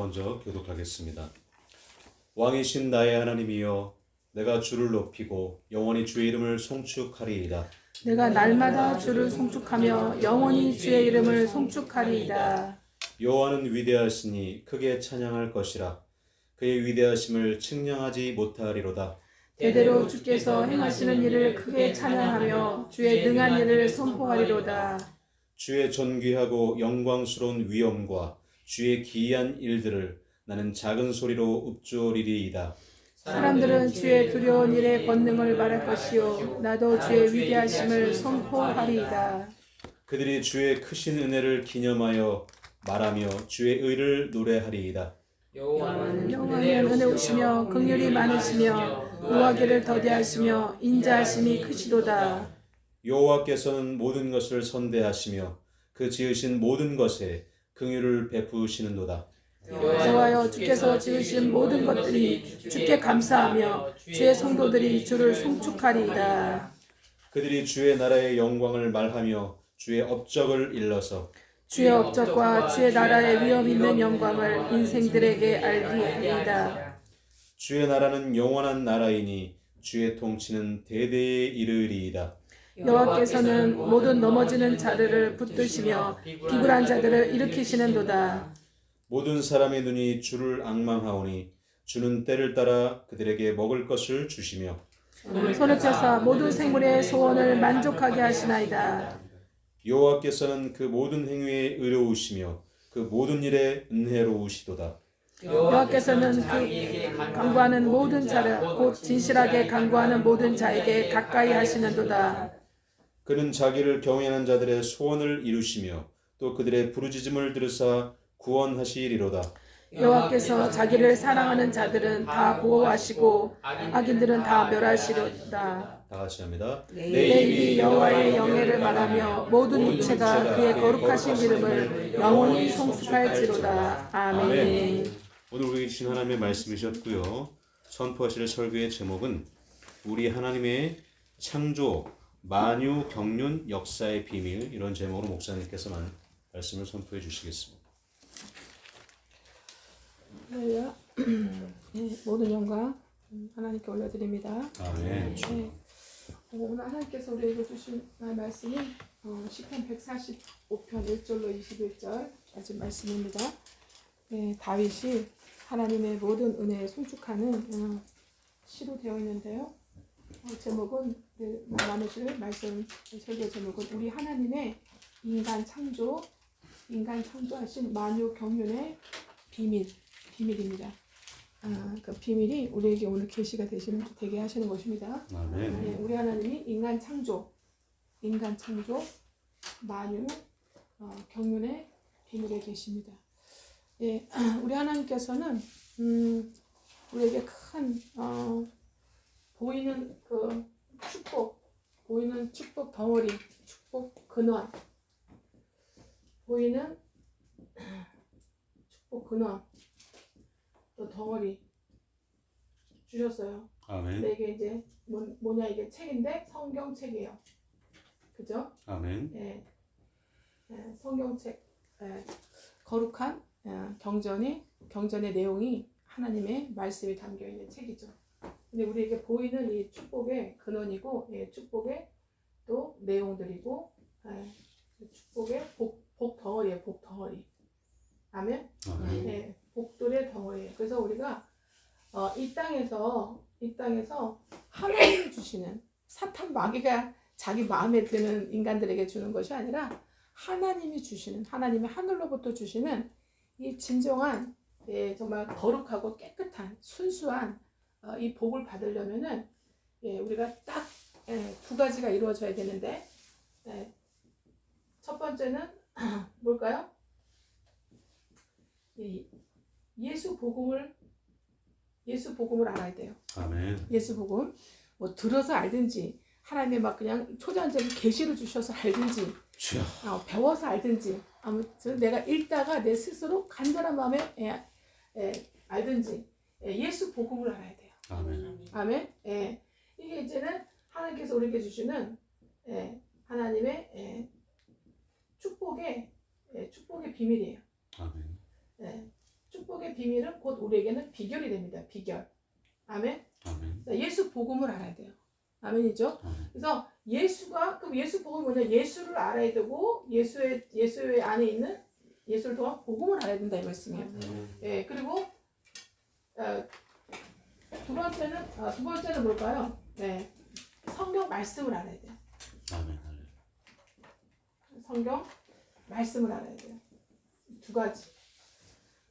먼저 교독하겠습니다. 왕이신 나의 하나님이여, 내가 주를 높이고 영원히 주의 이름을 송축하리이다. 내가 날마다 주를 송축하며 영원히 주의 이름을 송축하리이다. 여호와는 위대하시니 크게 찬양할 것이라. 그의 위대하심을 측량하지 못하리로다. 대대로 주께서 행하시는 일을 크게 찬양하며 주의 능한 일을 선포하리로다. 주의 존귀하고 영광스러운 위엄과 주의 기이한 일들을 나는 작은 소리로 읊조리리이다. 사람들은 주의 두려운 일의 권능을 말할 것이요 나도 주의 위대하심을 선포하리이다. 그들이 주의 크신 은혜를 기념하여 말하며 주의 의를 노래하리이다. 여호와는 은혜우시며 긍휼이 많으시며 우하기를 더디하시며 인자하심이 크시도다. 여호와께서는 모든 것을 선대하시며 그 지으신 모든 것에 긍휼을 베푸시는도다. 여호와여, 주께서 지으신 모든 것들이 주께 감사하며 주의 성도들이 주를 송축하리이다. 그들이 주의 나라의 영광을 말하며 주의 업적을 일러서 주의 업적과 주의 나라의 위엄 있는 영광을 인생들에게 알게 하리이다. 주의 나라는 영원한 나라이니 주의 통치는 대대에 이르리이다. 여호와께서는 모든 넘어지는 자들을 붙드시며 비굴한 자들을 일으키시는도다. 모든 사람의 눈이 주를 앙망하오니 주는 때를 따라 그들에게 먹을 것을 주시며 손을 펴사 모든 생물의 소원을 만족하게 하시나이다. 여호와께서는 그 모든 행위에 의로우시며 그 모든 일에 은혜로우시도다. 여호와께서는 그 강구하는 모든 자를 곧 진실하게 강구하는 모든 자에게 가까이 하시는도다. 그는 자기를 경외하는 자들의 소원을 이루시며 또 그들의 부르짖음을 들으사 구원하시리로다. 여호와께서 자기를 사랑하는 자들은 다 보호하시고 악인들은 다 멸하시리로다. 다 같이 합니다. 내 입이 여호와의 영예를 말하며 모든 육체가 그의 거룩하신 이름을 영원히 송축할지로다. 아멘. 오늘 우리에게 주신 하나님의 말씀이셨고요. 선포하실 설교의 제목은 우리 하나님의 창조, 만유, 경륜, 역사의 비밀, 이런 제목으로 목사님께서 말씀을 선포해 주시겠습니다. 할렐루야. 모든 영광 하나님께 올려드립니다. 아멘. 오늘 하나님께서 우리에게 주신 말씀이 시편 145편 1절로 21절까지 말씀입니다. 다윗이 하나님의 모든 은혜에 송축하는 시로 되어 있는데요. 제목은 나누실 말씀 설교 제목은 우리 하나님의 인간 창조하신 만유 경륜의 비밀입니다. 그 비밀이 우리에게 오늘 계시가 되게 하시는 것입니다. 아멘. 우리 하나님이 인간 창조, 만유, 경륜의 비밀에 계십니다. 우리 하나님께서는 우리에게 큰 보이는 축복 덩어리, 축복 근원, 또 덩어리 주셨어요. 아멘. 근데 이게 이제 뭐냐, 이게 책인데 성경책이에요. 그죠? 아멘. 성경책, 거룩한 경전의 내용이 하나님의 말씀이 담겨 있는 책이죠. 근데 우리에게 보이는 이 축복의 근원이고, 축복의 또 내용들이고, 축복의 복 덩어리예요. 복 덩어리. 아멘. 복들의 덩어리예요. 그래서 우리가 이 땅에서 하나님이 주시는, 사탄 마귀가 자기 마음에 드는 인간들에게 주는 것이 아니라 하나님이 주시는, 하나님의 하늘로부터 주시는 이 진정한, 정말 거룩하고 깨끗한 순수한 이 복을 받으려면은 우리가 딱 두 가지가 이루어져야 되는데, 첫 번째는 뭘까요? 예수 복음을 알아야 돼요. 아멘. 예수 복음, 뭐 들어서 알든지, 하나님의 막 그냥 초자연적인 계시를 주셔서 알든지, 배워서 알든지, 아무튼 내가 읽다가 내 스스로 간절한 마음에 알든지, 예수 복음을 알아야 돼요. 아멘. 이게 이제는 하나님께서 우리에게 주시는 하나님의 축복의 비밀이에요. 아멘. 축복의 비밀은 곧 우리에게는 비결이 됩니다. 비결. 아멘. 아멘. 예수 복음을 알아야 돼요. 아멘이죠. 그래서 그럼 예수 복음이 뭐냐? 예수를 알아야 되고 예수의 안에 있는 예수를 통한 복음을 알아야 된다 이 말씀이에요. 예, 그리고 두 번째는 뭘까요? 네, 성경 말씀을 알아야 돼요. 아멘. 성경 말씀을 알아야 돼요. 두 가지.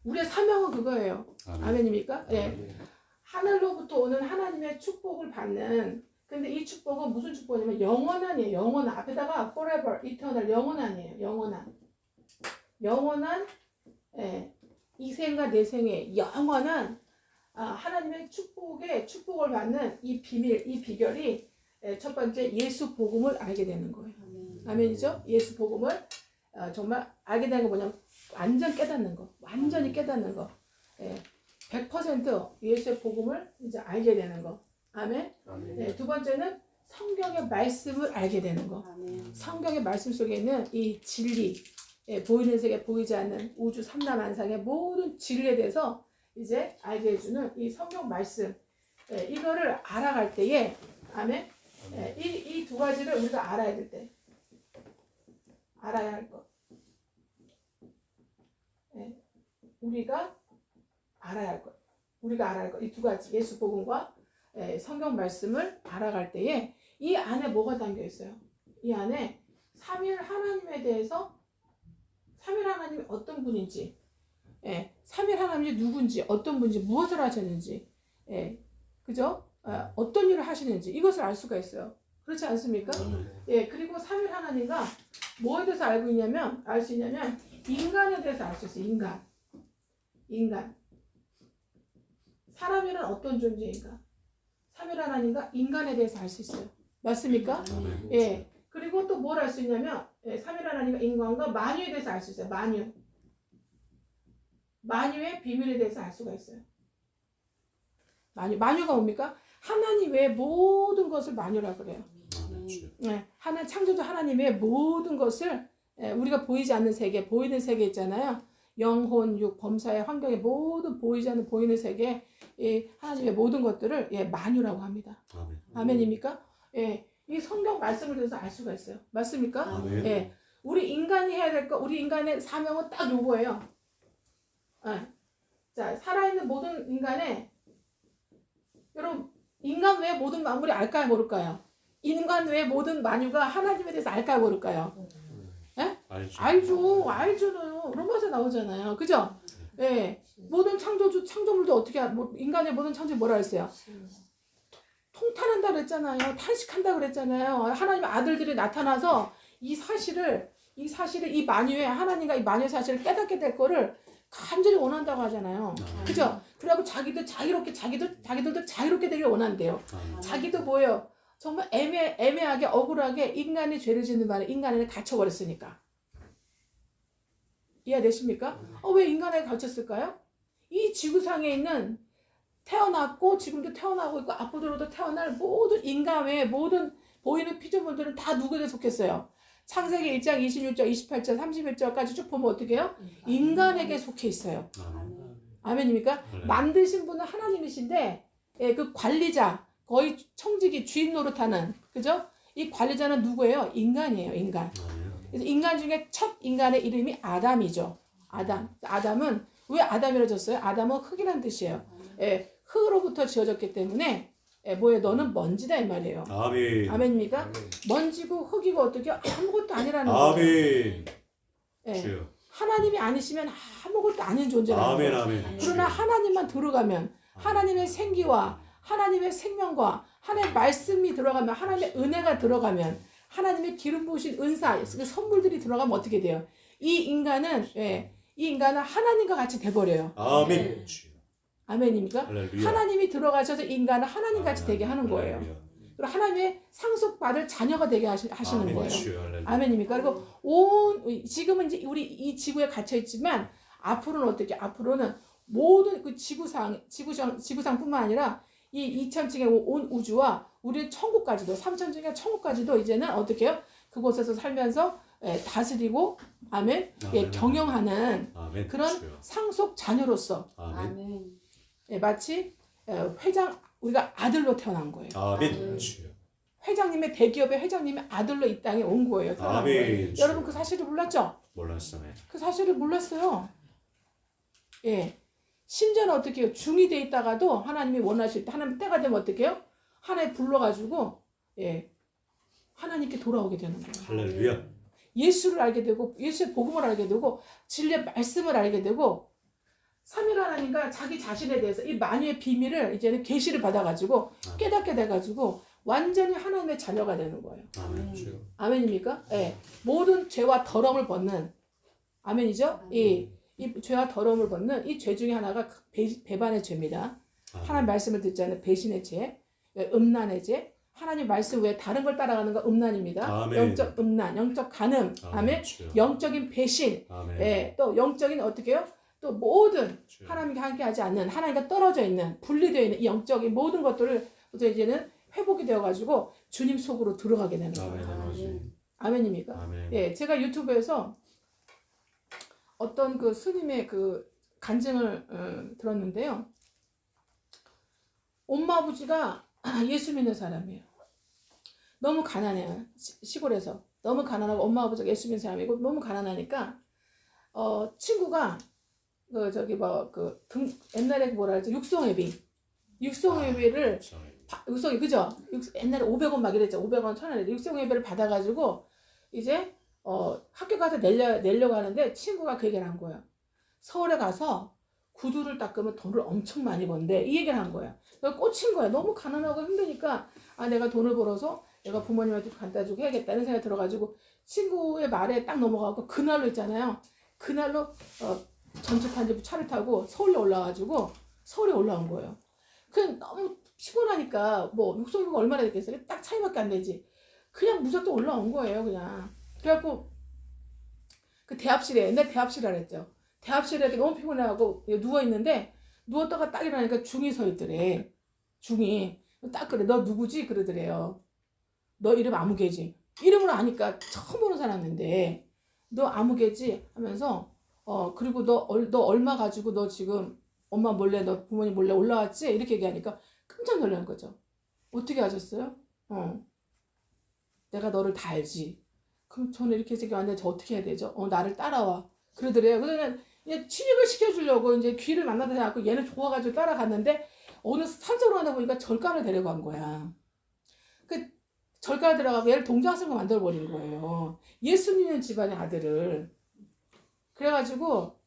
우리의 사명은 그거예요. 아멘입니까? 예. 하늘로부터 오는 하나님의 축복을 받는. 근데 이 축복은 무슨 축복이냐면 영원한이에요. 영원한. 앞에다가 forever, eternal, 영원한이에요. 영원한 이 생과 내 생에 영원한 하나님의 축복을 받는 이 비밀, 이 비결이 첫 번째 예수 복음을 알게 되는 거예요. 아멘이죠? 예수 복음을 정말 알게 되는 거 뭐냐면 완전 깨닫는 거. 완전히 깨닫는 거. 100% 예수의 복음을 이제 알게 되는 거. 아멘. 두 번째는 성경의 말씀을 알게 되는 거. 성경의 말씀 속에 있는 이 진리, 보이는 세계 보이지 않는 우주 삼라만상의 모든 진리에 대해서 이제 알게 해주는 이 성경 말씀, 이거를 알아갈 때에 아멘. 이 두 가지를 우리가 알아야 될 때, 알아야 할 것. 우리가 알아야 할 것. 이 두 가지 예수 복음과 성경 말씀을 알아갈 때에 이 안에 뭐가 담겨 있어요? 이 안에 삼위일 하나님에 대해서 삼위일 하나님이 어떤 분인지, 삼위일 하나님이 누군지, 어떤 분인지, 무엇을 하셨는지, 그죠? 어떤 일을 하시는지 이것을 알 수가 있어요. 그렇지 않습니까? 그리고 삼위일 하나님과 뭐에 대해서 알 수 있냐면 인간에 대해서 알 수 있어요. 인간. 사람이란 어떤 존재인가? 삼위일 하나님과 인간에 대해서 알 수 있어요. 맞습니까? 그리고 또 뭘 알 수 있냐면 삼위일 하나님과 인간과 만유에 대해서 알 수 있어요. 만유의 비밀에 대해서 알 수가 있어요. 만유가 뭡니까? 하나님 외의 모든 것을 만유라 그래요. 창조주 하나님의 모든 것을 우리가 보이지 않는 세계, 보이는 세계 있잖아요. 영혼, 육, 범사의 환경의 모든 보이지 않는 보이는 세계, 하나님의 모든 것들을 만유라고 합니다. 아멘입니까? 이 성경 말씀을 통해서 알 수가 있어요. 맞습니까? 우리 인간이 해야 될 거, 우리 인간의 사명은 딱 요거예요. 자, 살아있는 모든 여러분, 인간 외의 모든 만물이 알까요, 모를까요? 인간 외의 모든 만유가 하나님에 대해서 알까요, 모를까요? 알죠. 로마서 나오잖아요. 그죠? 모든 창조물도 어떻게, 인간의 모든 창조물이 뭐라 했어요? 통탄한다 그랬잖아요. 탄식한다 그랬잖아요. 하나님의 아들들이 나타나서 이 사실을 이 만유의 하나님과 이 만유의 사실을 깨닫게 될 거를 간절히 원한다고 하잖아요. 그죠? 그래갖고 자기들도 자유롭게 되길 원한대요. 자기도 뭐예요? 정말 애매하게 억울하게 인간이 죄를 짓는 바람에 인간에는 갇혀버렸으니까. 이해되십니까? 왜 인간에 갇혔을까요? 이 지구상에 있는 태어났고 지금도 태어나고 있고 앞으로도 태어날 모든 인간 외의 모든 보이는 피조물들은 다 누구에게 속했어요? 창세기 1장 26절, 28절, 31절까지 쭉 보면 어떻게 해요? 인간에게 속해 있어요. 아멘입니까? 만드신 분은 하나님이신데 그 관리자, 거의 청지기 주인 노릇하는, 그죠? 이 관리자는 누구예요? 인간이에요. 인간. 그래서 인간 중에 첫 인간의 이름이 아담이죠. 아담은 왜 아담이라고 졌어요? 아담은 흙이라는 뜻이에요. 흙으로부터 지어졌기 때문에 뭐예요? 너는 먼지다 이 말이에요. 아멘입니까? 먼지고 흙이고 어떻게 아무것도 아니라는 거예요. 하나님이 아니시면 아무것도 아닌 존재라는 거예요. 그러나 하나님만 들어가면 하나님의 생기와 하나님의 생명과 하나님의 말씀이 들어가면 하나님의 은혜가 들어가면 하나님의 기름 부으신 은사, 그 선물들이 들어가면 어떻게 돼요? 이 인간은 하나님과 같이 돼버려요. 아멘입니까? 할렐루야. 하나님이 들어가셔서 인간을 하나님같이 되게 하는 거예요. 그리고 하나님의 상속받을 자녀가 되게 하시는 거예요. 아멘입니까? 그리고 지금은 이제 우리 이 지구에 갇혀 있지만 앞으로는 어떻게? 앞으로는 모든 그 지구상뿐만 아니라 이 2000층의 온 우주와 우리 천국까지도 3000층의 천국까지도 이제는 어떻게 해요? 그곳에서 살면서 다스리고 아멘, 아멘. 경영하는 아멘. 그런 주여. 상속 자녀로서 아멘. 마치 회장 우리가 아들로 태어난 거예요. 아멘. 주여. 회장님의 대기업의 회장님의 아들로 이 땅에 온 거예요. 태어난 아멘. 거예요. 주여. 여러분 그 사실을 몰랐죠? 몰랐어요. 그 사실을 몰랐어요. 예. 심지어는 어떻게 해요? 중이 돼 있다가도 하나님이 원하실 때 하나님 때가 되면 어떻게 해요? 하나님 불러가지고 하나님께 돌아오게 되는 거예요. 할렐루야. 예수를 알게 되고 예수의 복음을 알게 되고 진리의 말씀을 알게 되고 삼위일 하나님과 자기 자신에 대해서 이 만유의 비밀을 이제는 계시를 받아가지고 깨닫게 돼가지고 완전히 하나님의 자녀가 되는 거예요. 아멘. 주여. 아멘입니까? 예. 모든 죄와 더러움을 벗는 아멘이죠? 이 죄와 더러움을 벗는 이 죄 중에 하나가 배반의 죄입니다. 하나님 말씀을 듣지 않는 배신의 죄, 음란의 죄, 하나님 말씀 외에 다른 걸 따라가는 거 음란입니다. 아멘. 영적 음란, 영적 간음, 아멘. 주여. 영적인 배신, 아멘. 또 영적인 어떻게 해요? 또 모든 주여. 하나님과 함께하지 않는 하나님과 떨어져 있는 분리되어 있는 이 영적인 모든 것들을 이제는 회복이 되어가지고 주님 속으로 들어가게 되는 거예요. 아멘. 아버지. 아멘입니까? 아멘. 제가 유튜브에서 어떤 그 스님의 그 간증을 들었는데요. 엄마 아버지가 예수 믿는 사람이에요. 너무 가난해요. 시골에서 너무 가난하고 엄마 아버지가 예수 믿는 사람이고 너무 가난하니까 친구가 옛날에 뭐라 그러죠? 육성회비를 육성이 그죠? 옛날에 500원 막 이랬죠. 500원 1000원 육성회비를 받아가지고 이제 학교 가서 내려고 하는데 친구가 그 얘기를 한 거예요. 서울에 가서 구두를 닦으면 돈을 엄청 많이 번대. 이 얘기를 한 거예요. 그래서 꽂힌 거야. 너무 가난하고 힘드니까 내가 돈을 벌어서 내가 부모님한테 갖다 주고 해야겠다는 생각이 들어가지고 친구의 말에 딱 넘어가고 그날로 있잖아요. 그날로 전철탄지 차를 타고 서울에 올라가지고 서울에 올라온 거예요. 그냥 너무 피곤하니까 뭐 육성이가 얼마나 됐겠어요? 딱 차이밖에 안 되지. 그냥 무작정 올라온 거예요. 그냥. 그래갖고 그 대합실에 옛날 대합실이라 그랬죠. 대합실에 너무 피곤해하고 누워있는데 누웠다가 딱 일어나니까 중이 서 있더래. 중이 딱 그래. 너 누구지? 그러더래요. 너 이름 아무개지. 이름을 아니까 처음 보는 사람인데 너 아무개지? 하면서 그리고 너 얼마 가지고 너 지금 엄마 몰래 너 부모님 몰래 올라왔지? 이렇게 얘기하니까 깜짝 놀란 거죠. 어떻게 아셨어요? 내가 너를 다 알지. 그럼 저는 이렇게 생각하는데 저 어떻게 해야 되죠? 나를 따라와. 그러더래요. 그러면 이제 취직을 시켜주려고 이제 귀를 만나다 해갖고 얘는 좋아가지고 따라갔는데 어느 산속으로 가다 보니까 절간을 데려간 거야. 그 절간에 들어가고 얘를 동장생을 만들어버린 거예요. 예수 믿는 집안의 아들을. 그래가지고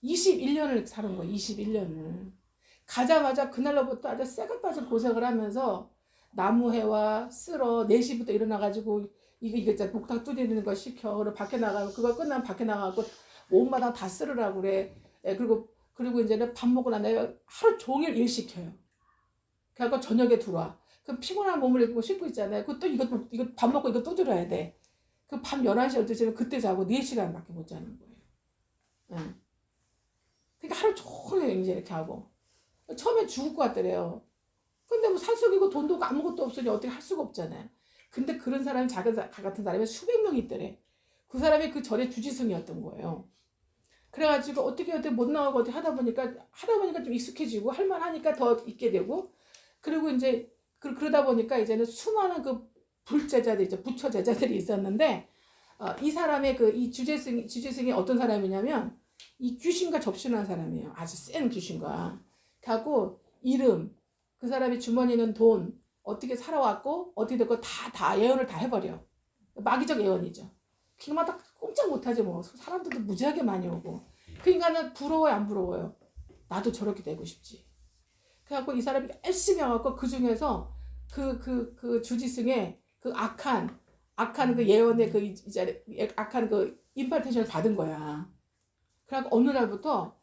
21년을 사는 거예요. 21년을. 가자마자 그날로부터 아주 쇠가 빠진 고생을 하면서 나무해와 쓸어 4시부터 일어나가지고 이거 진짜 목탁 두드리는 거 시켜. 그리고 밖에 나가고 그거 끝나면 밖에 나가고 온 마당 다 쓸으라고 그래. 그리고 이제는 밥 먹고 난 다음에 하루 종일 일 시켜요. 그래갖고 저녁에 들어와. 그 피곤한 몸을 입고 씻고 있잖아요. 그또 이거 밥 먹고 이거 또 들어야 돼. 그 밤 11시 12시면 그때 자고 4시간밖에 못 자는 거예요. 그러니까 하루 종일 이제 이렇게 하고. 처음에 죽을 것 같더래요. 근데 뭐 산속이고 돈도 없고 아무것도 없으니 어떻게 할 수가 없잖아요. 근데 그런 사람이 자기 같은 사람이 수백 명이 있더래. 그 사람이 그 절의 주지승이었던 거예요. 그래가지고 어떻게 못 나가고 어떻게 하다 보니까 좀 익숙해지고 할만하니까 더 있게 되고 그리고 이제 그러다 보니까 이제는 수많은 그 불제자들 있죠. 부처 제자들이 있었는데 이 사람의 이 주지승이 어떤 사람이냐면 이 귀신과 접신한 사람이에요. 아주 센 귀신과. 하고 이름 그 사람이 주머니는 돈 어떻게 살아왔고 어떻게 됐고 다 예언을 다 해버려. 마귀적 예언이죠. 그마다 꼼짝 못하지 뭐. 사람들도 무지하게 많이 오고. 그 인간은 부러워요 안 부러워요? 나도 저렇게 되고 싶지. 그래갖고 이 사람이 열심히 와갖고 그 중에서 그 주지승의 그 악한 그 예언의 악한 그 임파테이션을 받은 거야. 그래갖고 어느 날부터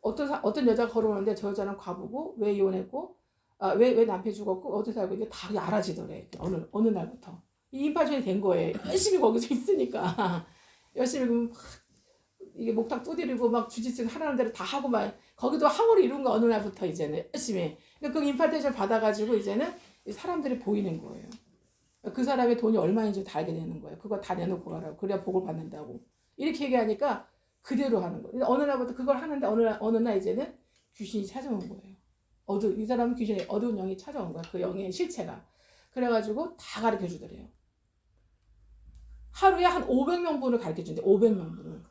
어떤 여자가 걸어오는데 저 여자는 과부고 왜 이혼했고 왜 남편이 죽었고 어디 살고 이게 다 알아지더래. 어느 날부터 이 임파테이션이 된 거예요. 열심히 거기서 있으니까 열심히 막 이게 목탁 두드리고 막 주짓수 하라는 대로 다 하고 막 거기도 항우를 이룬 거 어느 날부터 이제는 열심히. 그러니까 그 임파테이션 받아가지고 이제는 사람들이 보이는 거예요. 그 사람의 돈이 얼마인지 다 알게 되는 거예요. 그거 다 내놓고 가라고. 그래야 복을 받는다고. 이렇게 얘기하니까 그대로 하는 거예요. 어느 날부터 그걸 하는데 어느 날 이제는 귀신이 찾아온 거예요. 이 사람은 귀신이 어두운 영이 찾아온 거야. 그 영의 실체가. 그래가지고 다 가르쳐 주더래요. 하루에 한 500명분을 가르쳐 준대. 500명분을.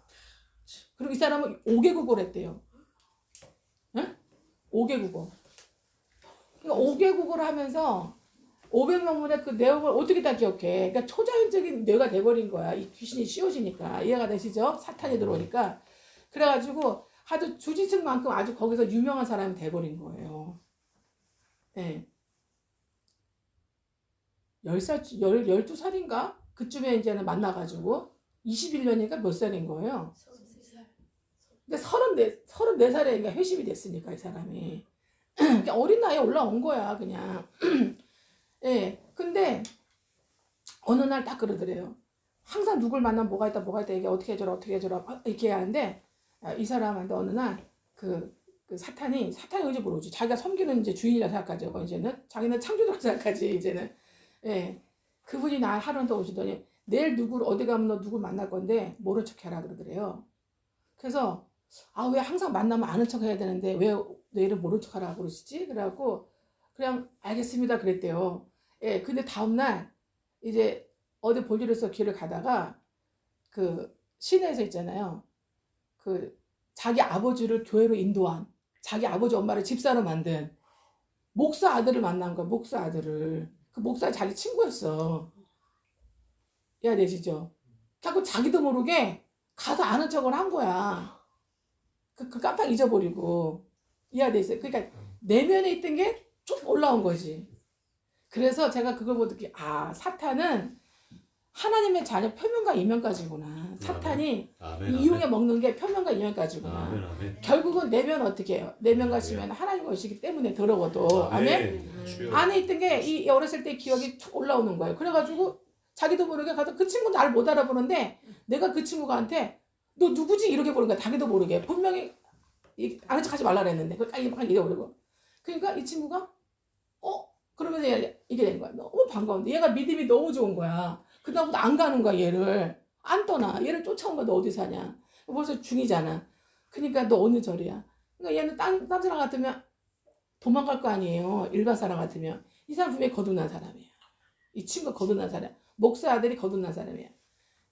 그리고 이 사람은 5개 국어를 했대요. 응? 5개 국어. 그러니까 5개 국어를 하면서 500명분의 그 내용을 어떻게 다 기억해. 그러니까 초자연적인 뇌가 돼버린 거야. 이 귀신이 씌워지니까. 이해가 되시죠? 사탄이 들어오니까. 그래가지고 아주 주지승만큼 아주 거기서 유명한 사람이 돼버린 거예요. 네. 12살인가? 그쯤에 이제는 만나가지고 21년이니까 몇 살인 거예요? 33살. 근데 34살에 그러니까 회심이 됐으니까 이 사람이. 그러니까 어린 나이에 올라온 거야 그냥. 예. 근데 어느 날 딱 그러더래요. 항상 누굴 만나면 뭐가 있다 이게 어떻게 해줘라 이렇게 하는데 이 사람한테 어느 날 그 사탄이 의지 모르지. 자기가 섬기는 이제 주인이라 생각하죠. 이제는 자기는 창조주라 생각하지 이제는. 예. 그분이 나 하루한테 오시더니 내일 어디 가면 너 누구 만날 건데 모른 척 해라 그러더래요. 그래서 왜 항상 만나면 아는 척 해야 되는데 왜 내일은 모른 척 하라고 그러시지? 그래갖고 그냥 알겠습니다 그랬대요. 예. 근데 다음날 이제 어디 볼 일 있어서 길을 가다가 그 시내에서 있잖아요. 그 자기 아버지를 교회로 인도한 자기 아버지 엄마를 집사로 만든 목사 아들을 만난 거야. 목사 아들을. 그 목사 자기 친구였어. 이해되시죠? 자꾸 자기도 모르게 가서 아는 척을 한 거야. 그 깜빡 잊어버리고. 이해되세요? 그러니까 내면에 있던 게 쭉 올라온 거지. 그래서 제가 그걸 보고 느끼 사탄은 하나님의 자녀 표면과 이면까지구나. 사탄이 이용해 먹는 게 표면과 이면까지구나. 결국은 내면 어떻게 해요? 내면 가시면 하나님 것이기 때문에 더러워도 아멘. 안에 있던 게 이 어렸을 때 기억이 쭉 올라오는 거예요. 그래가지고 자기도 모르게 가서 그 친구 나를 못 알아보는데 내가 그 친구한테 너 누구지 이렇게 보는 거야. 자기도 모르게 분명히 아는 척하지 말라 그랬는데 그걸 막 잊어버리고. 그러니까 이 친구가 그러면서 이게 된 거야. 너무 반가운데 얘가 믿음이 너무 좋은 거야. 그다음부터 안 가는 거야. 얘를 안 떠나. 얘를 쫓아온 거야. 너 어디 사냐. 벌써 중2잖아. 그러니까 너 어느 절이야. 그러니까 얘는 딴 사람 같으면 도망갈 거 아니에요. 일반 사람 같으면. 이 사람 분명히 거듭난 사람이야. 이 친구가 거듭난 사람. 목사 아들이 거듭난 사람이야.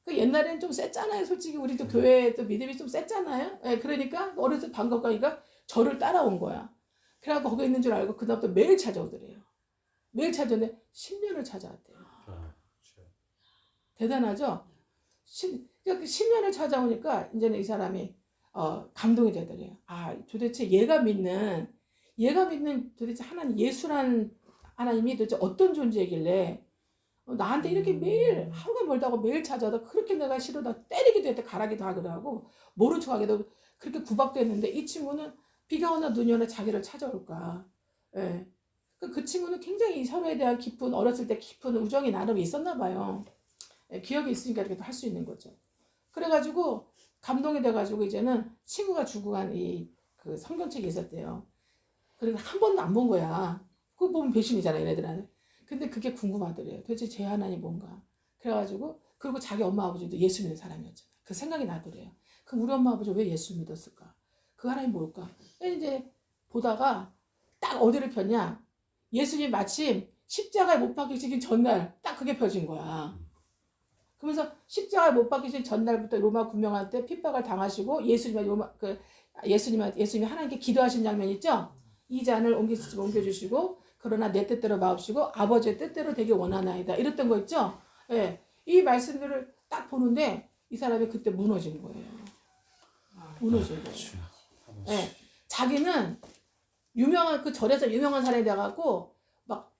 그 옛날에는 좀 셌잖아요. 솔직히 우리도 교회에 또 믿음이 좀 셌잖아요. 예, 그러니까 어렸을 때 반갑가니까 저를 따라온 거야. 그래갖고 거기 있는 줄 알고 그다음부터 매일 찾아오더래요. 매일 찾아오는데 10년을 찾아왔대요. 대단하죠? 그러니까 10년을 찾아오니까 이제는 이 사람이 감동이 되더래요. 도대체 얘가 믿는 도대체 하나님 예수란 하나님이 도대체 어떤 존재이길래 나한테 이렇게 매일 하루가 멀다고 매일 찾아와도 그렇게 내가 싫어다 때리기도 했다 가라기도 하기도 하고 모른 척하기도 그렇게 구박도 했는데 이 친구는 비가 오나 눈이 오나 자기를 찾아올까. 예. 그 친구는 굉장히 서로에 대한 어렸을 때 깊은 우정이 나름 있었나 봐요. 예, 기억이 있으니까 이렇게 할 수 있는 거죠. 그래가지고 감동이 돼가지고 이제는 친구가 주고 간 그 성경책이 있었대요. 그러니까 한 번도 안 본 거야. 그거 보면 배신이잖아 얘네들한테. 근데 그게 궁금하더래요. 도대체 제 하나님 뭔가. 그래가지고 그리고 자기 엄마 아버지도 예수 믿는 사람이었잖아. 그 생각이 나더래요. 그럼 우리 엄마 아버지 왜 예수 믿었을까? 그 하나님 뭘까? 이제 보다가 딱 어디를 폈냐? 예수님 마침 십자가에 못 박히신 전날 딱 그게 펴진 거야. 그러면서 십자가에 못 박히신 전날부터 로마 군병한테 핍박을 당하시고 예수님이 하나님께 기도하신 장면 있죠? 이 잔을 옮겨주시고 그러나 내 뜻대로 마옵시고 아버지의 뜻대로 되게 원하나이다. 이랬던 거 있죠? 예. 이 말씀들을 딱 보는데 이 사람이 그때 무너진 거예요. 무너진 거예요. 예. 자기는 그 절에서 유명한 사람이 돼갖고 막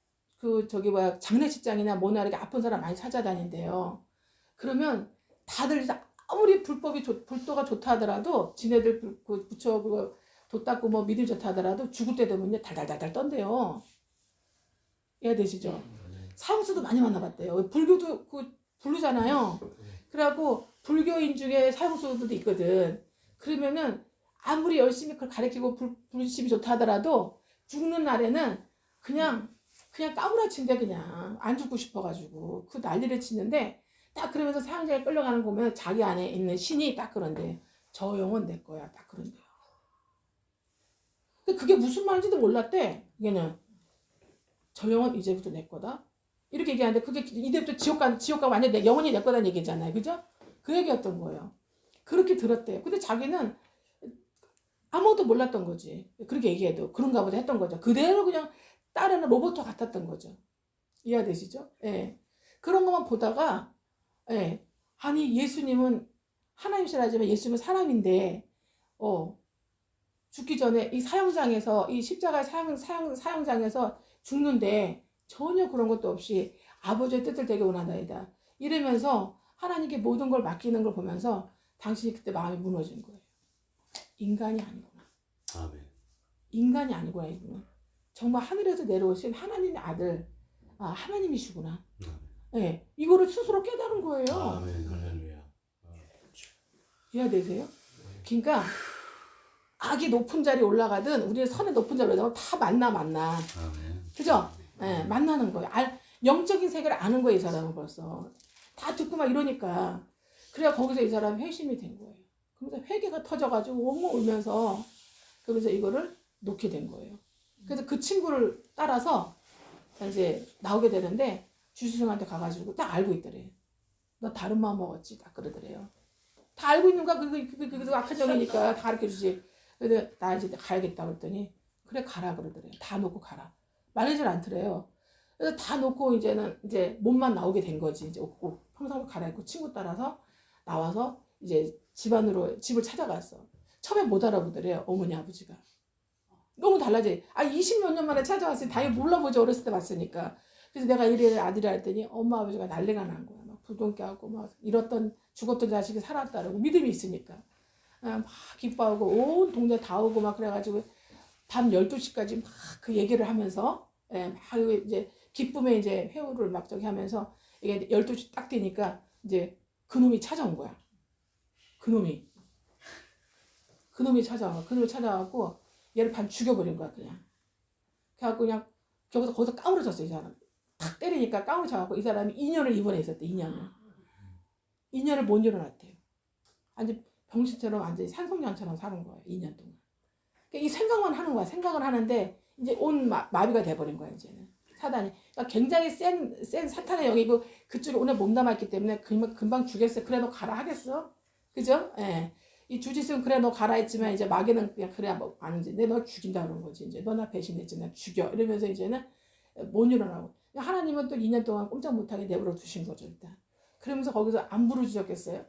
장례식장이나 뭐나 이렇게 아픈 사람 많이 찾아다닌대요. 그러면 다들 아무리 불도가 좋다 하더라도 지네들 부처 돛 닦고 뭐 믿음 좋다 하더라도 죽을 때 되면요 달달달달 떤대요. 이해되시죠? 사형수도 많이 만나봤대요. 불교도 부르잖아요. 그래갖고 불교인 중에 사형수도 있거든. 그러면은 아무리 열심히 그걸 가르치고 불심이 좋다 하더라도 죽는 날에는 그냥 그냥 까무라친데 그냥 안 죽고 싶어가지고 그 난리를 치는데 딱 그러면서 사형장에 끌려가는 거 보면 자기 안에 있는 신이 딱 그런데 저 영혼 내 거야 딱 그런데요. 근데 그게 무슨 말인지도 몰랐대. 얘는 저 영혼 이제부터 내 거다. 이렇게 얘기하는데 그게 이제부터 지옥 가 완전 내 영혼이 내 거다는 얘기잖아요. 그죠? 그 얘기였던 거예요. 그렇게 들었대요. 근데 자기는 아무것도 몰랐던 거지. 그렇게 얘기해도 그런가 보다 했던 거죠. 그대로 그냥 따르는 로봇과 같았던 거죠. 이해되시죠? 예. 그런 것만 보다가 예. 아니 예수님은 하나님이시라지만 예수님은 사람인데 죽기 전에 이 사형장에서 이 십자가의 사형장에서 죽는데 전혀 그런 것도 없이 아버지의 뜻을 되게 원한다이다. 이러면서 하나님께 모든 걸 맡기는 걸 보면서 당신이 그때 마음이 무너진 거예요. 인간이 아니구나. 아멘. 인간이 아니구나 이분은. 정말 하늘에서 내려오신 하나님의 아들, 하나님이시구나. 네, 이거를 스스로 깨달은 거예요. 아멘. 할렐루야. 이해되세요? 그러니까 악이 높은 자리에 올라가든 우리의 선의 높은 자리에 올라가면 다 만나. 아멘. 그죠? 네, 만나는 거예요. 영적인 세계를 아는 거예요, 이 사람은 벌써. 다 듣고 막 이러니까. 그래야 거기서 이 사람이 회심이 된 거예요. 그러면서 회개가 터져가지고 엉엉 울면서 그러면서 이거를 놓게 된 거예요. 그래서 그 친구를 따라서 이제 나오게 되는데 주스승한테 가가지고 딱 알고 있더래. 너 다른 마음 먹었지? 딱 그러더래요. 다 알고 있는 거야. 그게 악한 정이니까 다 가르쳐 주지. 근데 나 이제 가야겠다 그랬더니 그래 가라 그러더래요. 다 놓고 가라. 말리질 않더래요. 그래서 다 놓고 이제는 이제 몸만 나오게 된 거지. 이제 옷고 평상을 갈아입고 친구 따라서 나와서 이제 집을 찾아갔어. 처음에 못 알아보더래요. 어머니 아버지가. 너무 달라지. 20몇 년 만에 찾아왔으니 당연히 몰라보죠. 어렸을 때 봤으니까. 그래서 내가 이래 아들이 했더니 엄마 아버지가 난리가 난 거야. 막 부동깨하고 막 죽었던 자식이 살았다라고 믿음이 있으니까. 막 기뻐하고 온 동네 다 오고 막 그래가지고 밤 12시까지 막 그 얘기를 하면서 막 이제 기쁨에 이제 회오를 막 저기 하면서 이게 12시 딱 되니까 이제 그놈이 찾아온 거야. 그놈이 찾아와갖고 얘를 반 죽여버린 거야 그냥. 그래갖고 그냥 거기서 까무러졌어 이 사람. 탁 때리니까 까무러져갖고 이 사람이 2년을 입원해 있었대. 2년을 못 일어났대요. 완전 병신처럼 완전히 산송년처럼 사는 거예요. 2년 동안. 그러니까 이 생각만 하는 거야. 생각을 하는데 이제 온 마비가 돼버린 거야 이제는. 사단이. 그러니까 굉장히 센 사탄의 영이고 그쪽에 오늘 몸담았기 때문에 금방 죽였어. 그래 너 가라 하겠어? 그죠? 예. 이 주짓수는 그래 너 가라 했지만 이제 마귀는 그냥 그래 뭐 아는지 내 너 죽인다 그런 거지. 이제 너 나 배신했지 나 죽여. 이러면서 이제는 못 일어나고. 하나님은 또 2년 동안 꼼짝 못하게 내버려 두신 거죠 일단. 그러면서 거기서 안 부르짖었겠어요?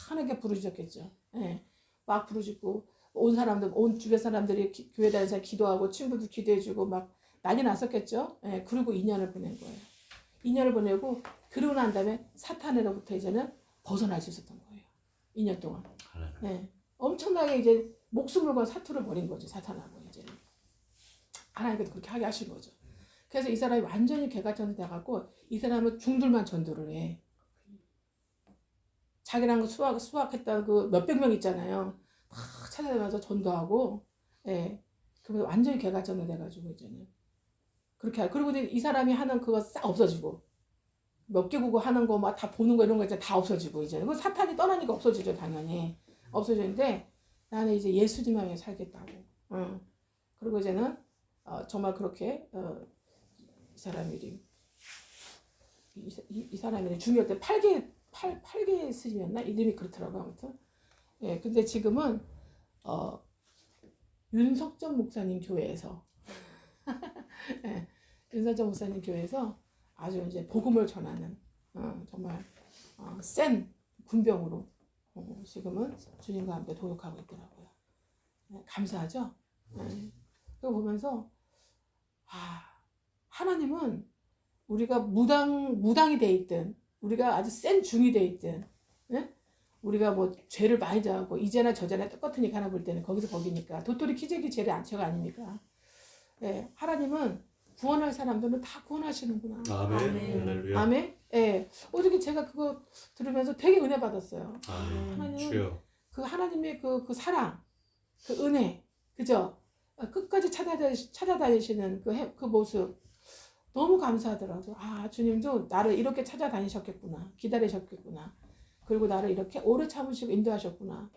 하나님께 부르짖었겠죠. 예. 막 부르짖고 온 주변 사람들이 교회 다니면서 기도하고 친구들 기도해주고 막 난리 났었겠죠. 예. 그리고 2년을 보낸 거예요. 2년을 보내고 그러고 난 다음에 사탄으로부터 이제는 벗어날 수 있었던 거예요. 2년 동안. 예. 엄청나게 이제 목숨을 건 사투를 벌인 거죠. 사탄하고 이제. 하나님께서 그렇게 하게 하신 거죠. 그래서 이 사람이 완전히 개가천이 돼갖고 이 사람은 중들만 전도를 해. 자기랑 수학했던 그 몇백 명 있잖아요. 다 찾아다니면서 전도하고, 예. 그러면서 완전히 개가천이 돼가지고 이제는. 그렇게 하고. 그리고 이 사람이 하는 그거 싹 없어지고. 몇 개국어 하는 거 막 다 보는 거 이런 거 이제 다 없어지고 이제. 그 사탄이 떠나니까 없어지죠 당연히. 없어지는데 나는 이제 예수님만 위해 살겠다고. 그리고 이제는 정말 그렇게 이 사람 이름 이 사람 이름 중요할 때 8개 스님이었나 이름이 그렇더라고 아무튼. 예, 근데 지금은 윤석전 목사님 교회에서 예, 윤석전 목사님 교회에서 아주 이제 복음을 전하는 정말 센 군병으로 지금은 주님과 함께 도역하고 있더라고요. 네, 감사하죠. 네. 그거 보면서 하나님은 우리가 무당이 돼 있든 우리가 아주 센 중이 돼 있든 네? 우리가 뭐 죄를 많이 저하고 이제나 저제나 똑같으니까 하나 볼 때는 거기니까 도토리 키재기 죄의 안처가 아닙니까? 네, 하나님은 구원할 사람들은 다 구원하시는구나. 아멘. 아멘. 예. 어저께 제가 그거 들으면서 되게 은혜 받았어요. 하나님은 그 하나님의 그 사랑, 그 은혜, 그죠? 끝까지 찾아다니시는 그 모습. 너무 감사하더라고요. 아, 주님도 나를 이렇게 찾아다니셨겠구나. 기다리셨겠구나. 그리고 나를 이렇게 오래 참으시고 인도하셨구나.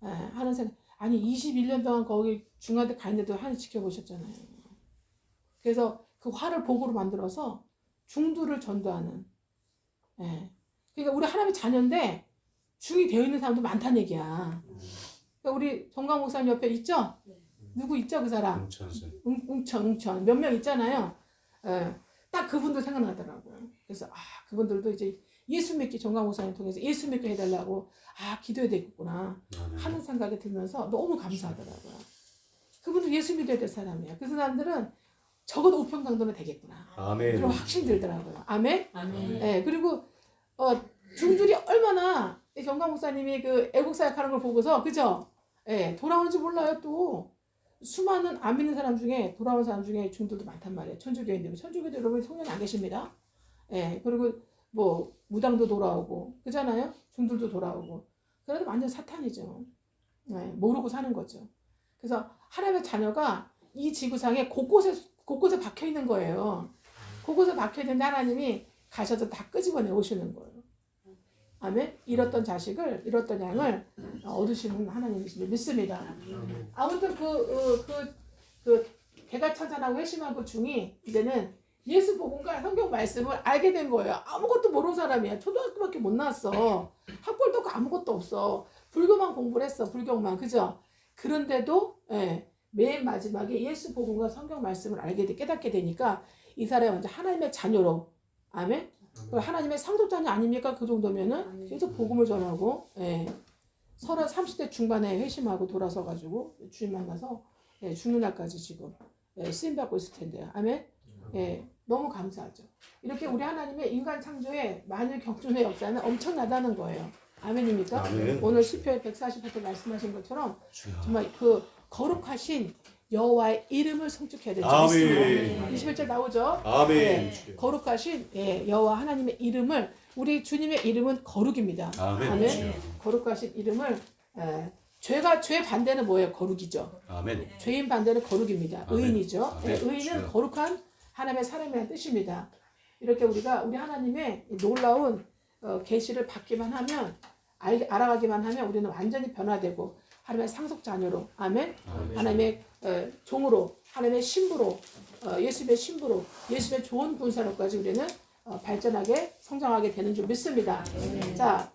예, 하는 생각. 아니 21년 동안 거기 중간에 가 있는데도 하나님 지켜보셨잖아요. 그래서 그 화를 복으로 만들어서 중두를 전도하는. 예. 그러니까 우리 하나님의 자녀인데 중이 되어 있는 사람도 많다는 얘기야. 그러니까 우리 정강 목사님 옆에 있죠? 누구 있죠 그 사람? 웅천 몇 명 있잖아요. 예. 딱 그분도 생각나더라고요. 그래서 그분들도 이제 예수 믿기 정강 목사님 통해서 예수 믿게 해달라고 기도해야 되겠구나 하는 생각이 들면서 너무 감사하더라고요. 그분도 예수 믿어야 될 사람이에요. 그 사람들은 적어도 우편강도는 되겠구나. 아멘. 그런 확신이 들더라고요. 아멘. 아멘. 예. 그리고 중들이 얼마나 정강 목사님이 그 애국사역 하는 걸 보고서 그죠? 예. 돌아오는지 몰라요 또. 수많은 안 믿는 사람 중에 돌아오는 사람 중에 중들도 많단 말이에요. 천주교인들. 천주교도 여러분 성령이 안 계십니다. 예. 그리고 뭐 무당도 돌아오고 그잖아요. 중들도 돌아오고. 그래도 완전 사탄이죠. 예. 모르고 사는 거죠. 그래서 하나님의 자녀가 이 지구상에 곳곳에 박혀 있는 거예요. 곳곳에 박혀 있는데 하나님이 가셔서 다 끄집어내 오시는 거예요. 아멘. 잃었던 자식을, 잃었던 양을 얻으시는 하나님이신 믿습니다. 아무튼 개가천선하고 회심하고 중이 이제는 예수 복음과 성경 말씀을 알게 된 거예요. 아무것도 모르는 사람이야. 초등학교밖에 못 나왔어. 학벌도 없고 아무것도 없어. 불교만 공부를 했어. 불교만. 그죠? 그런데도 맨 마지막에 예수 복음과 성경 말씀을 깨닫게 되니까 이 사람이 완전 하나님의 자녀로. 아멘. 하나님의 상속자녀 아닙니까? 그 정도면은 계속 복음을 전하고 30대 중반에 회심하고 돌아서가지고 주님 만나서 죽는 날까지 지금 쓰임받고 있을 텐데요. 아멘. 너무 감사하죠. 이렇게 우리 하나님의 인간 창조의 만유 경륜의 역사는 엄청나다는 거예요. 아멘입니까? 아멘. 오늘 시편 148편 말씀하신 것처럼 정말 그 거룩하신 여호와의 이름을 송축해야 되죠. 아멘. 21절 나오죠? 아멘. 거룩하신 여호와 하나님의 이름을 우리 주님의 이름은 거룩입니다. 아멘. 거룩하신 이름을 죄 반대는 뭐예요? 거룩이죠. 아멘. 죄인 반대는 거룩입니다. 아멘. 의인이죠. 아멘. 의인은 거룩한 하나님의 사람이라는 뜻입니다. 이렇게 우리가 우리 하나님의 놀라운 계시를 받기만 하면 알아가기만 하면 우리는 완전히 변화되고 하나님의 상속 자녀로 아멘. 하나님의 종으로 하나님의 신부로 예수님의 신부로 예수님의 좋은 군사로까지 우리는 발전하게 성장하게 되는 줄 믿습니다. 자,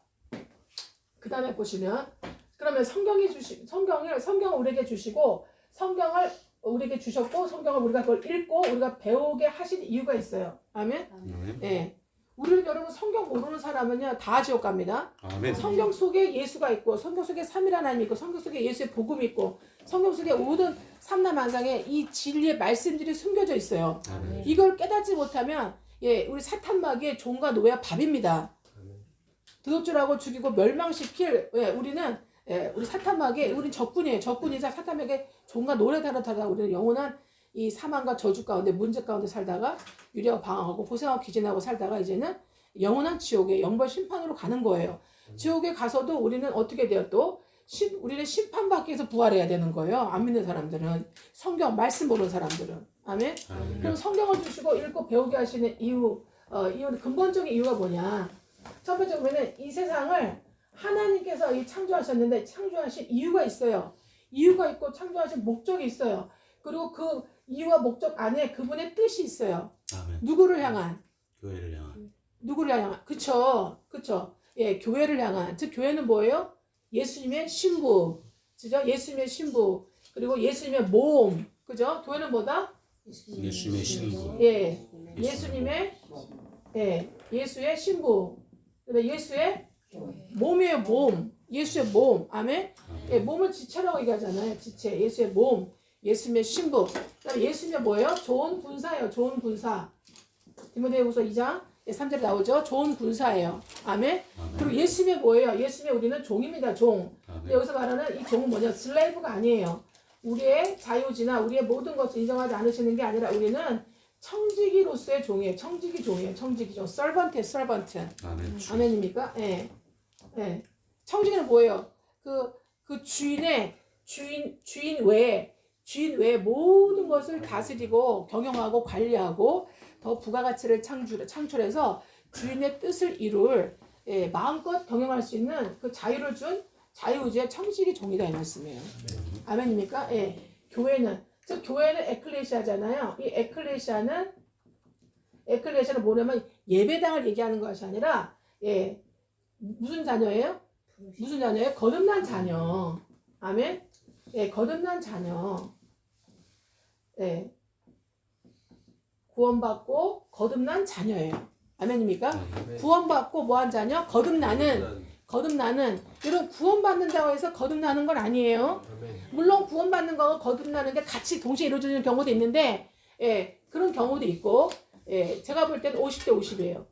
그 다음에 보시면 그러면 성경을 우리에게 주시고 성경을 우리에게 주셨고 성경을 우리가 그걸 읽고 우리가 배우게 하신 이유가 있어요. 아멘. 우리는 여러분 성경 모르는 사람은요 다 지옥 갑니다. 아멘. 성경 속에 예수가 있고 성경 속에 삼일 하나님 있고 성경 속에 예수의 복음이 있고 성경 속에 모든 삼라만상에 이 진리의 말씀들이 숨겨져 있어요. 아멘. 이걸 깨닫지 못하면 우리 사탄마귀의 종과 노예와 밥입니다. 도둑질하고 죽이고 멸망시킬 우리는 우리 사탄마귀의 우리 적군이에요. 적군이자 사탄마귀의 종과 노래 다르다가 우리는 영원한 이 사망과 저주 가운데 문제 가운데 살다가 유리하고 방황하고 고생하고 기진하고 살다가 이제는 영원한 지옥의 영벌 심판으로 가는 거예요. 지옥에 가서도 우리는 어떻게 돼요? 또 우리는 심판받기 위해서 부활해야 되는 거예요. 안 믿는 사람들은 성경 말씀 모르는 사람들은 아멘. 그럼 성경을 주시고 읽고 배우게 하시는 이유는 근본적인 이유가 뭐냐? 첫 번째 보면은 이 세상을 하나님께서 창조하셨는데 창조하신 이유가 있어요. 이유가 있고 창조하신 목적이 있어요. 그리고 그 이유와 목적 안에 그분의 뜻이 있어요. 아멘. 누구를 향한? 교회를 향한. 누구를 향한? 그쵸. 교회를 향한. 즉 교회는 뭐예요? 예수님의 신부. 그죠? 예수님의 신부. 그리고 예수님의 몸. 그죠? 교회는 뭐다? 예수님의 신부. 예수의 신부. 그다음에 예수의 몸이에요. 몸. 예수의 몸. 아멘. 몸을 지체라고 얘기하잖아요. 지체. 예수의 몸. 예수님의 신부. 그다음에 예수님의 뭐예요? 좋은 군사예요. 좋은 군사. 디모데후서 2장 3절에 나오죠. 좋은 군사예요. 아멘. 그리고 예수님의 뭐예요? 예수님의 우리는 종입니다. 종. 근데 여기서 말하는 이 종은 뭐냐? 슬레이브가 아니에요. 우리의 자유지나 우리의 모든 것을 인정하지 않으시는 게 아니라 우리는 청지기로서의 종이에요. 청지기 종이에요. 청지기 종. 서번트. 아멘. 아멘입니까? 청지기는 뭐예요? 그 주인 외에 주인 외에 모든 것을 다스리고 경영하고 관리하고 더 부가가치를 창출해서 주인의 뜻을 이룰 마음껏 경영할 수 있는 그 자유를 준 자유의지의 청지기 종이다 이 말씀이에요. 아멘입니까? 교회는 즉 교회는 에클레시아잖아요. 이 에클레시아는 뭐냐면 예배당을 얘기하는 것이 아니라 무슨 자녀예요? 무슨 자녀예요? 거듭난 자녀. 아멘. 거듭난 자녀. 구원받고 거듭난 자녀예요. 아멘입니까? 구원받고 뭐한 자녀? 거듭나는 이런 구원받는다고 해서 거듭나는 건 아니에요. 물론 구원받는 거와 거듭나는 게 같이 동시에 이루어지는 경우도 있는데 그런 경우도 있고 제가 볼 때는 50대 50이에요.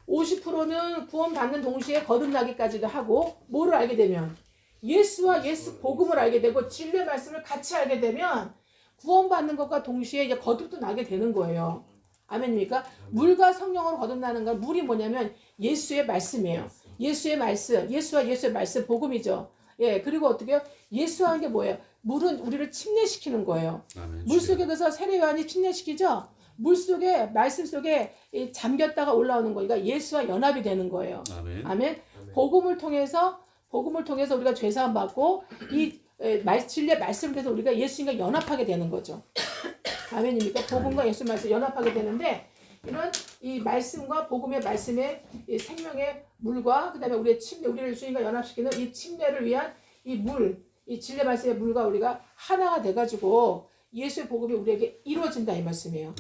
50%는 구원받는 동시에 거듭나기까지도 하고 뭐를 알게 되면 예수와 예수 복음을 알게 되고 진리의 말씀을 같이 알게 되면 구원받는 것과 동시에 이제 거듭도 나게 되는 거예요. 아멘입니까? 물과 성령으로 거듭나는 건 물이 뭐냐면 예수의 말씀이에요. 예수의 말씀, 예수와 예수의 말씀 복음이죠. 그리고 어떻게 해요? 예수하는 게 뭐예요? 물은 우리를 침례시키는 거예요. 물 속에 그래서 세례요한이 침례시키죠. 물 속에 말씀 속에 잠겼다가 올라오는 거니까 예수와 연합이 되는 거예요. 아멘. 복음을 통해서 우리가 죄 사함 받고 이 진리의 말씀을 통해서 우리가 예수님과 연합하게 되는 거죠. 아멘입니까? 복음과 예수 말씀 연합하게 되는데 이런 이 말씀과 복음의 말씀의 이 생명의 물과 그다음에 우리의 침례, 우리를 주님과 연합시키는 이 침례를 위한 이 물, 이 진리 말씀의 물과 우리가 하나가 돼가지고 예수의 복음이 우리에게 이루어진다 이 말씀이에요.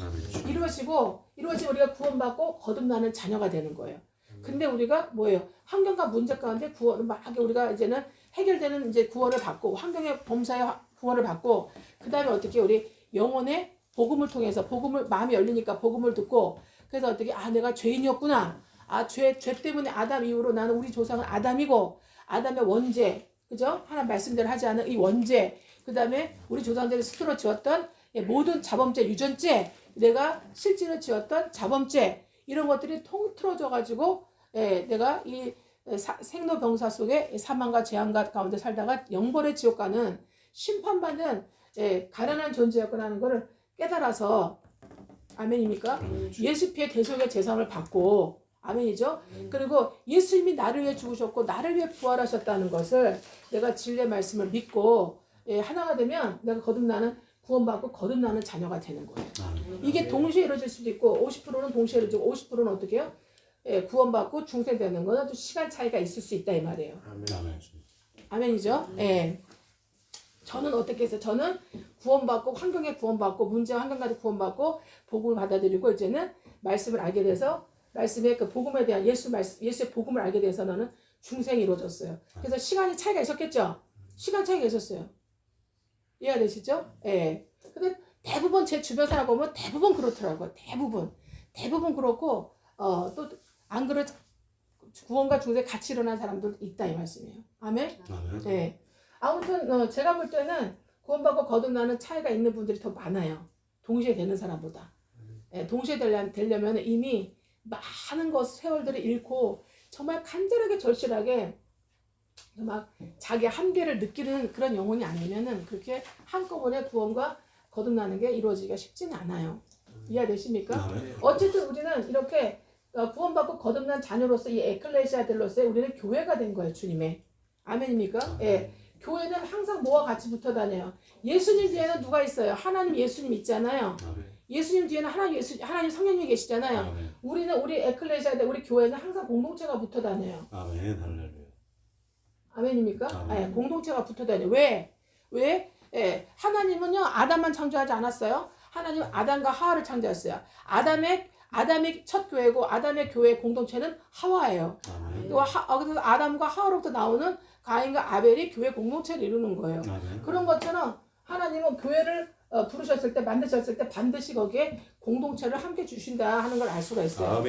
이루어지고 우리가 구원받고 거듭나는 자녀가 되는 거예요. 근데 우리가 뭐예요? 환경과 문제 가운데 구원을 막 우리가 이제는 해결되는 이제 구원을 받고 환경의 범사의 구원을 받고 그다음에 어떻게 우리 영혼의 복음을 통해서 복음을 마음이 열리니까 복음을 듣고 그래서 어떻게 내가 죄인이었구나. 죄 때문에 아담 이후로 나는 우리 조상은 아담이고 아담의 원죄 그죠? 하나님 말씀대로 하지 않은 이 원죄 그다음에 우리 조상들이 스스로 지었던 모든 자범죄 유전죄 내가 실제로 지었던 자범죄 이런 것들이 통틀어져 가지고 내가 이 생로병사 속에 사망과 재앙과 가운데 살다가 영벌의 지옥 가는 심판받는 가난한 존재였구나 하는 것을 깨달아서 아멘입니까? 예수 피의 대속의 제사함을 받고 아멘이죠? 그리고 예수님이 나를 위해 죽으셨고 나를 위해 부활하셨다는 것을 내가 진리의 말씀을 믿고 하나가 되면 내가 거듭나는 구원받고 거듭나는 자녀가 되는 거예요. 이게 동시에 이루어질 수도 있고 50%는 동시에 이루어지고 50%는 어떻게 해요? 구원받고 중생되는 거는 또 시간 차이가 있을 수 있다 이 말이에요. 아멘이죠? 저는 어떻게 해서 저는 구원받고 환경에 구원받고 문제와 환경까지 구원받고 복음을 받아들이고 이제는 말씀을 알게 돼서 말씀의 그 복음에 대한 예수의 복음을 알게 돼서 나는 중생이 이루어졌어요. 그래서 시간이 차이가 있었겠죠? 시간 차이가 있었어요. 이해가 되시죠? 근데 대부분 제 주변 사람 보면 대부분 그렇더라고요. 대부분 그렇고 또 안 그렇 구원과 중생 같이 일어난 사람도 있다 이 말씀이에요. 아멘? 아무튼 제가 볼 때는 구원받고 거듭나는 차이가 있는 분들이 더 많아요. 동시에 되는 사람보다. 동시에 되려면 이미 많은 세월들을 잃고 정말 간절하게 절실하게 막 자기 한계를 느끼는 그런 영혼이 아니면은 그렇게 한꺼번에 구원과 거듭나는 게 이루어지기가 쉽지는 않아요. 이해되십니까? 어쨌든 우리는 이렇게 구원받고 거듭난 자녀로서 이 에클레시아들로서의 우리는 교회가 된 거예요. 주님의. 아멘입니까? 교회는 항상 뭐와 같이 붙어 다녀요. 예수님 뒤에는 누가 있어요? 하나님 예수님 있잖아요. 예수님 뒤에는 하나님 성령님이 계시잖아요. 우리는 우리 에클레시아들 우리 교회는 항상 공동체가 붙어 다녀요. 아멘. 할렐루야. 아멘입니까? 공동체가 붙어 다녀요. 왜? 하나님은요 아담만 창조하지 않았어요. 하나님은 아담과 하와를 창조했어요. 아담의 첫 교회고 아담의 교회 공동체는 하와예요. 그래서 아담과 하와로부터 나오는 가인과 아벨이 교회 공동체를 이루는 거예요. 그런 것처럼 하나님은 교회를 부르셨을 때 만드셨을 때 반드시 거기에 공동체를 함께 주신다 하는 걸 알 수가 있어요.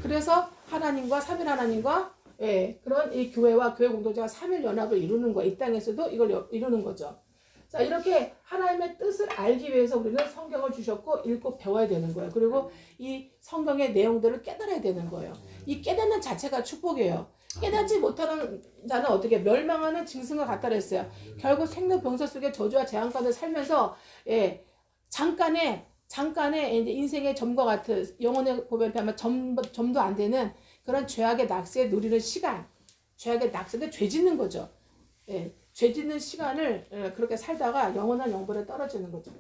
그래서 하나님과 삼일 하나님과 그런 이 교회와 교회 공동체가 삼일 연합을 이루는 거, 이 땅에서도 이걸 이루는 거죠. 자, 이렇게 하나님의 뜻을 알기 위해서 우리는 성경을 주셨고 읽고 배워야 되는 거예요. 그리고 이 성경의 내용들을 깨달아야 되는 거예요. 이 깨닫는 자체가 축복이에요. 깨닫지 못하는 자는 어떻게 멸망하는 짐승과 같다 그랬어요. 결국 생로병사 속에 저주와 재앙 가운데 살면서 잠깐의 이제 인생의 점과 같은 영혼의 보면 아마 점도 안 되는 그런 죄악의 낙세에 누리는 시간, 죄악의 낙세인데 죄 짓는 거죠. 죄 짓는 시간을 그렇게 살다가 영원한 영벌에 떨어지는 거죠.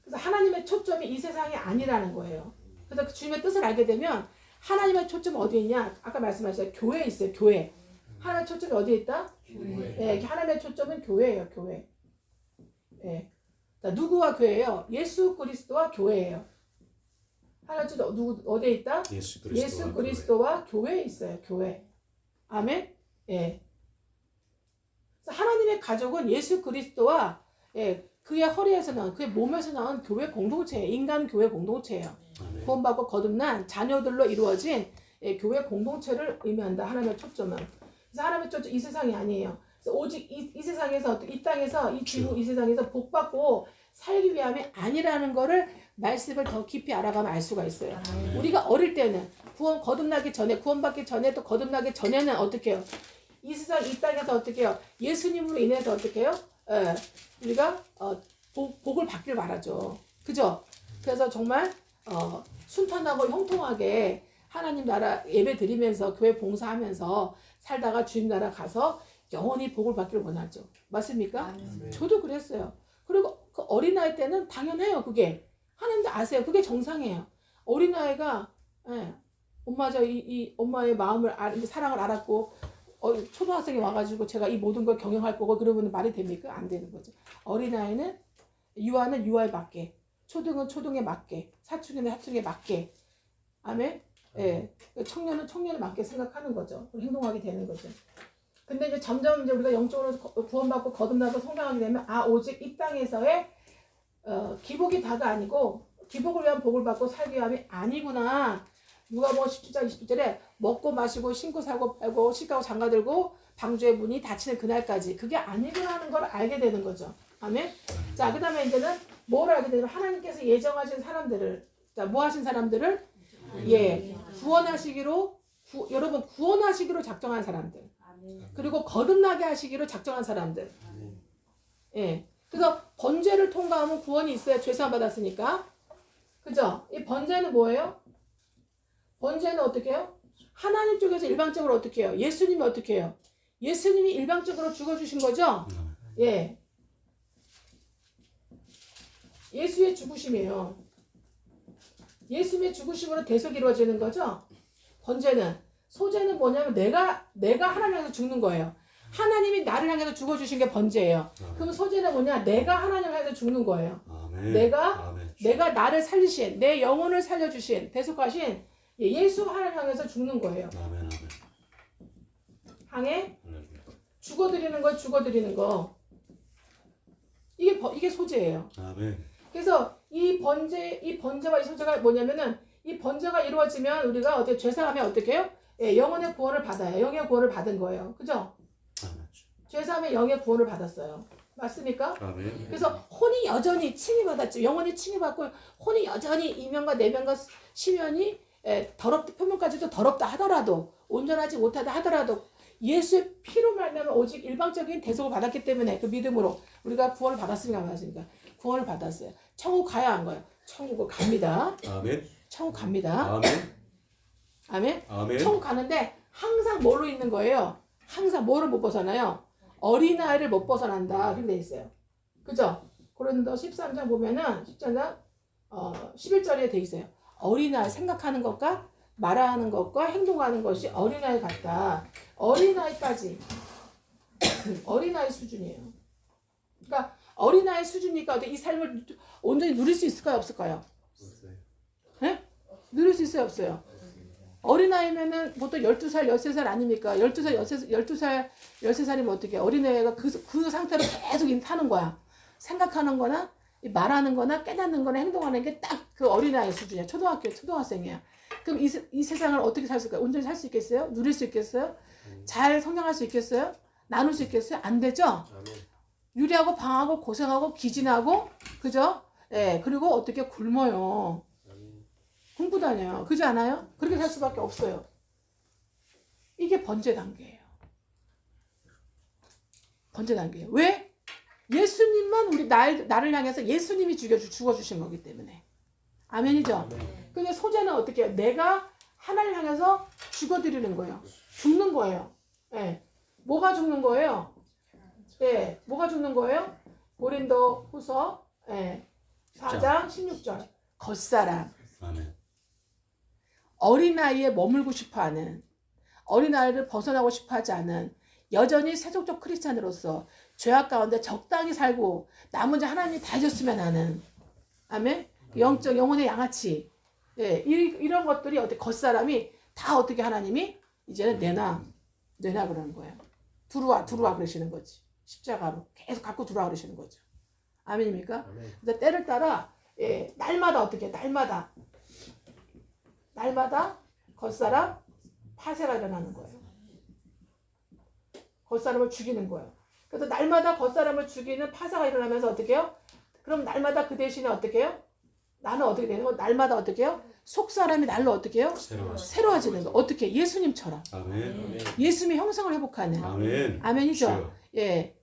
그래서 하나님의 초점이 이 세상이 아니라는 거예요. 그래서 그 주님의 뜻을 알게 되면 하나님의 초점은 어디에 있냐? 아까 말씀하셨어요. 교회에 있어요. 교회. 하나님의 초점이 어디에 있다? 교회. 하나님의 초점은 교회예요. 교회. 자, 누구와 교회예요? 예수 그리스도와 교회예요. 하나님의 초점 어디에 있다? 예수 그리스도와 교회에 있어요. 교회. 아멘. 하나님의 가족은 예수 그리스도와 그의 허리에서 나온 그의 몸에서 나온 교회 공동체예요. 인간 교회 공동체예요. 구원받고 거듭난 자녀들로 이루어진 교회 공동체를 의미한다. 하나님의 초점은. 그래서 하나님의 초점 이 세상이 아니에요. 그래서 오직 이 세상에서 이 땅에서 이 지구 이 세상에서 복받고 살기 위함이 아니라는 거를 말씀을 더 깊이 알아가면 알 수가 있어요. 우리가 어릴 때는 거듭나기 전에 구원받기 전에 또 거듭나기 전에는 어떻게 해요? 이 세상 이 땅에서 어떻게 해요? 예수님으로 인해서 어떻게 해요? 우리가 복을 받길 바라죠. 그죠? 그래서 정말 순탄하고 형통하게 하나님 나라 예배 드리면서 교회 봉사하면서 살다가 주님 나라 가서 영원히 복을 받기를 원하죠. 맞습니까? 저도 그랬어요. 그리고 그 어린아이 때는 당연해요. 그게 하나님도 아세요. 그게 정상이에요. 어린아이가 이 엄마의 마음을 사랑을 알았고 초등학생이 와가지고 제가 이 모든 걸 경영할 거고 그러면 말이 됩니까? 안 되는 거죠. 어린아이는 유아는 유아에 맞게, 초등은 초등에 맞게, 사춘기는 사춘기에 맞게, 아멘. 청년은 청년에 맞게 생각하는 거죠. 행동하게 되는 거죠. 근데 이제 점점 이제 우리가 영적으로 구원받고 거듭나고 성장하게 되면 오직 이 땅에서의 기복이 다가 아니고 기복을 위한 복을 받고 살기 위함이 아니구나. 누가복음 17장 20절에 먹고 마시고 신고 살고 팔고 시가고 장가들고 방주의 문이 닫히는 그날까지 그게 아니구나 하는 걸 알게 되는 거죠. 아멘. 자, 그 다음에 이제는 뭘 알게 되냐면 하나님께서 예정하신 사람들을 뭐 하신 사람들을 구원하시기로 여러분 구원하시기로 작정한 사람들 그리고 거듭나게 하시기로 작정한 사람들. 그래서 번제를 통과하면 구원이 있어야 죄사함 받았으니까. 그죠? 이 번제는 뭐예요? 번제는 어떻게 해요? 하나님 쪽에서 일방적으로 어떻게 해요? 예수님이 어떻게 해요? 예수님이 일방적으로 죽어주신 거죠? 예수의 죽으심이에요. 예수님의 죽으심으로 대속이 이루어지는 거죠? 번제는. 소제는 뭐냐면 내가 하나님 향해서 죽는 거예요. 하나님이 나를 향해서 죽어주신 게 번제예요. 그럼 소제는 뭐냐? 내가 하나님을 향해서 죽는 거예요. 내가 나를 살리신, 내 영혼을 살려주신, 대속하신 예수 하나님 향해서 죽는 거예요. 향해 죽어드리는 거. 이게 소제예요. 그래서 이 번제와 이 소제가 뭐냐면은 이 번제가 이루어지면 우리가 어떻게 죄사하면 어떻게 해요? 영혼의 구원을 받아요. 영의 구원을 받은 거예요. 그죠? 죄사하면 영의 구원을 받았어요. 맞습니까? 그래서 혼이 여전히 칭의받았죠. 영혼이 칭의받고 혼이 여전히 이면과 내면과 시면이 표면까지도 더럽다 하더라도 온전하지 못하다 하더라도 예수의 피로 말미암아 오직 일방적인 대속을 받았기 때문에 그 믿음으로 우리가 구원을 받았으니까 구원을 받았어요. 천국 가야 한 거예요. 천국을 갑니다. 천국 갑니다. 아멘. 천국 가는데 항상 뭘로 있는 거예요? 항상 뭐를 못 벗어나요? 어린아이를 못 벗어난다. 그렇게 돼 있어요. 그죠? 고린도 13장 보면은 13장 11절에 돼 있어요. 어린아이 생각하는 것과 말하는 것과 행동하는 것이 어린아이 같다. 어린아이까지 어린아이 수준이에요. 그러니까 어린아이 수준이니까 이 삶을 온전히 누릴 수 있을까요? 없을까요? 네? 누릴 수 있어요? 없어요? 어린아이면은 보통 12살, 13살 아닙니까? 12살, 13살이면 어떻게 해? 어린애가 그 상태로 계속 사는 거야. 생각하는 거나 말하는 거나 깨닫는 거나 행동하는 게 딱 그 어린아이 수준이야. 초등학생이야. 그럼 이 세상을 어떻게 살 수 있을까요? 온전히 살 수 있겠어요? 누릴 수 있겠어요? 잘 성장할 수 있겠어요? 나눌 수 있겠어요? 안 되죠? 유리하고 방하고 고생하고 기진하고 그죠? 그리고 어떻게 굶어요. 굶고 다녀요. 그렇지 않아요? 그렇게 살 수밖에 없어요. 이게 번제 단계예요. 번제 단계예요. 왜? 예수님만 나를 향해서 예수님이 죽어주신 거기 때문에. 아멘이죠? 근데 소제는 어떻게 해요? 내가 하나를 향해서 죽어드리는 거예요. 죽는 거예요. 예. 뭐가 죽는 거예요? 예. 뭐가 죽는 거예요? 고린도 후서 4장 16절. 겉사람. 아멘. 어린아이에 머물고 싶어하는, 어린아이를 벗어나고 싶어하지 않은, 여전히 세속적 크리스찬으로서 죄악 가운데 적당히 살고 남은 자 하나님이 다 해줬으면 하는, 아멘. 영혼의 양아치, 예, 이런 것들이 어떻게 겉사람이 다 어떻게 하나님이 이제는 내놔 그러는 거예요. 들어와 그러시는 거지. 십자가로 계속 갖고 들어와 그러시는 거죠. 아멘입니까? 그래서 때를 따라 날마다 어떻게 날마다 겉사람 파쇄가 일어나는 거예요. 겉사람을 죽이는 거예요. 그래서 날마다 겉사람을 죽이는 파쇄가 일어나면서 어떻게 해요? 그럼 날마다 그 대신에 어떻게 해요? 나는 어떻게 되는 거? 날마다 어떻게 해요? 속사람이 날로 어떻게 해요? 새로워지는 거. 어떻게? 예수님처럼. 아멘. 예수님의 형상을 회복하는. 아멘. 아멘이죠. 예.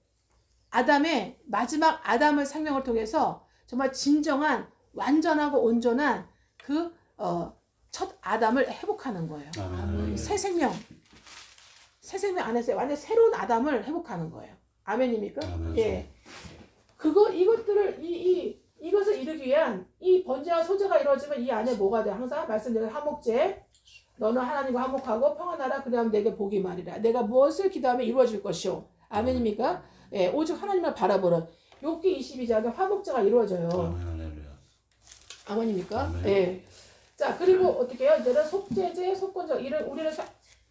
아담의 마지막 아담의 생명을 통해서 정말 진정한 완전하고 온전한 그 첫 아담을 회복하는 거예요. 아멘. 새 생명 안에서 완전 새로운 아담을 회복하는 거예요. 아멘입니까? 아멘. 예. 이것들을 이것을 이루기 위한 이 번제와 소제가 이루어지면 이 안에 뭐가 돼? 항상 말씀드린 화목제. 너는 하나님과 화목하고 평안하라. 그러면 내게 복이 말이라. 내가 무엇을 기도하면 이루어질 것이오. 아멘입니까? 예, 오직 하나님을 바라보는 욥기 22장에 화목제가 이루어져요. 아멘. 아멘입니까? 아멘. 예. 자, 그리고 어떻게 해요? 이제는 속죄제, 속건제, 우리는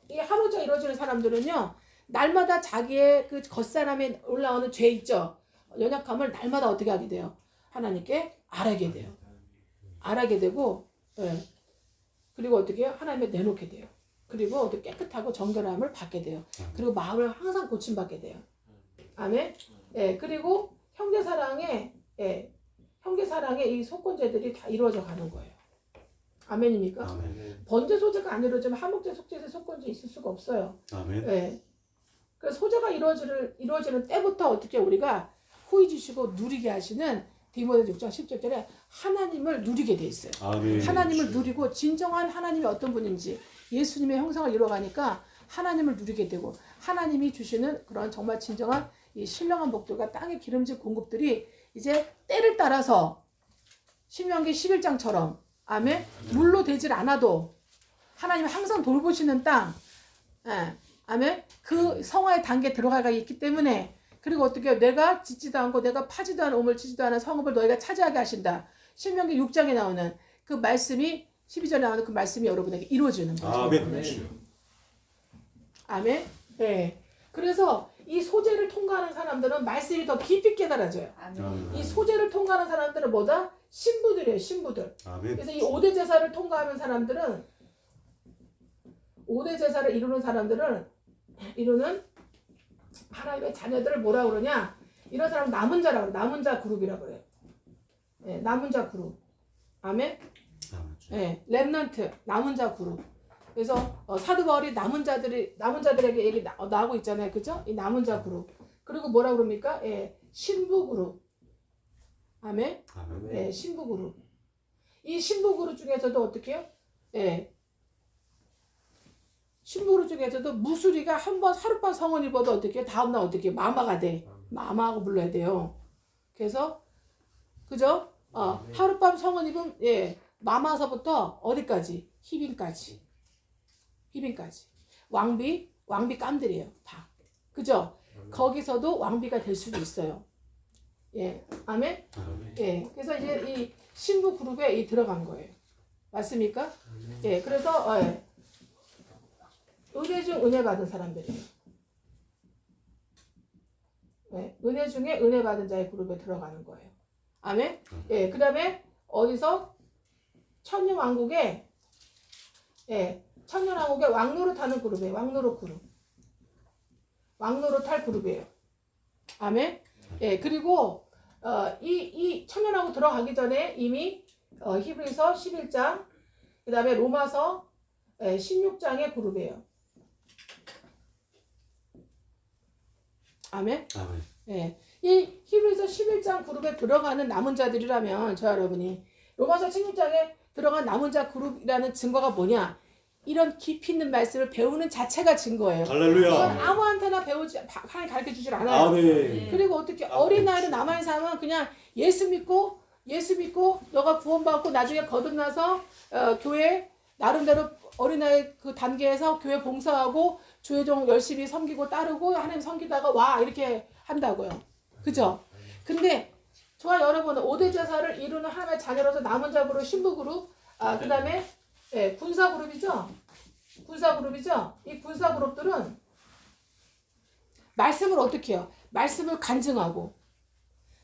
이 화목제가 이루어지는 사람들은요, 날마다 자기의 그 겉사람에 올라오는 죄 있죠? 연약함을 날마다 어떻게 하게 돼요? 하나님께 알아게 돼요. 알아게 되고, 예. 그리고 어떻게 해요? 하나님께 내놓게 돼요. 그리고 어떻게 깨끗하고 정결함을 받게 돼요. 그리고 마음을 항상 고침받게 돼요. 아멘. 예. 그리고 형제사랑의 이 속건제들이 다 이루어져 가는 거예요. 아멘입니까? 아멘. 번제 소제가 안 이루어지면 화목제, 속죄제, 속건제 있을 수가 없어요. 아멘. 예. 그래서 소제가 이루어지는 때부터 어떻게 우리가 후히 주시고 누리게 하시는 디모데 6장 10절에 하나님을 누리게 돼 있어요. 아멘. 하나님을 누리고 진정한 하나님이 어떤 분인지 예수님의 형상을 이뤄가니까 하나님을 누리게 되고 하나님이 주시는 그런 정말 진정한 이 신령한 복들과 땅의 기름진 공급들이 이제 때를 따라서 신명기 11장처럼 아멘 물로 되질 않아도 하나님이 항상 돌보시는 땅 아멘 그 성화의 단계에 들어가가 있기 때문에 그리고 어떻게 해요? 내가 짓지도 않고 내가 파지도 않은 우물 치지도 않은 성읍을 너희가 차지하게 하신다. 신명기 6장에 나오는 그 말씀이 12절에 나오는 그 말씀이 여러분에게 이루어지는 거죠. 아멘. 아멘. 네. 그래서 이 소제를 통과하는 사람들은 말씀이 더 깊이 깨달아져요. 아멘. 이 소제를 통과하는 사람들은 뭐다? 신부들이에요. 신부들. 아멘. 그래서 이 5대 제사를 통과하는 사람들은 5대 제사를 이루는 하나님의 자녀들을 뭐라 그러냐? 이런 사람 남은 자라고 그래요. 남은 자 그룹이라고 그래요. 네, 남은 자 그룹. 아멘. 네, 렘넌트 남은 자 그룹. 그래서 사도 바울이 남은 자들에게 얘기 나오고 있잖아요. 그죠? 이 남은 자 그룹. 그리고 뭐라 그럽니까? 예, 신부 그룹. 아멘. 예, 신부 그룹. 이 신부 그룹 중에서도 어떻게 해요? 예. 신부 그룹 중에서도 무수리가 하룻밤 성원 입어도 어떻게 해요? 다음날 어떻게 해요? 마마가 돼. 마마하고 불러야 돼요. 그래서 그죠? 하룻밤 성원 입으면 예. 마마서부터 어디까지? 히빈까지. 왕비 깜들이에요. 다. 그죠? 거기서도 왕비가 될 수도 있어요. 예. 아멘? 예. 그래서 이제 이 신부 그룹에 들어간 거예요. 맞습니까? 예. 그래서 은혜 중 은혜 받은 사람들이에요. 예. 은혜 중에 은혜 받은 자의 그룹에 들어가는 거예요. 아멘? 예. 그 다음에 어디서? 천년왕국에 왕노릇 하는 그룹이에요. 왕노릇 할 그룹이에요. 아멘. 예, 그리고 이 천년왕국 들어가기 전에 이미 히브리서 11장 그다음에 로마서 16장의 그룹이에요. 아멘. 아멘. 예. 이 히브리서 11장 그룹에 들어가는 남은 자들이라면 저 여러분이 로마서 16장에 들어간 남은 자 그룹이라는 증거가 뭐냐? 이런 깊이 있는 말씀을 배우는 자체가 증거예요. 이건 할렐루야. 아무한테나 배우지 하나님 가르쳐 주질 않아요. 아멘. 그리고 어떻게 어린아이로 남아있는 사람은 그냥 예수 믿고 너가 구원받고 나중에 거듭나서 교회 나름대로 어린아이 그 단계에서 교회 봉사하고 주의종 열심히 섬기고 따르고 하나님 섬기다가 와 이렇게 한다고요. 그죠? 근데 저와 여러분은 5대 제사를 이루는 하나님의 자녀로서 남은 자 그룹, 신부 그룹, 그 다음에 군사 그룹이죠? 군사 그룹이죠? 이 군사 그룹들은 말씀을 어떻게 해요? 말씀을 간증하고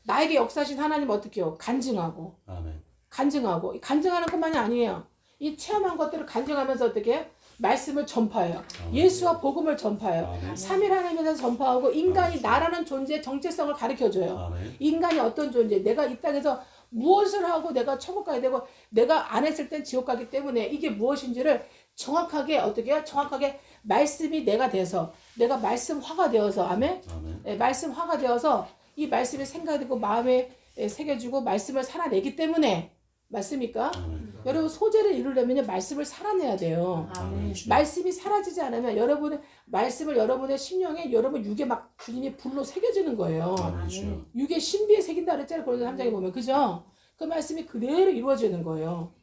나에게 역사하신 하나님 어떻게 해요? 간증하고 아멘. 간증하는 것만이 아니에요. 이 체험한 것들을 간증하면서 어떻게 해요? 말씀을 전파해요. 예수와 복음을 전파해요. 아멘. 3일 하나님에 대해서 전파하고 인간이 나라는 존재의 정체성을 가르쳐줘요. 아멘. 인간이 어떤 존재, 내가 이 땅에서 무엇을 하고 내가 천국 가야 되고 내가 안 했을 땐 지옥 가기 때문에 이게 무엇인지를 정확하게 어떻게 해요? 정확하게 말씀이 내가 돼서 내가 말씀화가 되어서 아멘? 아멘. 말씀화가 되어서 이 말씀이 생각되고 마음에 새겨지고 말씀을 살아내기 때문에 맞습니까? 아멘. 여러분 소재를 이루려면 말씀을 살아내야 돼요. 아멘. 말씀이 사라지지 않으면 여러분의 말씀을 여러분의 심령에 여러분 육에 막 주님이 불로 새겨지는 거예요. 아멘. 주여. 육의 신비에 새긴다 그랬잖아요. 고린도 3장에 보면 그죠? 그 말씀이 그대로 이루어지는 거예요.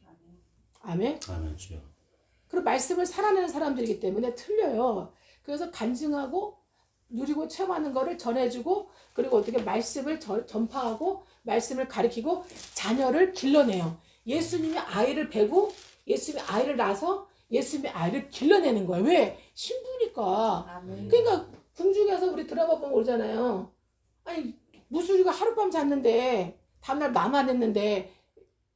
아멘. 아멘. 주여. 그리고 말씀을 살아내는 사람들이기 때문에 틀려요. 그래서 간증하고 누리고 체험하는 거를 전해주고 그리고 어떻게 말씀을 전파하고 말씀을 가르치고 자녀를 길러내요. 예수님이 아이를 베고 예수님이 아이를 낳아서 예수님이 아이를 길러내는 거예요. 왜? 신부니까. 아멘. 그러니까 궁중에서 우리 드라마 보면 오잖아요. 아니 무술이가 하룻밤 잤는데 다음날 맘 안 했는데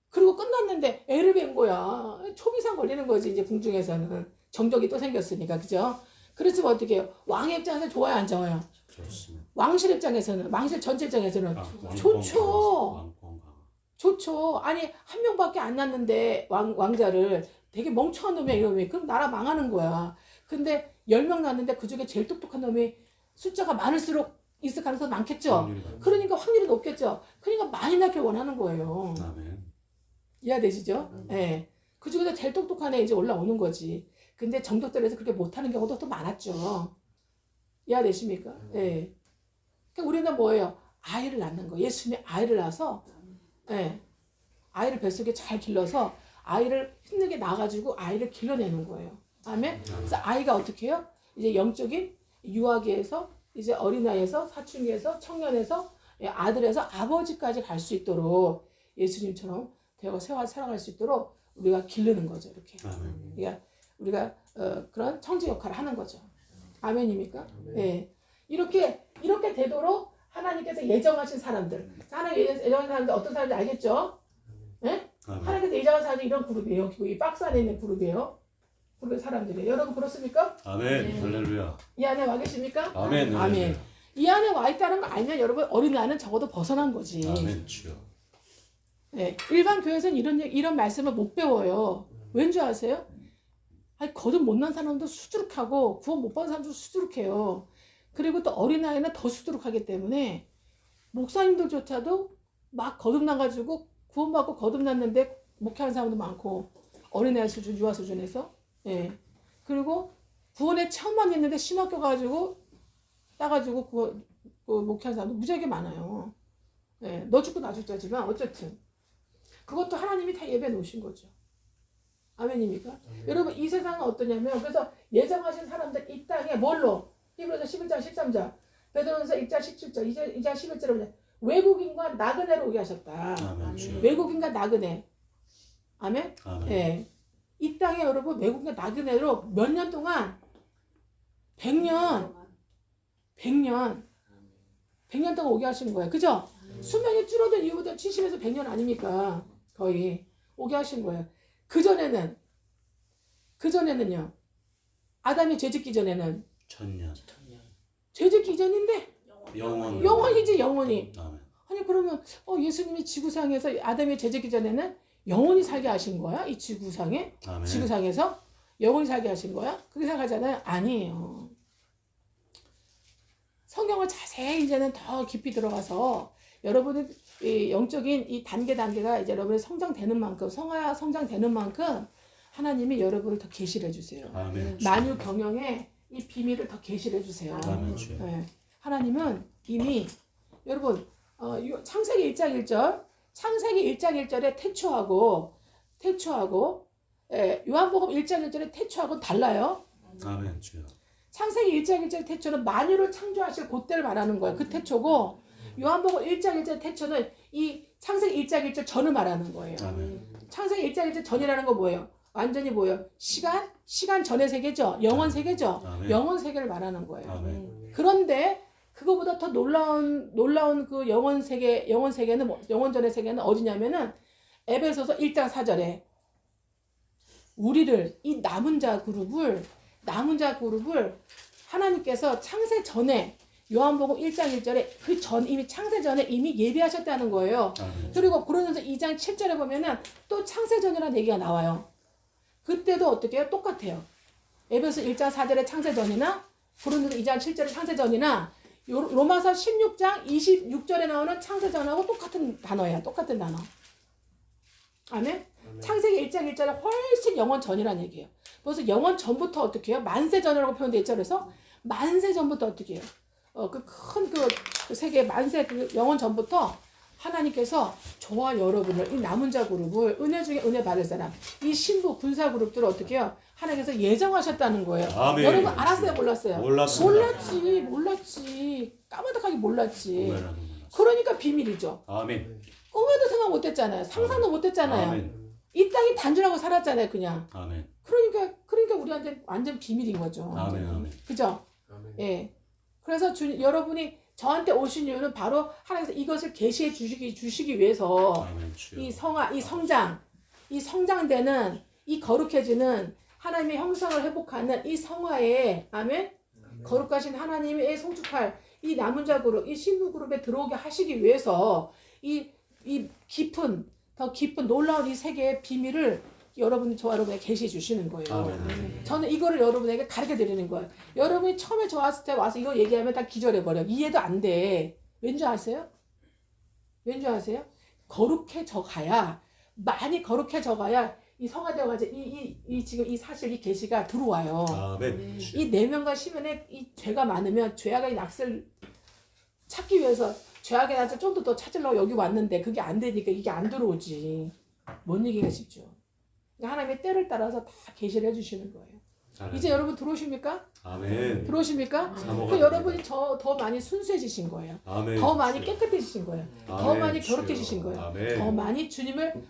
그리고 끝났는데 애를 뵌 거야. 초기상 걸리는 거지 이제 궁중에서는. 정적이 또 생겼으니까 그죠? 그렇지만 어떻게 해요? 왕의 입장에서 좋아요 안 좋아요? 좋습니다. 왕실 입장에서는 왕실 전체 입장에서는 왕권 좋죠. 왕권 강화. 좋죠. 아니 한 명밖에 안 낳는데 왕자를 되게 멍청한 놈이야 이놈이. 그럼 나라 망하는 거야. 근데 10명 낳는데 그중에 제일 똑똑한 놈이 숫자가 많을수록 있을 가능성이 많겠죠. 확률이 많죠. 그러니까 확률이 높겠죠. 그러니까 많이 낳길 원하는 거예요. 아멘. 이해되시죠? 예. 그 중에서 제일 똑똑한 애 이제 올라오는 거지. 근데 정적들에서 그렇게 못하는 경우도 또 많았죠. 이해되십니까? 예. 그러니까 우리는 뭐예요? 아이를 낳는 거. 예수님이 아이를 낳아서, 예. 아이를 뱃속에 잘 길러서 아이를 힘들게 낳아가지고 아이를 길러내는 거예요. 아멘? 그래서 아이가 어떻게 해요? 이제 영적인 유아기에서 이제 어린아이에서 사춘기에서 청년에서 아들에서 아버지까지 갈 수 있도록 예수님처럼 되어 살아갈 수 있도록 우리가 기르는 거죠. 이렇게. 아멘. 그러니까 우리가 그런 청지 역할을 하는 거죠. 아멘입니까? 네. 이렇게 되도록 하나님께서 예정하신 사람들. 하나님 예정하신 사람들 어떤 사람인지 알겠죠? 네? 아멘. 하나님께서 예정하신 사람들이 이런 그룹이에요. 이 박스 안에 있는 그룹이에요. 그룹의 사람들이에요. 여러분 그렇습니까? 아멘. 할렐루야. 이 안에 와 계십니까? 아멘. 아멘. 이 안에 와 있다는 거 알면 여러분 어린아이는 적어도 벗어난 거지. 아멘. 주여. 네, 일반 교회에서는 이런 말씀을 못 배워요. 왠지 아세요? 아니, 거듭 못난 사람도 수두룩하고 구원 못 받은 사람도 수두룩해요. 그리고 또 어린아이는 더 수두룩하기 때문에 목사님들조차도 막 거듭나가지고 구원받고 거듭났는데 목회하는 사람도 많고 어린아이 수준, 유아 수준에서 예. 그리고 구원의 체험만 있는데 신학교 가지고 따가지고 목회하는 사람도 무지하게 많아요. 예. 너 죽고 나 죽자지만 어쨌든 그것도 하나님이 다 예배해 놓으신 거죠. 아멘입니까? 여러분 이 세상은 어떠냐면 그래서 예정하신 사람들 이 땅에 뭘로? 히브리서 11장 13절 베드로전서 1장 17절 2장 11절에 보면 외국인과 나그네로 오게 하셨다. 아멘. 주여. 외국인과 나그네. 아멘? 아멘. 예. 이 땅에 여러분 외국인과 나그네로 몇 년 동안 100년 동안 오게 하시는 거예요. 그죠? 수명이 줄어든 이유보다 70에서 100년 아닙니까? 거의 오게 하신 거예요. 그전에는요. 아담이 죄짓기 전에는 천년. 죄짓기 전인데 영원히지 영원히. 아멘. 아니 그러면 예수님이 지구상에서 아담이 죄짓기 전에는 영원히 살게 하신 거야? 이 지구상에? 아멘. 지구상에서 영원히 살게 하신 거야? 그렇게 생각하잖아요. 아니에요. 성경을 자세히 이제는 더 깊이 들어가서 여러분의 이 영적인 이 단계가 이제 여러분의 성장되는 만큼 성장되는 만큼 하나님이 여러분을 더 계시를 해주세요. 아멘. 만유 경영에 이 비밀을 더 계시를 해주세요. 아멘. 주여. 네. 하나님은 이미 여러분 창세기 1장 1절 창세기 1장 1절에 태초하고 요한복음 1장 1절에 태초하고는 달라요. 아멘. 주여. 창세기 1장 1절 태초는 만유를 창조하실 그때를 말하는 거예요. 그 태초고 요한복음 1장 1절 태초는 이 창세기 1장 1절 전을 말하는 거예요. 아멘. 창세기 1장 1절 전이라는 거 뭐예요? 완전히 뭐예요? 시간 전의 세계죠. 영원 세계죠. 아멘. 영원 세계를 말하는 거예요. 아멘. 그런데 그거보다 더 놀라운 그 영원 세계는 영원 전의 세계는 어디냐면은 에베소서 1장 4절에 우리를 이 남은 자 그룹을 하나님께서 창세 전에 요한복음 1장 1절에 그 전 이미 창세 전에 이미 예비하셨다는 거예요. 아멘. 그리고 고린도서 2장 7절에 보면은 또 창세 전이라는 얘기가 나와요. 그때도 어떻게 해요? 똑같아요. 에베소 1장 4절에 창세 전이나 고린도서 2장 7절에 창세 전이나 로마서 16장 26절에 나오는 창세 전하고 똑같은 단어예요. 똑같은 단어. 아멘? 창세기 1장 1절에 훨씬 영원 전이라는 얘기예요. 그래서 영원 전부터 어떻게 해요? 만세 전이라고 표현되어 있죠. 그래서 만세 전부터 어떻게 해요? 그 큰 그 세계 만세 그 영원 전부터 하나님께서 저와 여러분을 이 남은 자 그룹을 은혜 중에 은혜 받을 사람 이 신부 군사 그룹들을 어떻게 해요? 하나님께서 예정하셨다는 거예요. 아멘. 여러분 알았어요? 몰랐어요? 몰랐습니다. 몰랐지. 까마득하게 몰랐지. 몰라요. 그러니까 비밀이죠. 아멘. 꿈에도 생각 못했잖아요. 상상도 못했잖아요. 아멘. 이 땅이 단주라고 살았잖아요. 그냥. 아멘. 그러니까 우리한테 완전 비밀인 거죠. 아멘. 아멘. 그죠? 예. 그래서 여러분이 저한테 오신 이유는 바로 하나님께서 이것을 계시해 주시기 위해서 아멘. 주여. 이 성장되는 이 거룩해지는 하나님의 형상을 회복하는 이 성화에 아멘. 거룩하신 하나님의 송축할 이 남은 자 그룹, 이 신부 그룹에 들어오게 하시기 위해서 이 더 깊은 놀라운 이 세계의 비밀을 저와 여러분에게 계시해 주시는 거예요. 아멘. 저는 이거를 여러분에게 가르쳐 드리는 거예요. 여러분이 처음에 저 왔을 때 와서 이거 얘기하면 다 기절해버려. 이해도 안 돼. 왠지 아세요? 거룩해져 가야, 많이 거룩해져 가야 이 성화되어가지고 지금 이 사실 이 계시가 들어와요. 아멘. 이 내면과 심연에 이 죄가 많으면 죄악의 낯을 찾기 위해서 죄악의 낯을 좀 더 찾으려고 여기 왔는데 그게 안 되니까 이게 안 들어오지. 뭔 얘기가 싶죠. 하나님의 때를 따라서 다 계시를 해주시는 거예요. 아멘. 이제 여러분 들어오십니까? 아멘. 들어오십니까? 사모가 그 여러분이 더 많이 순수해지신 거예요. 아멘. 더 많이 주여. 깨끗해지신 거예요. 더 아멘. 많이 주여. 거룩해지신 거예요. 아멘. 더 많이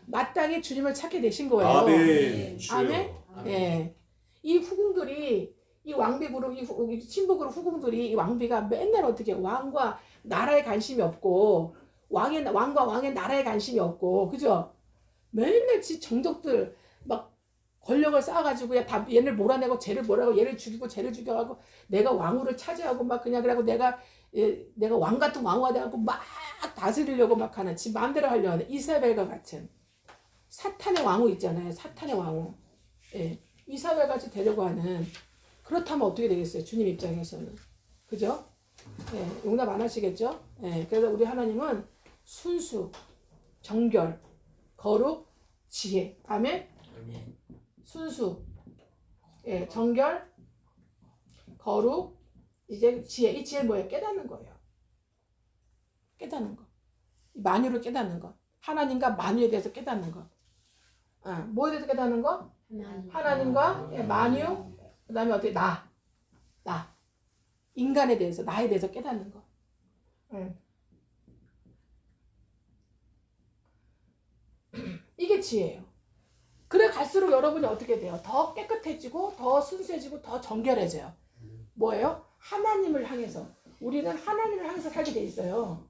마땅히 주님을 찾게 되신 거예요. 아멘. 주여. 아멘. 예. 이 후궁들이 이 왕비 그룹, 이 신부 그룹 후궁들이 이 왕비가 맨날 어떻게 왕과 나라에 관심이 없고 왕과 왕의 나라에 관심이 없고 그죠? 맨날 정적들 막 권력을 쌓아가지고 얘를 몰아내고 쟤를 몰아내고 얘를 죽이고 쟤를 죽여가고 내가 왕후를 차지하고 막 그냥 그래고 내가 왕 같은 왕후가 돼갖고 막 다스리려고 막 하는 지 마음대로 하려고 하는 이사벨과 같은 사탄의 왕후 있잖아요. 사탄의 왕후. 예. 이사벨 같이 되려고 하는 그렇다면 어떻게 되겠어요? 주님 입장에서는. 그죠? 예. 용납 안 하시겠죠? 예. 그래서 우리 하나님은 순수, 정결, 거룩, 지혜. 아멘? 순수, 예, 정결, 거룩, 이제 지혜. 이 지혜는 뭐예요? 깨닫는 거예요. 깨닫는 거. 만유를 깨닫는 거. 하나님과 만유에 대해서 깨닫는 거. 뭐에 대해서 깨닫는 거? 하나님과 만유, 그 다음에 어떻게 나. 인간에 대해서, 나에 대해서 깨닫는 거. 이게 지혜예요. 그래 갈수록 여러분이 어떻게 돼요? 더 깨끗해지고 더 순수해지고 더 정결해져요. 뭐예요? 하나님을 향해서. 우리는 하나님을 향해서 살게 돼 있어요.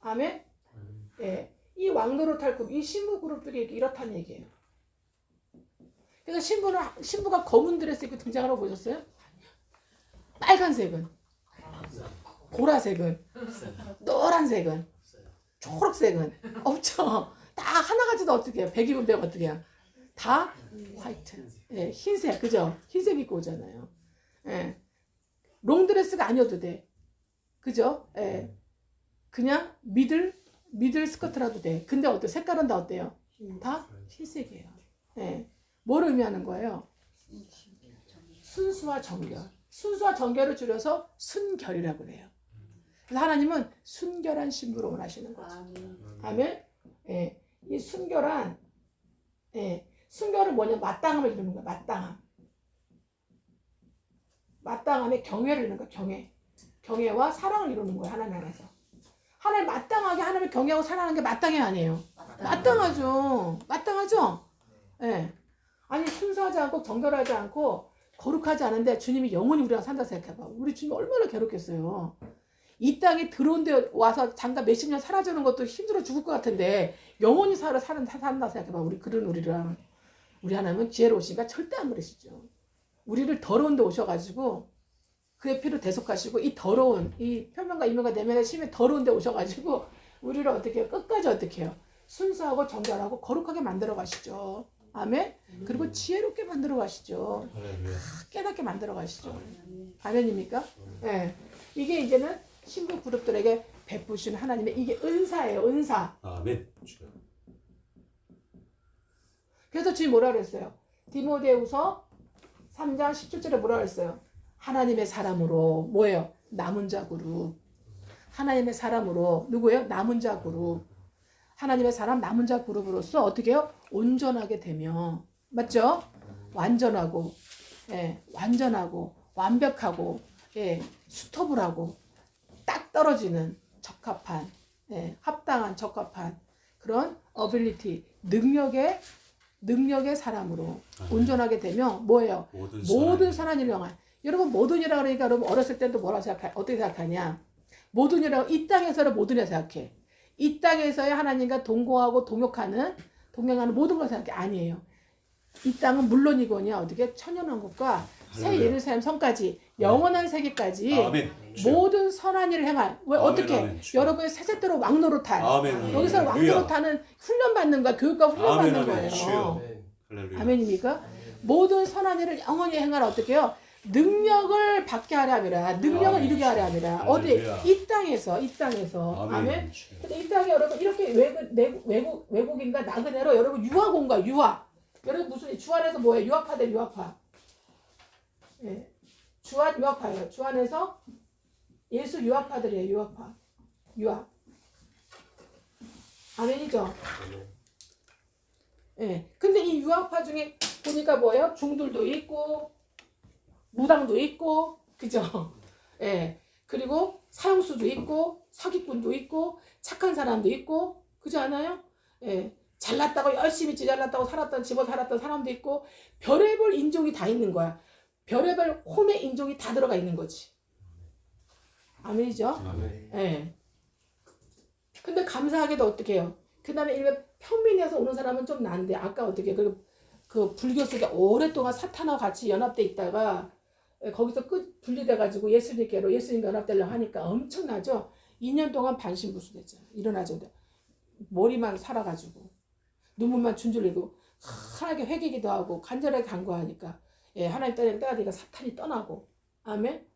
아멘? 예. 이 왕노릇할 그룹, 이 신부 그룹들이 이렇다는 얘기예요. 그래서 신부가 검은 드레스 입고 등장하는 거 보셨어요? 빨간색은, 보라색은, 노란색은, 초록색은 없죠. 다 하나같이도 어떻게 해요? 100 입은 100 어떻게 해요? 다 화이트. 예, 흰색, 그죠? 흰색 입고 오잖아요. 예. 롱드레스가 아니어도 돼. 그죠? 예. 그냥 미들 스커트라도 돼. 근데 어때? 색깔은 다 어때요? 다 흰색이에요. 예. 뭘 의미하는 거예요? 순수와 정결. 순수와 정결을 줄여서 순결이라고 그래요. 그래서 하나님은 순결한 신부를 원하시는 거죠. 아멘. 예. 이 순결한, 예. 순결은 뭐냐? 마땅함을 이루는 거야. 마땅함. 마땅함에 경외를 이루는 거야. 경외와 사랑을 이루는 거예요. 하나님 안에서. 하나님 마땅하게 하나님을 경외하고 사랑하는 게 마땅해 아니에요? 마땅하죠? 예. 아니 순수하지 않고 정결하지 않고 거룩하지 않은데 주님이 영원히 우리랑 산다 생각해봐. 우리 주님 얼마나 괴롭겠어요. 이 땅에 들어온 데 와서 잠깐 몇십 년 살아주는 것도 힘들어 죽을 것 같은데 영원히 산다 생각해봐. 우리랑. 우리 하나님은 지혜로우시니까 절대 안 그러시죠. 우리를 더러운 데 오셔가지고 그의 피로 대속하시고 이 더러운 이 표면과 이면과 내면의 심에 더러운 데 오셔가지고 우리를 어떻게 해요? 끝까지 어떻게 해요? 순수하고 정결하고 거룩하게 만들어 가시죠. 아멘. 그리고 지혜롭게 만들어 가시죠. 깨닫게 만들어 가시죠. 아멘입니까? 네. 이게 이제는 신부 그룹들에게 베푸신 하나님의 이게 은사예요. 은사. 아멘. 그래서 주님 뭐라 그랬어요? 디모데후서 3장 17절에 뭐라 그랬어요? 하나님의 사람으로 뭐예요? 남은 자 그룹. 하나님의 사람으로 누구예요? 남은 자 그룹. 하나님의 사람 남은 자 그룹으로서 어떻게 해요? 온전하게 되며 맞죠? 완전하고 완전하고 완벽하고 수톱을 하고 딱 떨어지는 적합한 합당한 적합한 그런 어빌리티 능력의 사람으로 온전하게 되면 뭐예요? 모든 선한 일을 향한. 여러분 모든이라 그러니까 여러분 어렸을 때도 뭐라고 생각해? 어떻게 생각하냐? 모든이라고 이 땅에서는 모든이라 생각해. 이 땅에서의 하나님과 동거하고 동역하는 모든 걸 생각해. 아니에요. 이 땅은 물론이거냐 어떻게 천연왕국과 새 예루살렘 성까지 영원한 세계까지 모든 선한 일을 행할. 왜 어떻게 여러분의 세세대로 왕노릇할 여기서 왕노릇하는 훈련받는 거야. 교육과 훈련받는 거예요. 아멘입니까? 모든 선한 일을 영원히 행하라. 어떻게 해요? 능력을 받게 하려 함이라. 능력을 이루게 하려 함이라. 어디? 이 땅에서. 아멘. 근데 이 땅에 여러분 이렇게 외국인과 나그네로 여러분 유학 온 거야. 유학. 여러분 무슨 주 안에서 뭐예요? 유학파들 유학파. 예. 주안 유학파예요. 주 안에서 예수 유학파들이에요. 유학파. 유학. 아멘이죠? 예. 근데 이 유학파 중에 보니까 뭐예요? 중들도 있고 무당도 있고 그죠? 예. 그리고 사형수도 있고 사기꾼도 있고 착한 사람도 있고 그지 않아요? 예. 잘났다고 열심히 잘났다고 집어 살았던 사람도 있고 별의별 인종이 다 있는 거야. 별의별 홈의 인종이 다 들어가 있는 거지. 아멘이죠? 예. 근데 감사하게도 어떻게 해요? 그 다음에 일반 평민에서 오는 사람은 좀 난데 아까 어떻게 그 불교 속에 오랫동안 사탄하고 같이 연합돼 있다가 거기서 분리돼가지고 예수님께로 예수님 연합되려고 하니까 엄청나죠? 2년 동안 반신부수됐죠. 일어나죠. 머리만 살아가지고 눈물만 줄줄 흘리고 하나님께 회개기도 하고 간절하게 간구하니까 하나님 때가 되니까 사탄이 떠나고 아멘.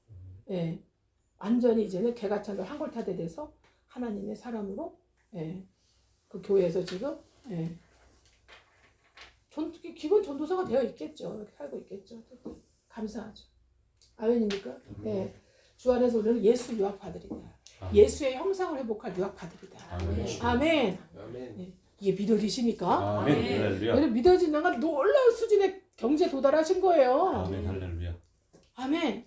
완전히 이제는 개가찬들 한골타대 돼서 하나님의 사람으로 그 교회에서 지금 기본 전도사가 되어 있겠죠. 이렇게 살고 있겠죠. 감사하죠. 아멘입니까? 주 안에서 우리는 예수 유학파들이다. 예수의 형상을 회복할 유학파들이다. 아멘. 이게 믿어지십니까? 아멘. 여러분 믿어지다가 놀라운 수준의 경제 도달하신 거예요. 아멘. 할렐루야. 아멘.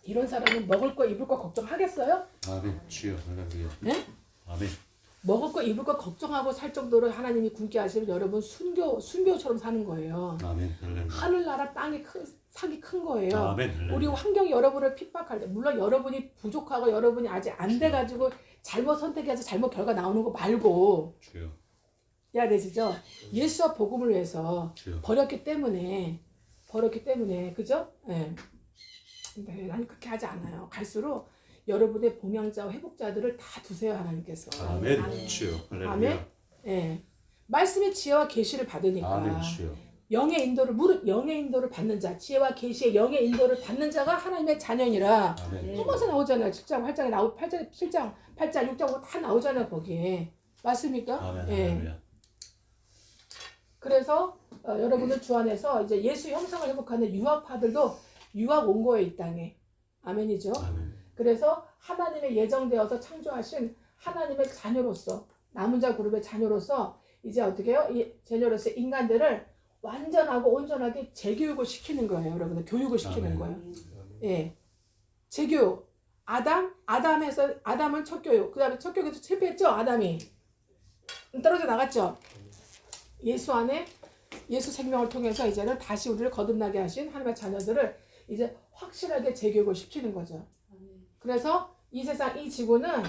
이런 사람은 먹을 거 입을 거 걱정하겠어요? 아멘. 주여 할렐루야. 네? 아멘. 먹을 거 입을 거 걱정하고 살 정도로 하나님이 굶게 하시면 여러분 순교처럼 사는 거예요. 아멘. 할렐루야. 하늘나라 땅이 상이 큰 거예요. 아멘. 할렐루야. 우리 환경이 여러분을 핍박할 때 물론 여러분이 부족하고 여러분이 아직 안 돼가지고 잘못 선택해서 잘못 결과 나오는 거 말고 주여. 해야 되시죠? 예수와 복음을 위해서 주여. 버렸기 때문에 그죠? 근데 나는 그렇게 하지 않아요. 갈수록 여러분의 봉양자와 회복자들을 다 두세요. 하나님께서. 아멘. 주여. 할렐루야. 아멘. 말씀의 지혜와 계시를 받으니까 아멘. 주여. 영의 인도를 받는 자, 지혜와 계시의 영의 인도를 받는 자가 하나님의 자녀니라. 아멘. 숨어서 나오잖아요. 7장, 8장에 7장, 8장, 6장 다 나오잖아요, 거기에. 맞습니까? 아멘. 예. 할렐루야. 그래서 여러분들 주 안에서 이제 예수 형상을 회복하는 유학파들도 유학 온 거예요, 이 땅에. 아멘이죠. 아멘. 그래서 하나님의 예정되어서 창조하신 하나님의 자녀로서, 남은 자 그룹의 자녀로서 이제 어떻게 해요? 이 자녀로서 인간들을 완전하고 온전하게 재교육을 시키는 거예요. 여러분들 교육을 시키는 아멘. 거예요. 예. 재교육. 아담은 첫 교육. 그 다음에 첫 교육에서 실패했죠? 아담이. 떨어져 나갔죠? 예수 안에 예수 생명을 통해서 이제는 다시 우리를 거듭나게 하신 하나님의 자녀들을 이제 확실하게 재교육을 시키는 거죠. 그래서 이 세상, 이 지구는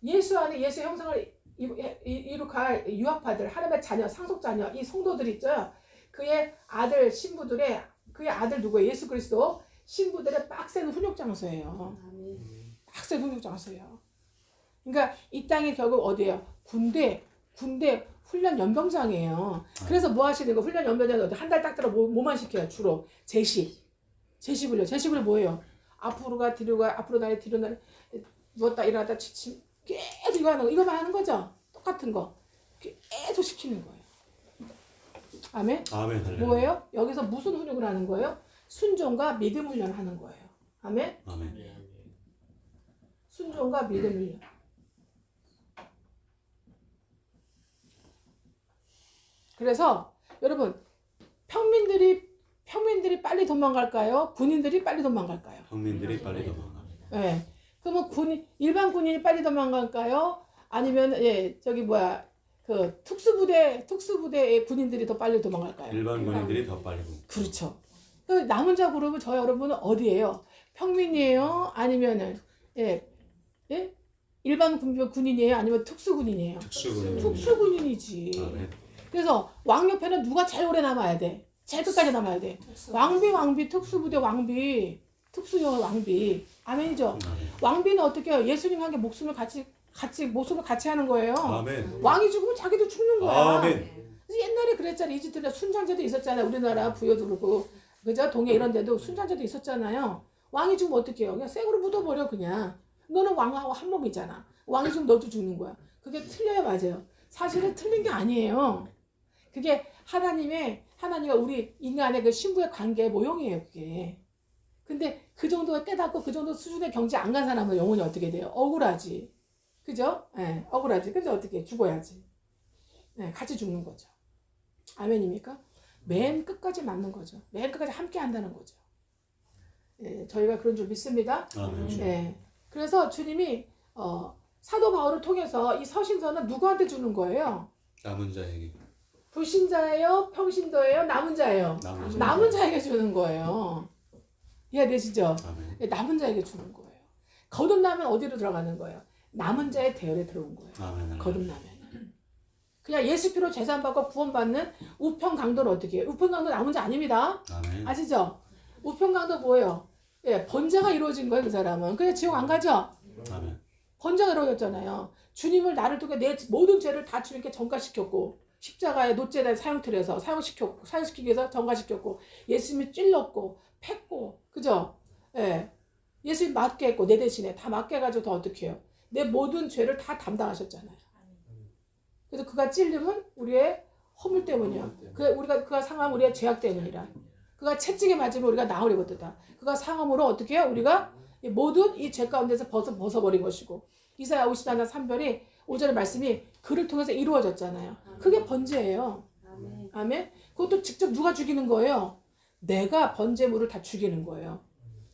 예수 안에 예수 형상을 이룩할 유학파들, 하나님의 자녀, 상속자녀, 이 성도들 있죠. 그의 아들, 신부들의, 그의 아들 누구예요? 예수 그리스도 신부들의 빡센 훈육 장소예요. 빡센 훈육 장소예요. 그러니까 이 땅이 결국 어디예요? 군대 훈련 연병장이에요. 그래서 뭐 하시는 거? 훈련 연병장은 한 달 딱 들어 뭐만 시켜요? 주로 제식 훈련. 제식 훈련 뭐예요? 앞으로 가, 뒤로 가, 앞으로 나래, 뒤로 나래, 누웠다 일어났다 지침 계속 이거 하는 거, 이거만 하는 거죠? 똑같은 거 계속 시키는 거예요. 아멘? 아멘. 할렐루야. 뭐예요? 여기서 무슨 훈육을 하는 거예요? 순종과 믿음 훈련을 하는 거예요. 아멘? 아멘. 순종과 믿음 훈련. 그래서 여러분 평민들이 빨리 도망갈까요? 군인들이 빨리 도망갈까요? 평민들이 빨리 도망가. 예. 그러면 일반 군인이 빨리 도망갈까요? 아니면 그 특수부대의 군인들이 더 빨리 도망갈까요? 일반 군인들이 더 빨리 도망가. 그렇죠. 그 남은 자 그룹은 저 여러분은 어디예요? 평민이에요? 아니면은 일반 군인이에요? 아니면 특수군인이에요? 특수군인. 특수군인이지. 아멘. 그래서 왕 옆에는 누가 제일 오래 남아야 돼? 제일 끝까지 남아야 돼. 왕비, 특수부대 왕비, 특수young 왕비. 아멘이죠? 아멘. 왕비는 어떻게 해요? 예수님 함께 목숨을 같이 하는 거예요. 아멘. 왕이 죽으면 자기도 죽는 거야. 아멘. 그래서 옛날에 그랬잖아요. 이집트에 순장제도 있었잖아요. 우리나라 부여도 그렇고, 그죠? 동해 이런 데도 순장제도 있었잖아요. 왕이 죽으면 어떻게 해요? 그냥 생으로 묻어버려, 그냥. 너는 왕하고 한 몸이잖아. 왕이 죽으면 너도 죽는 거야. 그게 틀려요, 맞아요? 사실은 틀린 게 아니에요. 그게 하나님과 우리 인간의 그 신부의 관계의 모형이에요, 그게. 근데 그 정도가 깨닫고 그 정도 수준의 경지 안 간 사람은 영혼이 어떻게 돼요? 억울하지. 그죠? 예, 억울하지. 근데 어떻게 해? 죽어야지. 네, 같이 죽는 거죠. 아멘입니까? 맨 끝까지 맞는 거죠. 맨 끝까지 함께 한다는 거죠. 예, 저희가 그런 줄 믿습니다. 아멘. 예. 그래서 주님이 사도 바울을 통해서 이 서신서는 누구한테 주는 거예요? 남은 자에게. 불신자예요? 평신도예요? 남은 자예요? 남은 자에게 주는 거예요. 이해되시죠? 아멘. 남은 자에게 주는 거예요. 거듭나면 어디로 들어가는 거예요? 남은 자의 대열에 들어온 거예요. 아멘. 거듭나면. 그냥 예수 피로 재산받고 구원받는 우편강도는 어떻게 해요? 우편강도 남은 자 아닙니다. 아멘. 아시죠? 우편강도 뭐예요? 예, 번제가 이루어진 거예요, 그 사람은. 그냥 지옥 안 가죠? 아멘. 번제가 이루어졌잖아요. 주님을 나를 통해 내 모든 죄를 다 주님께 전가시켰고, 십자가의 노제에 사형틀에서 사형시키기 위해서 전가시켰고, 예수님이 찔렀고, 팼고, 그죠? 예. 예수님 맞게 했고, 내 대신에 다 맞게 해가지고 더 어떻게 해요? 내 모든 죄를 다 담당하셨잖아요. 그래서 그가 찔림은 우리의 허물 때문이야. 그가 상함 우리의 죄악 때문이라. 그가 채찍에 맞으면 우리가 나으리 거두다. 그가 상함으로 어떻게 해요? 우리가 모든 이 죄 가운데서 벗어버린 것이고. 이사야 54장 3절이 5절의 말씀이 그를 통해서 이루어졌잖아요. 그게 번제예요. 아멘. 그것도 직접 누가 죽이는 거예요? 내가 번제물을 다 죽이는 거예요.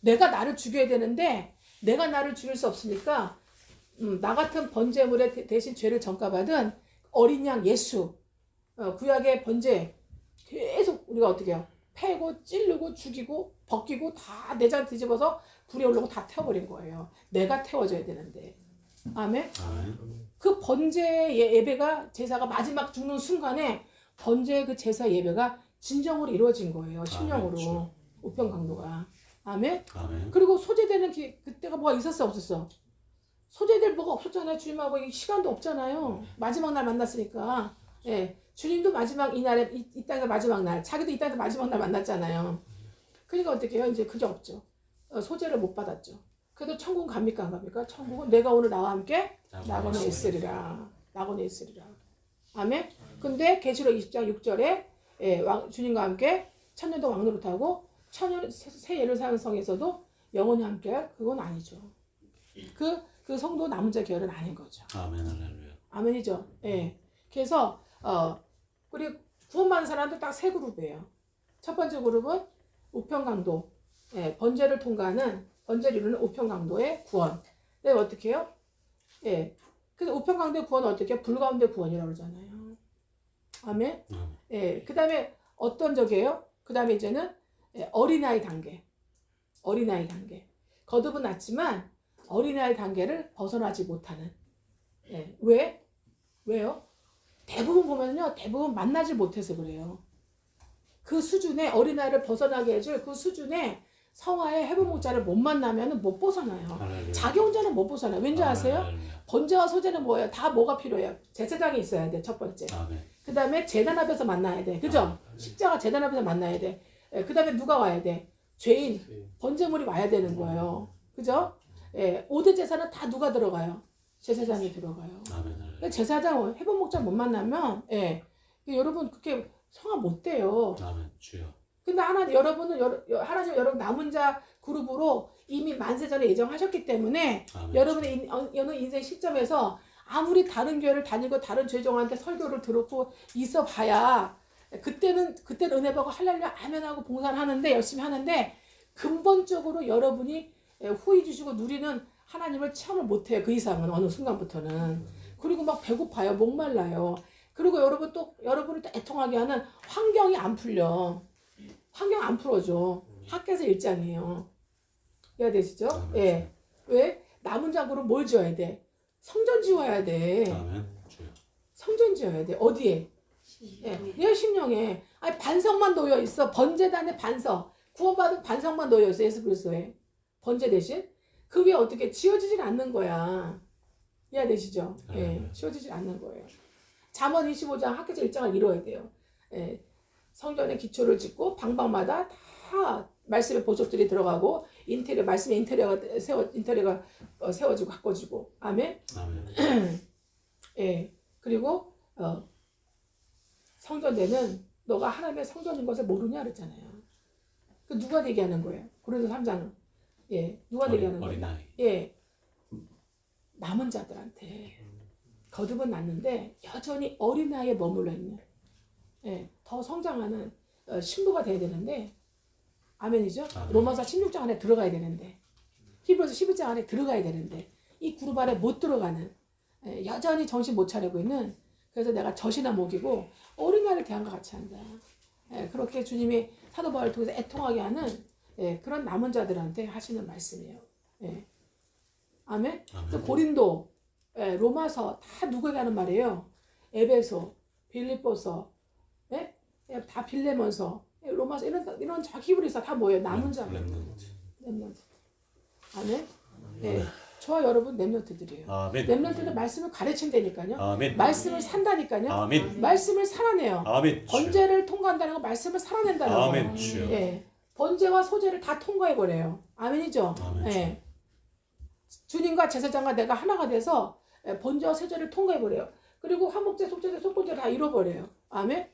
내가 나를 죽여야 되는데 내가 나를 죽일 수 없으니까 나 같은 번제물에 대신 죄를 전가받은 어린 양 예수, 구약의 번제 계속 우리가 어떻게 해요? 패고 찌르고 죽이고 벗기고 다 내장 뒤집어서 불에 올라오고 다 태워버린 거예요. 내가 태워져야 되는데. 아멘. 아멘. 그 번제 예배가 제사가 마지막 죽는 순간에 번제의 그 제사 예배가 진정으로 이루어진 거예요. 심령으로. 아멘. 우편강도가. 아멘. 아멘. 그리고 소재되는 그때가 뭐가 있었어 없었어? 소재될 뭐가 없었잖아요. 주님하고 시간도 없잖아요. 마지막 날 만났으니까. 예. 주님도 마지막 이날에 이 땅에서 마지막 날, 자기도 이 땅에서 마지막 날 만났잖아요. 그러니까 어떻게 해요? 이제 그게 없죠. 소재를 못 받았죠. 그래도 천국 갑니까 안 갑니까? 천국은 내가 오늘 나와 함께 나고는 있으리라. 나고는 있으리라. 아멘. 근데 계시록 20장 6절에 주님과 함께 천년도 왕노릇 하고 새 예루살렘 성에서도 영원히 함께 그건 아니죠. 그 성도 남은 자 계열은 아닌 거죠. 아멘 할렐루야. 아멘이죠. 예. 그래서 그리고 구원받은 사람도 딱 세 그룹이에요. 첫 번째 그룹은 우편강도, 번제를 통과하는 번제를 이루는 우편강도의 구원. 네, 어떻게 해요? 예. 그래서 우편강도의 구원은 어떻게 해요? 불 가운데 구원이라고 그러잖아요. 아멘. 예. 그 다음에 어떤 적이에요? 그 다음에 이제는 어린아이 단계. 어린아이 단계. 거듭은 났지만 어린아이 단계를 벗어나지 못하는. 예. 왜? 왜요? 대부분 보면요. 대부분 만나지 못해서 그래요. 그 수준의 어린아이를 벗어나게 해줄 그 수준의 성화의 해부목자를 못 만나면 못 벗어나요. 할렐루야. 자기 혼자는 못 벗어나요. 왠지 아세요? 할렐루야. 번제와 소제는 뭐예요? 다 뭐가 필요해요? 제사장이 있어야 돼. 첫 번째. 아멘. 그 다음에 재단 앞에서 만나야 돼. 그죠? 십자가 재단 앞에서 만나야 돼. 그 다음에 누가 와야 돼? 죄인, 번제물이 와야 되는 거예요. 그죠? 5대 제사는 다 누가 들어가요? 제사장이 들어가요. 아멘. 제사장, 해본목자 못 만나면, 여러분, 그렇게 성화 못 돼요. 아멘. 주여. 근데 하나님 여러분 남은 자 그룹으로 이미 만세 전에 예정하셨기 때문에 아멘. 여러분의 인생 시점에서 아무리 다른 교회를 다니고 다른 죄종한테 설교를 들었고 있어 봐야 그때는 은혜 받고 할렐루야 아멘하고 봉사를 하는데 열심히 하는데 근본적으로 여러분이 후히 주시고 누리는 하나님을 체험을 못해요. 그 이상은 어느 순간부터는. 그리고 막 배고파요. 목말라요. 그리고 여러분을 또 애통하게 하는 환경이 안 풀려. 환경 안 풀어줘. 학교에서 일장이에요. 이해가 되시죠? 예. 왜? 남은 장구로 뭘 지어야 돼? 성전 지어야 돼. 아멘. 주여. 성전 지어야 돼. 어디에? 예, 심령에. 아니 반석만 놓여 있어. 번제단의 반석. 구원받은 반석만 놓여 있어. 예수 그리스도에. 번제 대신 그 위에 어떻게 지어지질 않는 거야. 이해가 되시죠? 예. 지어지질 않는 거예요. 잠언 25장 학교에서 일장을 이뤄야 돼요. 예. 성전의 기초를 짓고 방방마다 다 말씀의 보석들이 들어가고 말씀의 인테리어가 세워지고 가꿔지고 아멘. 아멘. 예. 그리고 성전되는 너가 하나님의 성전인 것을 모르냐 그랬잖아요. 그 누가 되게 하는 거예요? 고린도 3장은 누가 되게 하는 거예요? 어린아이. 예. 남은 자들한테 거듭은 났는데 여전히 어린아이에 머물러 있는 더 성장하는 신부가 돼야 되는데 아멘이죠? 아멘. 로마서 16장 안에 들어가야 되는데 히브리서 11장 안에 들어가야 되는데 이 그룹 안에 못 들어가는 여전히 정신 못 차리고 있는 그래서 내가 젖이나 먹이고 어린아이를 대한 것 같이 한다. 그렇게 주님이 사도 바울을 통해서 애통하게 하는 그런 남은 자들한테 하시는 말씀이에요. 아멘? 그래서 고린도, 로마서 다 누구에게 하는 말이에요? 에베소, 빌립보서, 다 빌레몬서, 로마서 이런 히브리서 다 뭐예요? 남은 자. 렘넌트. 아멘? 저와 여러분 렘넌트들이에요. 아멘. 렘넌트는 말씀을 가르친다니까요. 아멘. 말씀을 산다니까요. 아멘. 말씀을 살아내요. 아멘. 번제를 통과한다는 건 말씀을 살아낸다는 거예요. 아멘. 주여. 번제와 소제를 다 통과해버려요. 아멘이죠? 아멘. 주님과 제사장과 내가 하나가 돼서 번제와 소제를 통과해버려요. 그리고 화목제, 속죄제, 속건제 다 잃어버려요. 아멘?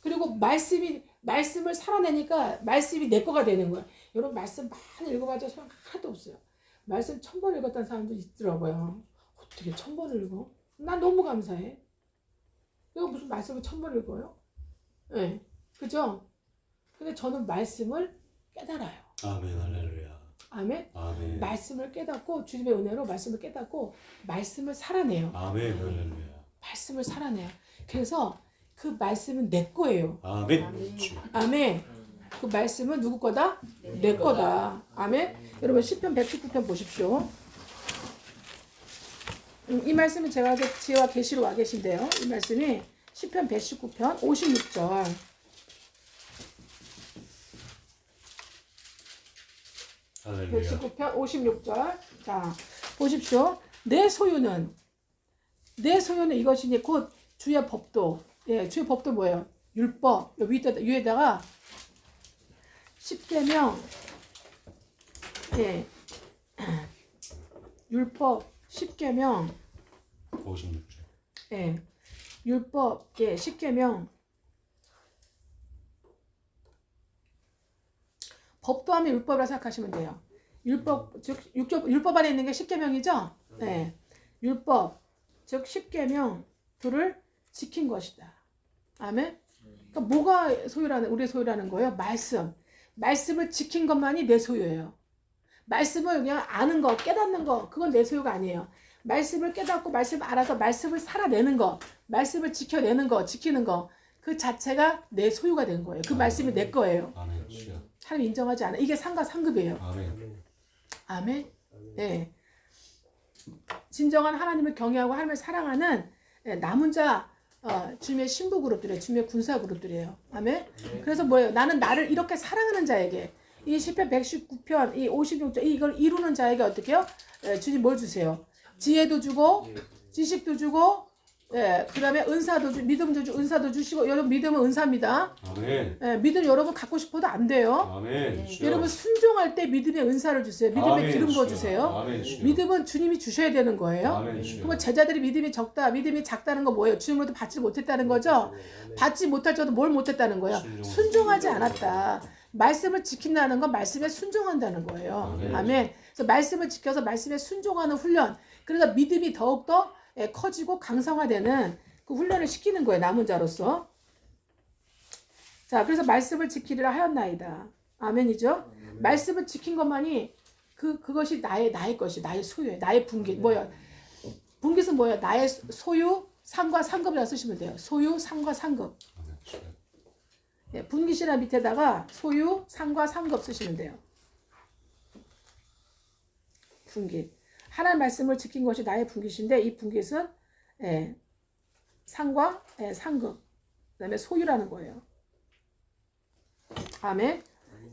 그리고 말씀을 살아내니까 말씀이 내 거가 되는 거야. 여러분 말씀 많이 읽어봐도 소용 하나도 없어요. 말씀 1000번 읽었다는 사람도 있더라고요. 어떻게 1000번을 읽어? 난 너무 감사해. 내가 무슨 말씀을 1000번 읽어요? 그죠? 근데 저는 말씀을 깨달아요. 아멘. 할렐루야. 아멘? 아멘. 말씀을 깨닫고 주님의 은혜로 말씀을 깨닫고 말씀을 살아내요. 아멘. 할렐루야. 말씀을 살아내요. 그래서 그 말씀은 내 거예요. 아멘. 주여. 아멘. 그 말씀은 누구 거다? 내 거다. 아멘. 여러분 시편 119편 보십시오. 이 말씀은 제가 지혜와 계시로 와 계신데요. 이 말씀이 시편 119편 56절. 할렐루야. 119편 56절. 자, 보십시오. 내 소유는 이것이니 곧 주의 법도 예, 주의 법도 뭐예요? 율법. 위에다가 10계명. 예. 율법 10계명. 56절. 예. 율법, 예, 10계명. 법도 하면 율법이라 생각하시면 돼요. 율법, 즉, 율법 안에 있는 게 10계명이죠? 네. 율법, 즉, 10계명, 둘을 지킨 것이다. 아멘? 그러니까 뭐가 우리의 소유라는 거예요? 말씀. 말씀을 지킨 것만이 내 소유예요. 말씀을 그냥 아는 거, 깨닫는 거, 그건 내 소유가 아니에요. 말씀을 깨닫고 말씀을 알아서 말씀을 살아내는 거, 말씀을 지켜내는 거, 지키는 거, 그 자체가 내 소유가 된 거예요. 그 말씀이 내 거예요. 아멘. 하나님 인정하지 않아. 이게 상과 상급이에요. 아멘. 아멘. 예. 진정한 하나님을 경외하고 하나님을 사랑하는 남은 자 주님의 신부 그룹들이에요. 주님의 군사 그룹들이에요. 아멘. 그래서 뭐예요? 나는 나를 이렇게 사랑하는 자에게 이 시편 119편, 이 56절 이걸 이루는 자에게 어떻게 해요? 주님 뭘 주세요? 지혜도 주고 지식도 주고 그 다음에 은사도 믿음도 은사도 주시고 여러분 믿음은 은사입니다. 아멘. 믿음 여러분 갖고 싶어도 안 돼요. 아멘. 여러분 순종할 때 믿음의 은사를 주세요. 믿음의 아멘, 기름 부어 주여. 주세요. 아멘, 주여. 믿음은 주님이 주셔야 되는 거예요. 아멘, 주여. 그러면 제자들이 믿음이 적다, 믿음이 작다는 거 뭐예요? 주님으로부터 받지 못했다는 거죠. 받지 못할 적도 뭘 못했다는 거예요? 순종하지 않았다. 말씀을 지킨다는 건 말씀에 순종한다는 거예요. 아멘. 그래서 말씀을 지켜서 말씀에 순종하는 훈련. 그래서 믿음이 더욱더 커지고 강성화되는 그 훈련을 시키는 거예요. 남은 자로서. 자, 그래서 말씀을 지키리라 하였나이다. 아멘이죠? 말씀을 지킨 것만이 그것이 나의 것이 나의 소유예요. 나의 분깃. 뭐야? 분깃은 뭐예요? 나의 소유, 상과 상급이라고 쓰시면 돼요. 소유, 상과 상급. 예, 분깃이라 밑에다가 소유, 상과 상급 쓰시면 돼요. 분깃. 하나님 말씀을 지킨 것이 나의 분깃인데 이 분깃은 상과 상급, 그 다음에 소유라는 거예요. 아멘.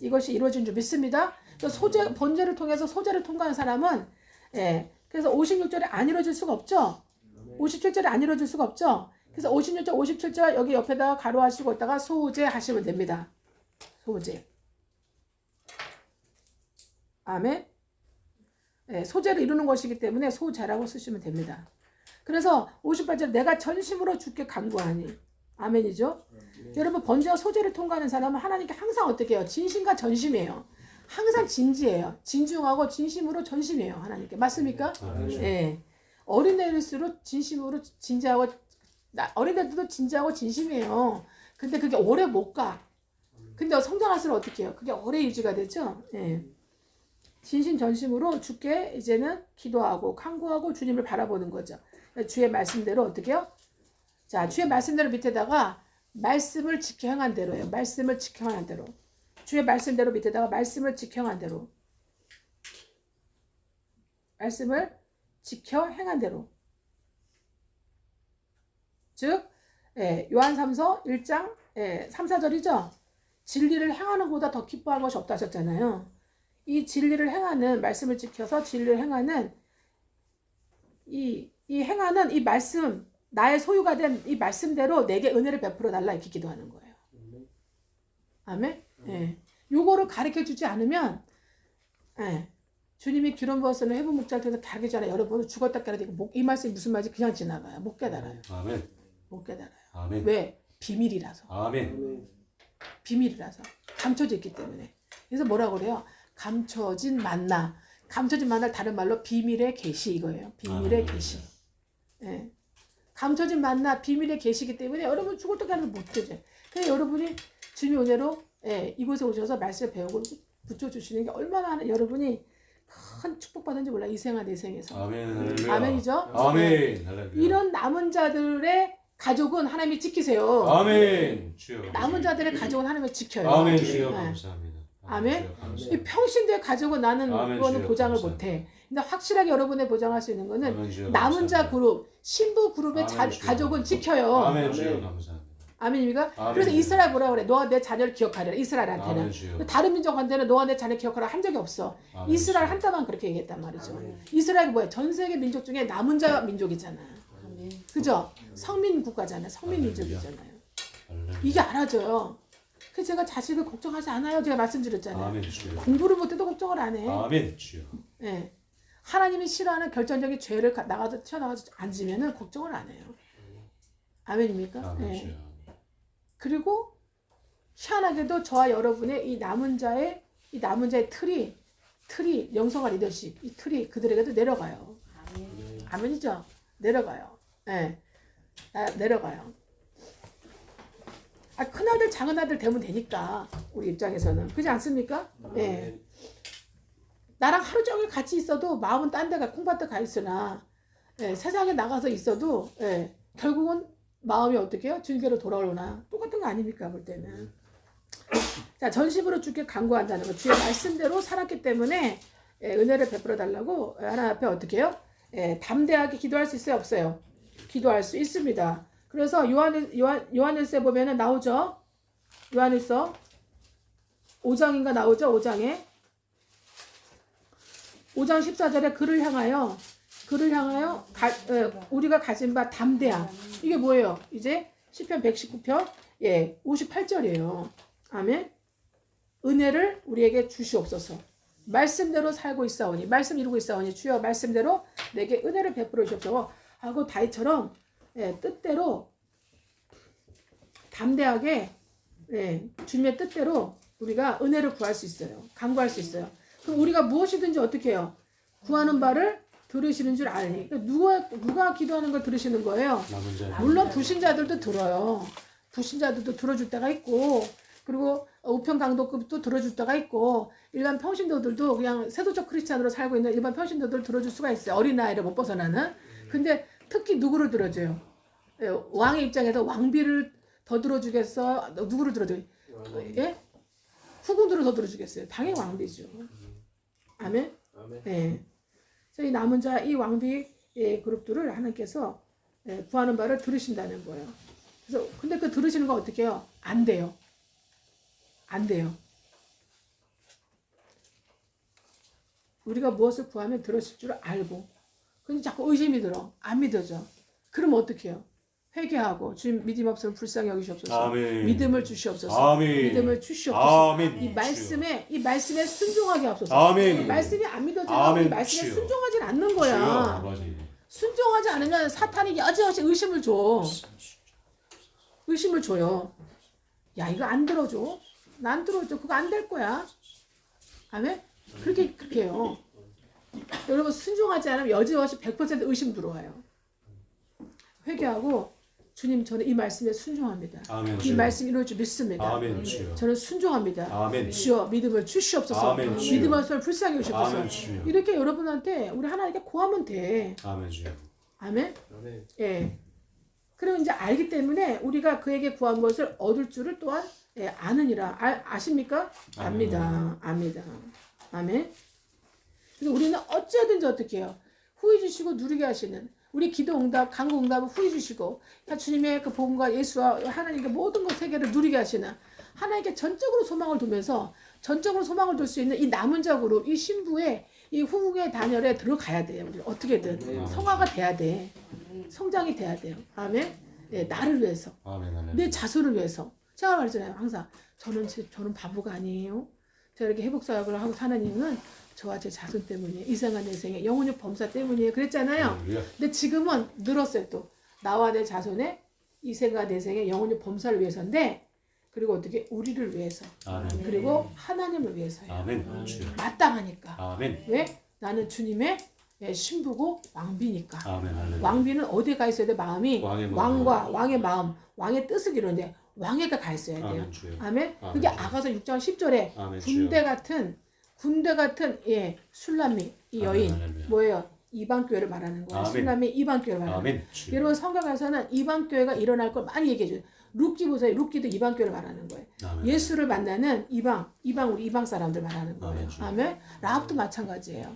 이것이 이루어진 줄 믿습니다. 번제를 통해서 소제를 통과한 사람은 그래서 56절에 안 이루어질 수가 없죠. 57절에 안 이루어질 수가 없죠. 그래서 56절, 57절 여기 옆에다가 가로하시고 있다가 소제 하시면 됩니다. 소제. 아멘. 소제를 이루는 것이기 때문에 소제라고 쓰시면 됩니다. 그래서 58절 내가 전심으로 주께 간구하니. 아멘이죠. 여러분 번제와 소제를 통과하는 사람은 하나님께 항상 어떻게 해요? 진심과 전심이에요. 항상 진지해요. 진중하고 진심으로 전심이에요. 하나님께. 맞습니까? 예. 어린애일수록 진심으로 진지하고 어린애들도 진지하고 진심이에요. 근데 그게 오래 못 가. 근데 성장할수록 어떻게 해요? 그게 오래 유지가 되죠. 예. 진심 전심으로 주께 이제는 기도하고 간구하고 주님을 바라보는 거죠. 주의 말씀대로 어떻게 해요? 자, 주의 말씀대로 밑에다가 말씀을 지켜 행한 대로예요. 말씀을 지켜 행한 대로. 주의 말씀대로 밑에다가 말씀을 지켜 행한 대로. 말씀을 지켜 행한 대로. 즉 요한3서 1장 3, 4절이죠. 진리를 행하는 것보다 더 기뻐하는 것이 없다 하셨잖아요. 이 진리를 행하는 말씀을 지켜서 진리를 행하는 이 행하는 이 말씀 나의 소유가 된 이 말씀대로 내게 은혜를 베풀어 달라 이렇게 기도하는 거예요. 아멘. 요거를 가르쳐 주지 않으면 주님이 기름 부어서는 해본 목자를 통해서 가르쳐 주잖아요. 여러분은 죽었다 깨달아 이 말씀이 무슨 말인지 그냥 지나가요. 못 깨달아요. 아멘. 못 깨달아요. 아멘. 왜? 비밀이라서. 아멘. 비밀이라서 감춰져 있기 때문에. 그래서 뭐라고 그래요? 감춰진 만나. 감춰진 만나 다른 말로 비밀의 계시 이거예요. 비밀의 계시. 감춰진 만나 비밀의 계시이기 때문에 여러분 죽을 때까지 못 되죠. 그래서 여러분이 주님의 은혜로 이곳에 오셔서 말씀을 배우고 붙여주시는 게 얼마나 여러분이 큰 축복받는지 몰라. 이 생아 내 생에서. 아멘. 아멘이죠? 아멘. 이런 남은 자들의 가족은 하나님이 지키세요. 아멘. 주여. 남은 자들의 가족은 하나님이 지켜요. 아멘. 주여 감사합니다. 아멘. 이 평신도의 가족은 나는 그거는 보장을 못해. 근데 확실하게 여러분의 보장할 수 있는 거는 남은 자 그룹, 신부 그룹의 가족은 지켜요. 아멘. 주여 감사합니다. 아멘입니까? 아멘. 그래서 이스라엘 뭐라 그래? 너와 내 자녀를 기억하리라. 이스라엘한테는. 다른 민족한테는 너와 내 자녀 기억하라 한 적이 없어. 아멘. 이스라엘 한자만 그렇게 얘기했단 말이죠. 이스라엘이 뭐야? 전 세계 민족 중에 남은 자 민족이잖아. 그죠? 성민 국가잖아요. 성민 민족이잖아요. 할렐루야. 이게 알아져요. 그래서 제가 자식을 걱정하지 않아요. 제가 말씀드렸잖아요. 아멘 주여. 공부를 못해도 걱정을 안 해. 아멘 주여. 예. 하나님이 싫어하는 결정적인 죄를 튀어나가서 앉으면은 걱정을 안 해요. 아멘입니까? 아멘 예. 주여. 그리고 희한하게도 저와 여러분의 이 남은 자의 틀이 영성과 리더십 이 틀이 그들에게도 내려가요. 아멘이죠? 내려가요. 예. 내려가요. 큰 아들 작은 아들 되면 되니까 우리 입장에서는 그렇지 않습니까? 예. 나랑 하루 종일 같이 있어도 마음은 딴 데가 콩밭에 가 있으나 예, 세상에 나가서 있어도 예, 결국은 마음이 어떻게 해요? 주님께로 돌아오나 똑같은 거 아닙니까? 볼 때는. 자, 전심으로 주께 간구한다는 거. 주의 말씀대로 살았기 때문에 예, 은혜를 베풀어 달라고 하나님 앞에 어떻게 해요? 예, 담대하게 기도할 수 있어요? 없어요? 기도할 수 있습니다. 그래서 요한일서에 보면은 나오죠? 요한일서 5장인가 나오죠? 5장 14절에 그를 향하여 우리가 가진 바 담대함. 이게 뭐예요? 이제 시편 119편 58절이에요. 아멘. 은혜를 우리에게 주시옵소서. 말씀대로 살고 있사오니 말씀 이루고 있사오니 주여 말씀대로 내게 은혜를 베풀어 주옵소서 하고 다윗처럼 뜻대로 담대하게 주님의 뜻대로 우리가 은혜를 구할 수 있어요. 간구할 수 있어요. 그럼 우리가 무엇이든지 어떻게 해요? 구하는 바를 들으시는 줄 알니. 누가 기도하는 걸 들으시는 거예요? 물론 불신자들도 들어요. 불신자들도 들어줄 때가 있고 그리고 우편강도급도 들어줄 때가 있고 일반 평신도들도 그냥 세도적 크리스찬으로 살고 있는 일반 평신도들 들어줄 수가 있어요. 어린아이를 못 벗어나는. 근데 특히 누구를 들어줘요? 왕의 입장에서 왕비를 더 들어주겠어? 누구를 들어줘요? 예? 후궁들을 더 들어주겠어요? 당연히 왕비죠. 아멘? 네. 이 남은 자, 이 왕비 그룹들을 하나님께서 구하는 바를 들으신다는 거예요. 그래서 근데 그 들으시는 거 어떻게 해요? 안 돼요. 안 돼요. 우리가 무엇을 구하면 들었을 줄 알고 근데 자꾸 의심이 들어. 안 믿어져. 그러면 어떻게 해요? 회개하고 주님 믿음 없으면 불쌍히 여기시옵소서. 아멘. 믿음을 주시옵소서. 아멘. 믿음을 주시옵소서. 아멘. 이 말씀에 순종하게 하옵소서. 아멘. 이 말씀이 안 믿어지면 이 말씀에 주여. 순종하진 않는 거야. 순종하지 않으면 사탄이 여지없이 의심을 줘. 의심을 줘요. 야 이거 안 들어줘. 난 들어줘. 그거 안 될 거야. 아멘? 그렇게 해요. 여러분 순종하지 않으면 여지없이 100% 의심 들어와요. 회개하고 주님 저는 이 말씀에 순종합니다. 아멘, 이 말씀 이룰 줄 믿습니다. 아멘, 주여. 저는 순종합니다. 아멘. 주여 믿음을 주시옵소서. 아멘, 주여. 믿음 없으면 불쌍히 여기시옵소서. 아멘, 주여. 이렇게 여러분한테 우리 하나님께 구하면 돼. 아멘 주여. 아멘. 예. 그럼 이제 알기 때문에 우리가 그에게 구한 것을 얻을 줄을 또한 아느니라. 아십니까? 압니다. 압니다. 아멘. 그래서 우리는 어찌하든지 어떻게 해요? 후회 주시고 누리게 하시는 우리 기도 응답, 간구 응답을 후회 주시고 주님의 그 복음과 예수와 하나님께 모든 것 세계를 누리게 하시는 하나님께 전적으로 소망을 두면서 전적으로 소망을 둘 수 있는 이 남은 자 그룹, 이 신부의 이 후궁의 단열에 들어가야 돼요. 우리 어떻게든 성화가 돼야 돼. 성장이 돼야 돼요. 아멘. 네, 나를 위해서, 아멘. 내 자손을 위해서. 제가 말했잖아요. 항상 저는 바보가 아니에요. 제가 이렇게 회복 사역을 하고 사는 이유는 저와 제 자손 때문이에요. 이 생과 내 생의 영혼의 범사 때문이에요. 그랬잖아요. 근데 지금은 늘었어요. 또 나와 내 자손의 이 생과 내 생의 영혼의 범사를 위해서인데 그리고 어떻게 우리를 위해서 아멘. 그리고 하나님을 위해서요. 아멘. 주여. 마땅하니까. 아멘. 왜? 나는 주님의 신부고 왕비니까. 아멘. 왕비는 어디에 가 있어야 돼? 마음이 왕의 마음. 왕과 왕의 마음, 왕의 뜻을 이루는데 왕에가 가 있어야 돼요. 아멘, 주여. 아멘. 아멘, 그게 주여. 아가서 6장 10절에 아멘, 군대 같은 술람미 이 여인 할렐루야. 뭐예요? 이방 교회를 말하는 거예요. 아멘. 술람미 이방 교회를 말하는 거예요. 아멘. 주여. 여러분 성경에서는 이방 교회가 일어날 걸 많이 얘기해 줘요. 룻기 보세요. 룻기도 이방 교회를 말하는 거예요. 아멘. 예수를 만나는 우리 이방 사람들 말하는 거예요. 아멘, 주여. 아멘. 라합도 마찬가지예요.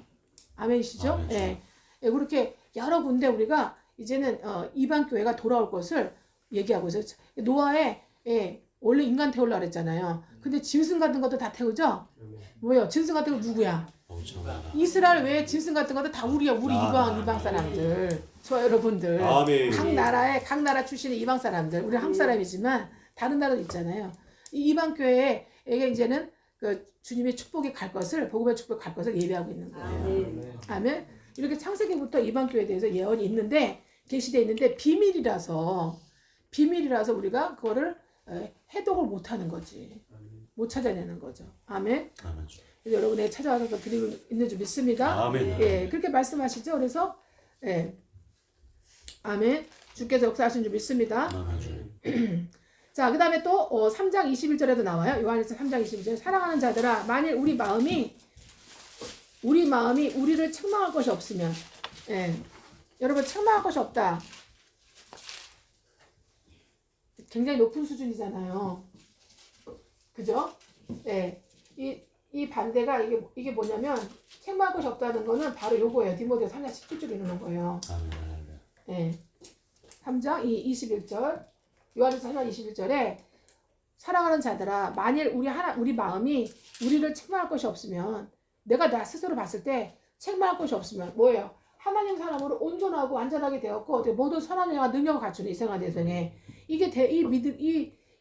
아멘이시죠? 아멘, 주여. 예. 그렇게 여러 군데 우리가 이제는 이방 교회가 돌아올 것을 얘기하고 있어요. 노아에 원래 인간 태우려고 그랬잖아요. 근데 짐승 같은 것도 다 태우죠? 뭐예요? 짐승 같은 거 누구야? 이스라엘 외에 짐승 같은 것도 다 우리야. 우리 이방 사람들. 저 여러분들. 아멘. 각 나라 출신의 이방 사람들. 우리 한국 사람이지만 다른 나라도 있잖아요. 이 이방 교회에게 이제는 그 주님의 축복이 갈 것을, 복음의 축복이 갈 것을 예배하고 있는 거예요. 아멘. 이렇게 창세기부터 이방 교회에 대해서 예언이 있는데, 계시되어 있는데 비밀이라서 우리가 그거를 해독을 못 하는 거지. 못 찾아내는 거죠. 아멘. 그래서 여러분 내가 찾아와서 드리고 있는 줄 믿습니다. 아멘. 예, 그렇게 말씀하시죠. 그래서 예, 아멘. 주께서 역사하신 줄 믿습니다. 자, 그 다음에 또 3장 21절에도 나와요. 요한일서 3장 21절. 사랑하는 자들아, 만일 우리 마음이 우리를 책망할 것이 없으면, 예, 여러분 책망할 것이 없다. 굉장히 높은 수준이잖아요. 그죠? 예, 이 반대가 이게 뭐냐면 책망할 것이 없다는 거는 바로 요거예요. 디모데서 3장 17절 이루는 거예요. 예, 3장 21절. 요한일서 3장 21절에 사랑하는 자들아, 만일 우리 마음이 우리를 책망할 것이 없으면, 내가 나 스스로 봤을 때 책망할 것이 없으면 뭐예요? 하나님 사람으로 온전하고 완전하게 되었고 모든 선한 영과 능력을 갖추는 이 생활 대생에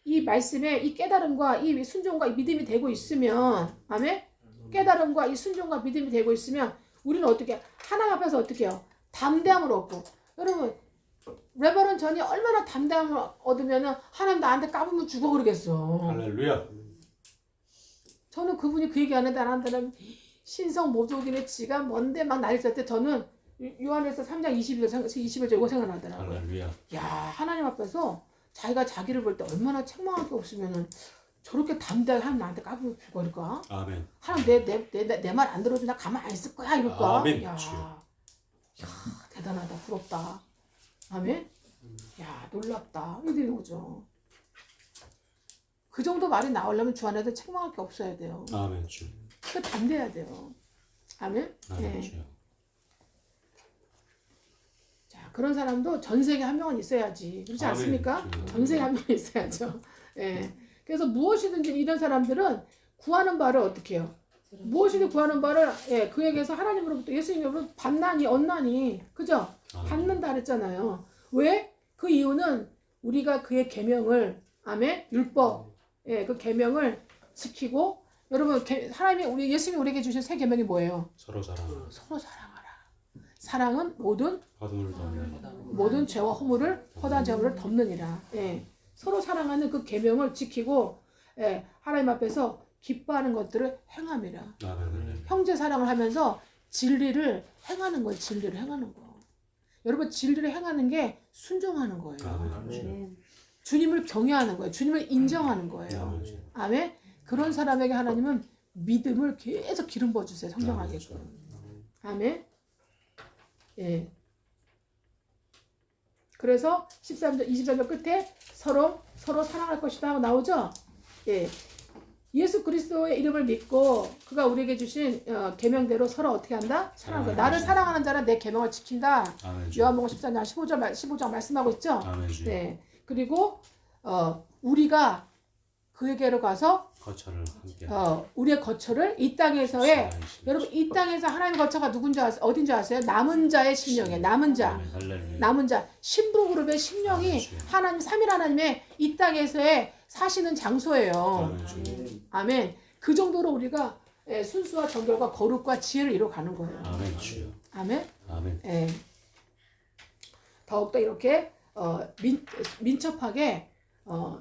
이 말씀에 이 깨달음과 이 순종과 이 믿음이 되고 있으면, 아멘? 깨달음과 이 순종과 믿음이 되고 있으면 우리는 어떻게 하나님 앞에서 어떻게 해요? 담대함을 얻고. 여러분 레버런 전이 얼마나 담대함을 얻으면은 하나님 나한테 까불면 죽어 그러겠어. 할렐루야. 저는 그분이 그 얘기하는데 나한테는 신성 모독인의 지가 뭔데 막 난리 때 저는 요한일서 3장 21절 이거 생각나더라고요. 할렐루야. 야, 하나님 앞에서 자기가 자기를 볼 때 얼마나 책망할 게 없으면은 저렇게 담대하게 하나님 나한테 까불면 죽어 이럴까? 아멘. 하나님 내 말 안 들어주면 나 가만 안 있을 거야 이럴까? 아멘. 야, 대단하다, 부럽다. 아멘. 야, 놀랍다. 이렇게 되는 거죠. 그 정도 말이 나오려면 주 안에서 책망할 게 없어야 돼요. 아멘 주. 그 담대해야 돼요. 아멘. 아멘 네. 주. 자, 그런 사람도 전 세계 한 명은 있어야지. 그렇지 아멘. 않습니까? 전 세계 한 명은 있어야죠. 예. 그래서 무엇이든지 이런 사람들은 구하는 바를 어떻게 해요? 무엇이든 구하는 바를 그에게서 하나님으로부터 예수님으로부터 받나니 얻나니, 그죠? 받는다 그랬잖아요. 왜? 그 이유는 우리가 그의 계명을, 아멘, 율법, 그 계명을 지키고, 여러분 하나님이 예수님이 우리에게 주신 새 계명이 뭐예요? 서로 사랑하라. 서로 사랑하라. 사랑은 모든 죄와 허물을 허다한 죄를 덮느니라. 예. 서로 사랑하는 그 계명을 지키고, 하나님 앞에서 기뻐하는 것들을 행함이라. 형제 사랑을 하면서 진리를 행하는 거예요. 진리를 행하는 거. 여러분 진리를 행하는 게 순종하는 거예요. 주님을 경외하는 거예요. 주님을 인정하는 거예요. 아멘. 그런 사람에게 하나님은 믿음을 계속 기름 부어주세요. 성장하게끔. 아멘. 예. 그래서 13절, 23절 끝에 서로 사랑할 것이다 하고 나오죠. 예. 예수 그리스도의 이름을 믿고 그가 우리에게 주신 계명대로 서로 어떻게 한다? 사랑하는 거야. 나를 사랑하는 자는 내 계명을 지킨다. 요한복음 14장 15장 말씀하고 있죠. 네. 그리고 우리가 그에게로 가서 거처를 함께 우리의 거처를 이 땅에서의, 여러분 이 땅에서 하나님의 거처가 누군지 어딘지 아세요? 남은 자의 심령이에요. 남은 자 신부그룹의 심령이 하나님 삼일 하나님의 이 땅에서의 사시는 장소예요. 아멘. 그 정도로 우리가 순수와 정결과 거룩과 지혜를 이뤄가는 거예요. 아멘 주여. 아멘. 아멘. 예. 더욱더 이렇게 민첩하게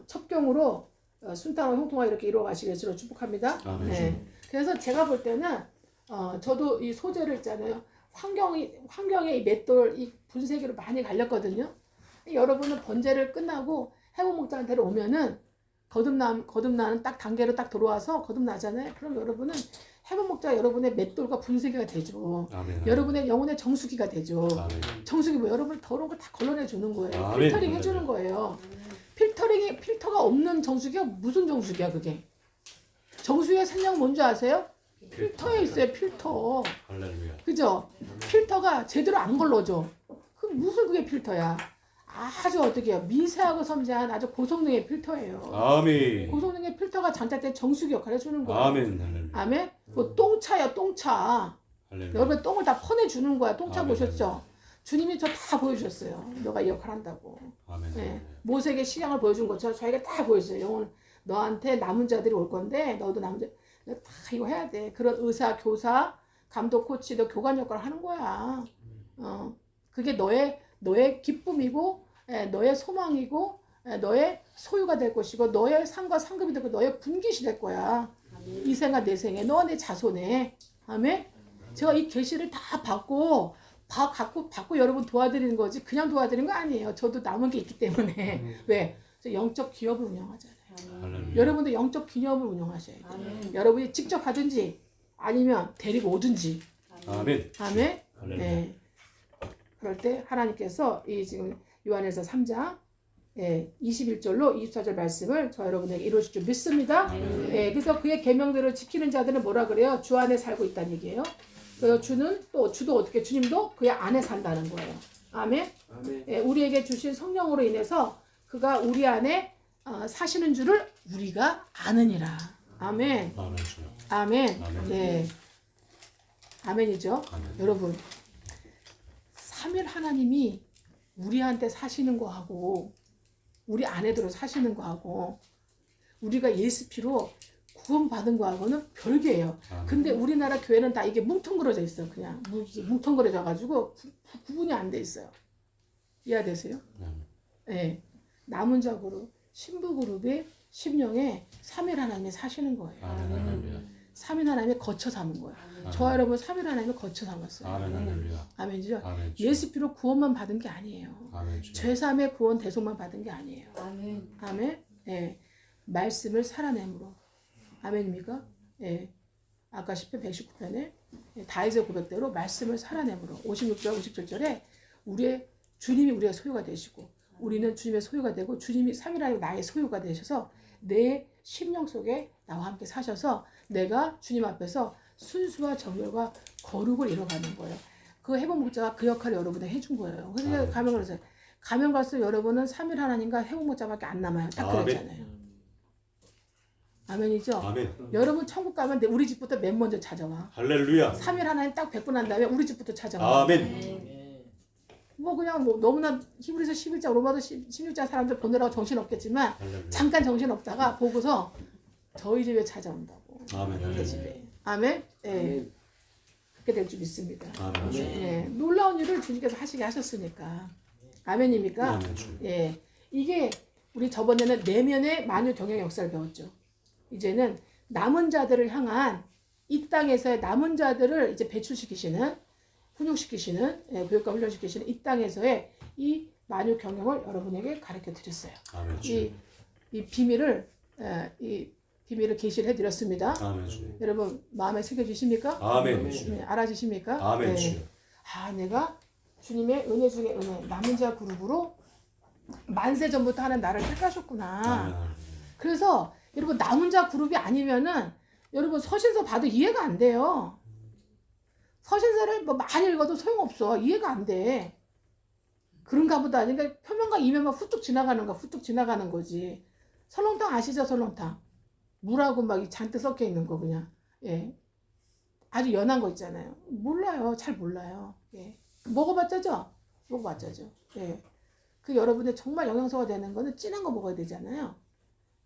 첩경으로 순탄하고 형통하게 이렇게 이루어가시길 주로 축복합니다. 아멘. 네. 그래서 제가 볼 때는 저도 이 소재를 있잖아요. 환경에 이 맷돌 이 분쇄기로 많이 갈렸거든요. 여러분은 번제를 끝나고 해본 목장한테로 오면은 거듭나는 딱 단계로 딱 들어와서 거듭나잖아요. 그럼 여러분은 해본 목자 여러분의 맷돌과 분쇄기가 되죠. 아멘. 여러분의 영혼의 정수기가 되죠. 아멘. 정수기 뭐 여러분 더러운 걸 다 걸러내 주는 거예요. 아멘. 필터링 해주는 거예요. 필터가 없는 정수기가 무슨 정수기야 그게? 정수기의 생명 뭔지 아세요? 필터에 있어요. 필터. 할렐루야. 그죠? 필터가 제대로 안 걸러져. 그 무슨 그게 필터야? 아주 어떻게 해요? 미세하고 섬세한 아주 고성능의 필터예요. 아멘. 고성능의 필터가 장착된 정수기 역할을 해주는 거예요. 아멘. 할렐루야. 아멘. 뭐 똥차야 똥차. 할렐루야. 여러분 똥을 다 퍼내주는 거야. 똥차 아멘, 보셨죠? 주님이 저 다 보여주셨어요. 너가 이 역할 한다고. 아멘. 예. 모세에게 신앙을 보여준 것처럼 저희가 다 보여줬어요. 영혼 너한테 남은 자들이 올 건데 너도 남은 자, 다 이거 해야 돼. 그런 의사, 교사, 감독, 코치, 너 교관 역할을 하는 거야. 그게 너의 기쁨이고, 너의 소망이고, 너의 소유가 될 것이고, 너의 상과 상급이 되고, 너의 분깃이 될 거야. 이 생과 내 생에, 너와 내 자손에. 아멘. 제가 이 계시를 다 받고 여러분 도와드리는 거지 그냥 도와드리는 거 아니에요. 저도 남은 게 있기 때문에. 왜? 저 영적 기업을 운영하잖아요. 할렐루야. 여러분도 영적 기업을 운영하셔야 돼요. 아멘. 여러분이 직접 하든지 아니면 데리고 오든지. 아멘. 아멘. 할렐루야. 네. 그럴 때 하나님께서 이 지금 요한에서 3장 21절로 24절 말씀을 저 여러분에게 이루실 줄 믿습니다. 그래서 그의 계명들을 지키는 자들은 뭐라 그래요? 주 안에 살고 있다는 얘기예요. 그래서 주도 어떻게 주님도 그의 안에 산다는 거예요. 아멘. 우리에게 주신 성령으로 인해서 그가 우리 안에 사시는 줄을 우리가 아느니라. 아멘. 아멘. 주여. 아멘. 아멘. 네. 아멘이죠. 아멘. 여러분, 삼일 하나님이 우리한테 사시는 거하고 우리 안에 들어 사시는 거하고 우리가 예수 피로 구원받은 거하고는 별개예요. 아멘. 근데 우리나라 교회는 다 이게 뭉텅그려져 있어. 그냥 뭉텅그려져 가지고 구분이 안 돼 있어요. 이해되세요? 네. 남은 자 그룹, 신부 그룹의 심령에 삼일 하나님이 사시는 거예요. 아멘. 삼일 하나님이 거쳐 삼은 거예요. 아멘. 저와 여러분 삼일 하나님이 거쳐 삼았어요. 아멘. 할렐루야. 아멘이죠? 아멘. 예수 피로 구원만 받은 게 아니에요. 아멘. 주여. 죄사함의 구원 대속만 받은 게 아니에요. 아멘. 아멘. 예. 말씀을 살아내므로. 아멘입니까? 예. 아까 10편 119편에 다윗의 고백대로 말씀을 살아내므로 56절 57절에 우리의 주님이 우리의 소유가 되시고 우리는 주님의 소유가 되고 주님이 삼위라는 나의 소유가 되셔서 내 심령 속에 나와 함께 사셔서 내가 주님 앞에서 순수와 정결과 거룩을 이뤄가는 거예요. 그 회복 목자가 그 역할을 여러분에게 해준 거예요. 그래서 가면 그러세요. 가면 갈수록 여러분은 삼일 하나님과 회복 목자밖에 안 남아요. 딱 아멘. 그랬잖아요. 아멘이죠? 아멘. 여러분 천국 가면 우리 집부터 맨 먼저 찾아와. 할렐루야. 삼일 하나님 딱 뵙고 난 다음에 우리 집부터 찾아와. 아멘. 뭐 그냥 뭐 너무나 히브리서 11장 로마서 16장 사람들 보느라고 정신없겠지만 할렐루야. 잠깐 정신없다가 보고서 저희 집에 찾아온다고. 아멘. 내 할렐루야. 집에. 아멘? 예. 그렇게 될 줄 믿습니다. 아멘. 주여. 예. 놀라운 일을 주님께서 하시게 하셨으니까. 아멘입니까? 아멘. 주여. 예. 이게 우리 저번에는 내면의 만유 경영 역사를 배웠죠. 이제는 남은 자들을 향한 이 땅에서의 남은 자들을 이제 배출시키시는 훈육시키시는 교육과 훈련시키시는 이 땅에서의 이 만유 경영을 여러분에게 가르쳐 드렸어요. 아멘. 주여. 이 비밀을 계시를 해드렸습니다. 아멘. 주여. 여러분 마음에 새겨지십니까? 아멘. 주여. 네, 알아지십니까? 아멘. 네. 주여. 내가 주님의 은혜 중에 은혜 남은 자 그룹으로 만세 전부터 하는 나를 택하셨구나. 아멘. 그래서 여러분 남은 자 그룹이 아니면은 여러분 서신서 봐도 이해가 안 돼요. 서신서를 뭐 많이 읽어도 소용없어. 이해가 안 돼. 그런가 보다. 그러니까 표면과 이면만 훌쩍 지나가는 거지. 설렁탕 아시죠? 설렁탕. 물하고 막 잔뜩 섞여 있는 거 그냥. 예. 아주 연한 거 있잖아요. 몰라요. 잘 몰라요. 예. 먹어봤자죠? 먹어봤자죠. 예. 그 여러분의 정말 영양소가 되는 거는 진한 거 먹어야 되잖아요.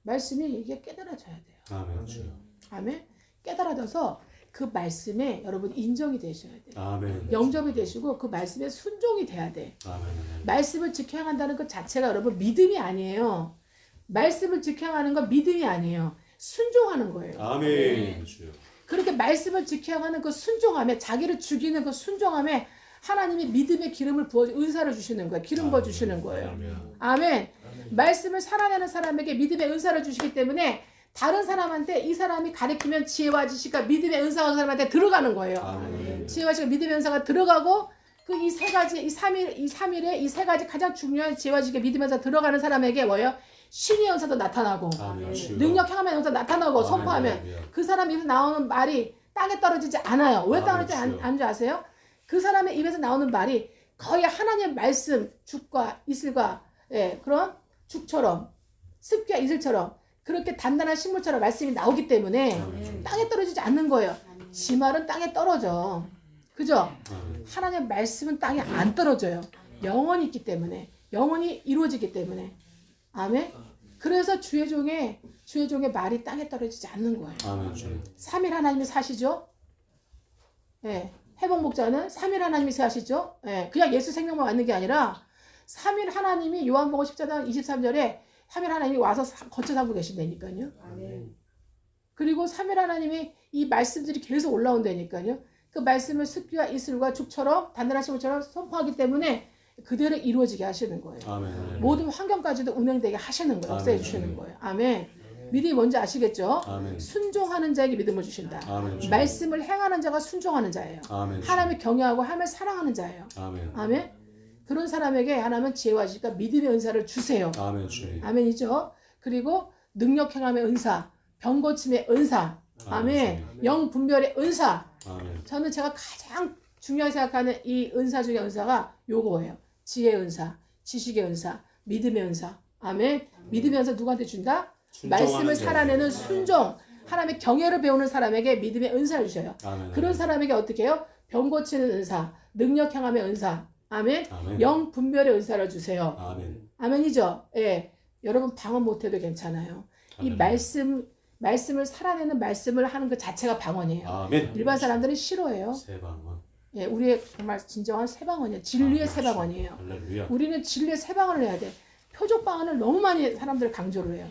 말씀이 이게 깨달아져야 돼요. 아멘. 주여. 아멘. 깨달아져서 그 말씀에 여러분 인정이 되셔야 돼요. 아멘. 영접이 되시고 그 말씀에 순종이 돼야 돼. 아멘. 말씀을 지켜야 한다는 그 자체가 여러분 믿음이 아니에요. 말씀을 지켜야 하는 건 믿음이 아니에요. 순종하는 거예요. 아멘. 주여. 그렇게 말씀을 지켜야 하는 그 순종함에 자기를 죽이는 그 순종함에 하나님이 믿음의 기름을 부어 은사를 주시는 거예요. 기름 부어 주시는 거예요. 아멘. 말씀을 살아내는 사람에게 믿음의 은사를 주시기 때문에 다른 사람한테 이 사람이 가르치면 지혜와 지식과 믿음의 은사가 그 사람한테 들어가는 거예요. 아멘. 지혜와 지식과 믿음의 은사가 들어가고 그 이 세 가지 이 3일에 이 세 가지 가장 중요한 지혜와 지식과 믿음의 은사 들어가는 사람에게 뭐예요? 신의 은사도 나타나고 아멘. 주여. 능력 행함의 은사 나타나고 아멘. 선포하면 할렐루야. 그 사람 입에서 나오는 말이 땅에 떨어지지 않아요. 왜 아멘, 떨어지지 주여. 않는 줄 아세요? 그 사람의 입에서 나오는 말이 거의 하나님의 말씀, 죽과 이슬과 그런 죽처럼 습기와 이슬처럼 그렇게 단단한 식물처럼 말씀이 나오기 때문에 아멘. 땅에 떨어지지 않는 거예요. 지 말은 땅에 떨어져. 그죠? 하나님의 말씀은 땅에 안 떨어져요. 영원히 있기 때문에. 영원히 이루어지기 때문에. 아멘. 그래서 주의 종의 말이 땅에 떨어지지 않는 거예요. 아멘. 주님. 3일 하나님이 사시죠. 예. 회복 목자는 3일 하나님이 사시죠. 예. 그냥 예수 생명만 받는 게 아니라 3일 하나님이 요한복음 10장 23절에 3일 하나님이 와서 거쳐 살고 계신다니까요. 아멘. 그리고 3일 하나님이 이 말씀들이 계속 올라온다니까요. 그 말씀을 습기와 이슬과 죽처럼 단단하신 것처럼 선포하기 때문에 그대로 이루어지게 하시는 거예요. 아멘. 모든 환경까지도 운행되게 하시는 거예요. 역사해 주시는 거예요. 아멘. 믿음이 뭔지 아시겠죠? 아멘. 순종하는 자에게 믿음을 주신다. 아멘. 말씀을 행하는 자가 순종하는 자예요. 아멘. 하나님을 경외하고 하나님을 사랑하는 자예요. 아멘. 아멘. 그런 사람에게 하나님은 지혜와 지식과 믿음의 은사를 주세요. 아멘. 주님. 아멘이죠. 그리고 능력 행함의 은사, 병 고침의 은사, 아멘. 영 분별의 은사. 아멘. 저는 제가 가장 중요하게 생각하는 이 은사 중에 은사가 요거예요. 지혜의 은사, 지식의 은사, 믿음의 은사. 아멘. 믿음의 은사 누구한테 준다? 말씀을 살아내는 순종, 하나님의 경외를 배우는 사람에게 믿음의 은사를 주셔요. 아멘. 그런 사람에게 어떻게 해요? 병 고치는 은사, 능력 향함의 은사, 아멘. 아멘. 영 분별의 은사를 주세요. 아멘. 아멘이죠. 예, 여러분 방언 못해도 괜찮아요. 이 아멘. 말씀을 살아내는 말씀을 하는 그 자체가 방언이에요. 아멘. 일반 사람들은 싫어해요. 세방언. 예, 우리의 정말 진정한 새방언이에요. 진리의 새방언이에요. 할렐루야. 우리는 진리의 새방언을 해야 돼. 표적 방언을 너무 많이 사람들 강조를 해요.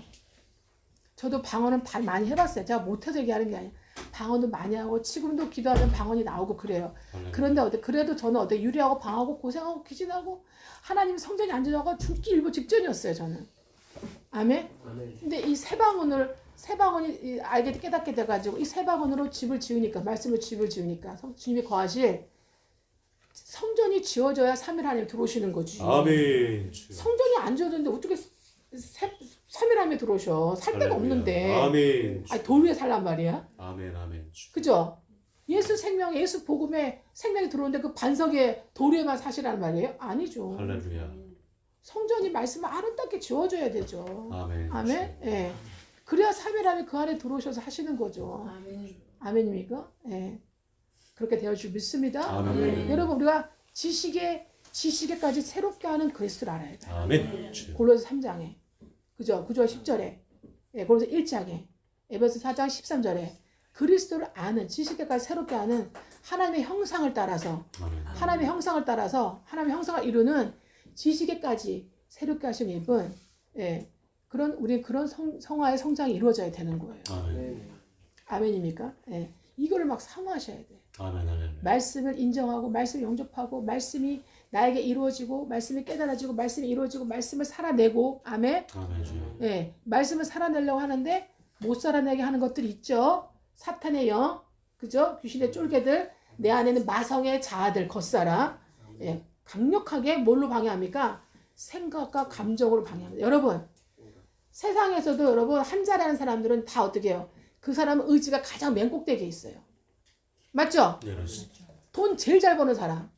저도 방언은 많이 해봤어요. 제가 못해서 얘기하는 게 아니에요. 방언도 많이 하고 지금도 기도하면 방언이 나오고 그래요. 그런데 그래도 저는 유리하고 방하고 고생하고 기진하고 하나님 성전이 안전하고 죽기 일보 직전이었어요. 저는. 아멘. 근데 이 새방언이 알게 깨닫게 돼가지고 이 새방언으로 집을 지으니까 말씀을 집을 지으니까 주님이 거하실 성전이 지어져야 3일 하나님 들어오시는 거지. 아멘. 성전이 안 지어졌는데 어떻게 3일 하나님 들어오셔. 살 데가 없는데. 아멘. 아니, 돌 위에 살란 말이야. 아멘. 아멘. 그죠? 예수 생명, 예수 복음에 생명이 들어오는데 그 반석에 돌 위에만 사시라는 말이에요? 아니죠. 할렐루야. 성전이 말씀을 아름답게 지어줘야 되죠. 아멘. 아멘. 예. 그래야 3일 하나님 그 안에 들어오셔서 하시는 거죠. 아멘. 아멘입니까? 예. 그렇게 되어 줄 믿습니다. 아멘. 여러분 우리가 지식에까지 새롭게 하는 그리스도를 알아야 돼. 아멘. 골로새 3장에 그죠? 9절 10절에 예, 골로새 1장에 에베소 4장 13절에 그리스도를 아는 지식에까지 새롭게 하는 하나님의 형상을 따라서 하나님의 형상을 따라서 하나님의 형상을 이루는 지식에까지 새롭게 하신 입은 예, 우리 그런 성화의 성장이 이루어져야 되는 거예요. 아멘. 아멘입니까? 예. 이거를 막 사모하셔야 돼. 아멘. 할렐루야. 말씀을 인정하고 말씀을 영접하고 말씀이 나에게 이루어지고 말씀이 깨달아지고 말씀이 이루어지고 말씀을 살아내고 아멘. 아멘. 주님. 예, 말씀을 살아내려고 하는데 못 살아내게 하는 것들이 있죠. 사탄의 영, 그죠? 귀신의 쫄개들, 내 안에는 마성의 자아들, 겉사람. 예, 강력하게 뭘로 방해합니까? 생각과 감정으로 방해합니다. 여러분, 세상에서도 여러분 한 자리하는 사람들은 다 어떻게 해요? 그 사람은 의지가 가장 맨 꼭대기에 있어요. 맞죠? 네, 그렇습니다. 돈 제일 잘 버는 사람,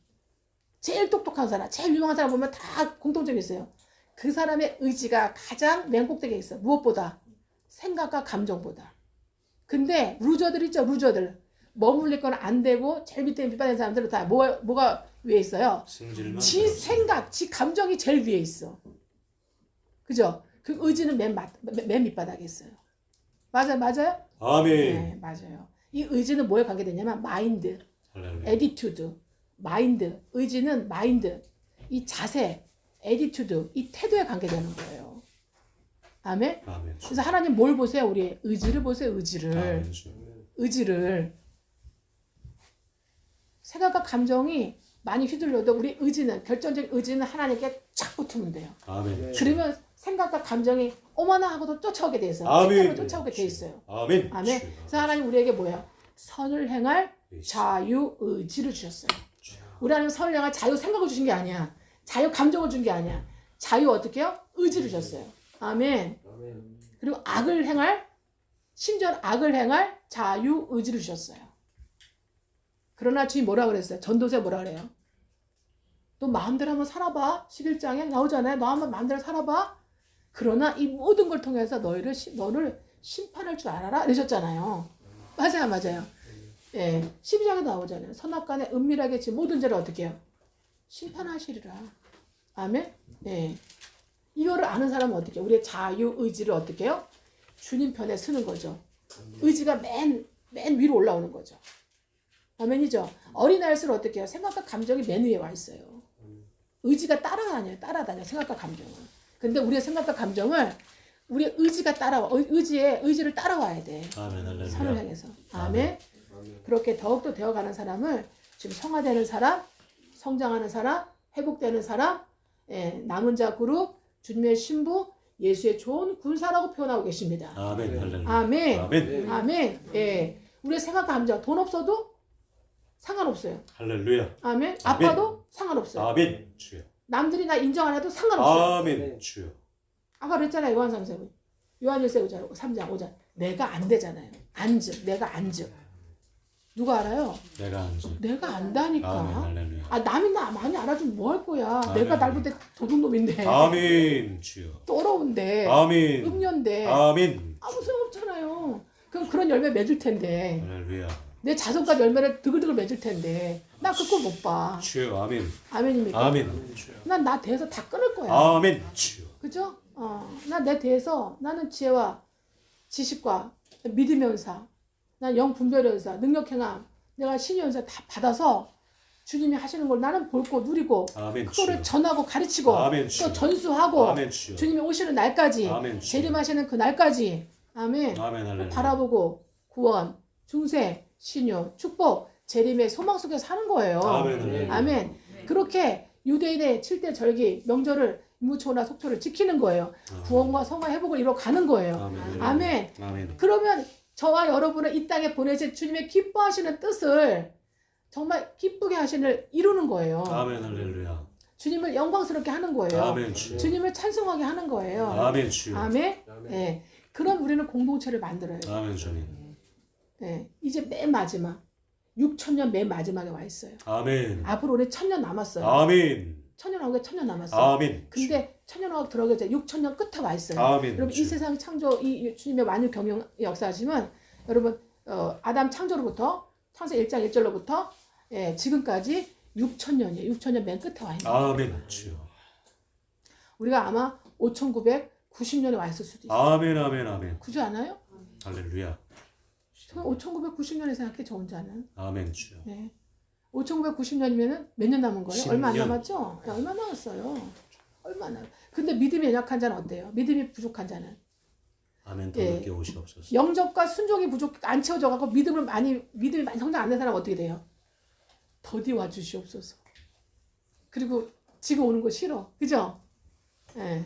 제일 똑똑한 사람, 제일 유명한 사람 보면 다 공통점이 있어요. 그 사람의 의지가 가장 맨 꼭대기에 있어. 무엇보다? 생각과 감정보다. 근데 루저들 있죠, 루저들. 머물릴 건 안 되고 제일 밑에 비판하는 사람들은 다 뭐가 위에 있어요? 승질만 지 들었습니다. 생각, 지 감정이 제일 위에 있어. 그죠? 그 의지는 맨 밑바닥에 있어요. 맞아요? 아멘. 네, 맞아요. 이 의지는 뭐에 관계되냐면 마인드, 할렐루야. 에디튜드, 마인드, 의지는 마인드, 이 자세, 에디튜드, 이 태도에 관계되는 거예요. 아멘? 아멘. 그래서 하나님 뭘 보세요? 우리의 의지를 보세요. 의지를. 아멘. 주님. 의지를. 생각과 감정이 많이 휘둘려도 우리 의지는, 결정적인 의지는 하나님께 착 붙으면 돼요. 아멘. 그러면 생각과 감정이 어머나 하고도 쫓아오게 돼 있어요. 아멘. 생각으로 쫓아오게 돼 있어요. 아멘. 아멘. 그래서 하나님 우리에게 뭐예요? 선을 행할 자유 의지를 주셨어요. 우리 하나님 선을 행할 자유 생각을 주신 게 아니야. 자유 감정을 준 게 아니야. 자유 어떻게 해요? 의지를 주셨어요. 아멘. 그리고 심지어 악을 행할 자유 의지를 주셨어요. 그러나 주님 뭐라 그랬어요? 전도서에 뭐라 그래요? 너 마음대로 한번 살아봐. 11장에 나오잖아요. 너 한번 마음대로 살아봐. 그러나 이 모든 걸 통해서 너를 심판할 줄 알아라. 이러셨잖아요. 맞아요. 예, 12장에 나오잖아요. 선악간에 은밀하게 지 모든 죄를 어떻게 해요? 심판하시리라. 아멘. 예. 이거를 아는 사람은 어떻게 해요? 우리의 자유 의지를 어떻게 해요? 주님 편에 서는 거죠. 의지가 맨 위로 올라오는 거죠. 아멘이죠. 어린아이일수록 어떻게 해요? 생각과 감정이 맨 위에 와 있어요. 의지가 따라다녀요. 생각과 감정은. 근데 우리의 생각과 감정을 우리의 의지가 따라와. 의지를 따라와야 돼. 아멘. 선을 향해서. 아멘. 그렇게 더욱더 되어가는 사람을 지금 성화되는 사람, 성장하는 사람, 회복되는 사람, 예, 남은 자 그룹, 주님의 신부, 예수의 좋은 군사라고 표현하고 계십니다. 아멘. 할렐루야. 아멘. 아멘. 아멘. 예. 우리의 생각과 감정, 돈 없어도 상관없어요. 할렐루야. 아멘. 아멘. 아파도 상관없어요. 아멘. 주여. 남들이 나 인정 안 해도 상관없어요. 아멘. 주여. 아까 그랬잖아요. 요한 3세. 요한 1세 3장 5장. 내가 안 되잖아요. 안즉. 내가 안즉. 누가 알아요? 내가 안지. 내가 안다니까. 아멘. 할렐루야. 아, 남이 나 많이 알아주면 뭐 할 거야. 아멘. 내가 날 볼 때 도둑놈인데. 아멘. 주여. 더러운데. 아멘. 음녀인데. 아멘. 아무 소용없잖아요. 그럼 그런 열매 맺을 텐데. 할렐루야. 내 자손과 열매를 드글드글 맺을 텐데. 나 그거 못 봐. 주여. 아멘. 아멘입니까? 아멘. 주여. 난 나 대해서 다 끊을 거야. 아멘. 주여. 그죠? 나 내 대해서 나는 지혜와 지식과 믿음의 은사, 난 영분별의 은사, 능력행함, 내가 신의 은사 다 받아서 주님이 하시는 걸 나는 볼고 누리고 아멘. 그거를 주여. 전하고 가르치고 아멘. 주여. 또 전수하고 아멘. 주여. 주님이 오시는 날까지 아멘. 주여. 재림하시는 그 날까지 아멘. 아멘. 할렐루야. 바라보고 구원, 중세, 신유, 축복, 재림의 소망 속에 사는 거예요. 아멘. 할렐루야. 아멘. 그렇게 유대인의 7대 절기 명절을 무초나 속초를 지키는 거예요. 구원과 성화 회복을 이뤄가는 거예요. 아멘. 아멘. 아멘. 그러면 저와 여러분을 이 땅에 보내신 주님의 기뻐하시는 뜻을 정말 기쁘게 하시는 이루는 거예요. 아멘. 할렐루야. 주님을 영광스럽게 하는 거예요. 아멘. 주여. 주님을 찬송하게 하는 거예요. 아멘. 주여. 아멘. 예. 그럼 우리는 공동체를 만들어요. 아멘. 주님. 예. 이제 맨 마지막 6천년 맨 마지막에 와 있어요. 아멘. 앞으로 우리 1000년 남았어요. 아멘. 1000년 하고 1000년 남았어요. 아멘. 근데 1000년 하고 들어가기 전에 6천년 끝에 와 있어요. 아멘. 여러분 이 세상 창조 이 주님의 만유 경영 역사하시면 여러분 아담 창조로부터 창세 1장 1절로부터 예, 지금까지 6천년이에요. 6천년 맨 끝에 와 있는. 아멘. 주여. 우리가 아마 5990년에 와 있을 수도 있어요. 아멘. 아멘. 아멘. 그지 않아요? 할렐루야. 저는 5990년에 생각해 저 혼자는. 아멘. 주여. 네. 5990년이면은 몇 년 남은 거예요? 얼마 안 10년. 남았죠? 네, 얼마 남았어요? 얼마나? 근데 믿음이 연약한 자는 어때요? 믿음이 부족한 자는 아멘. 더 예. 늦게 오시옵소서. 영접과 순종이 안 채워져 갖고 믿음이 많이 성장 안 된 사람 어떻게 돼요? 더디 와 주시옵소서. 그리고 지금 오는 거 싫어. 그죠? 예.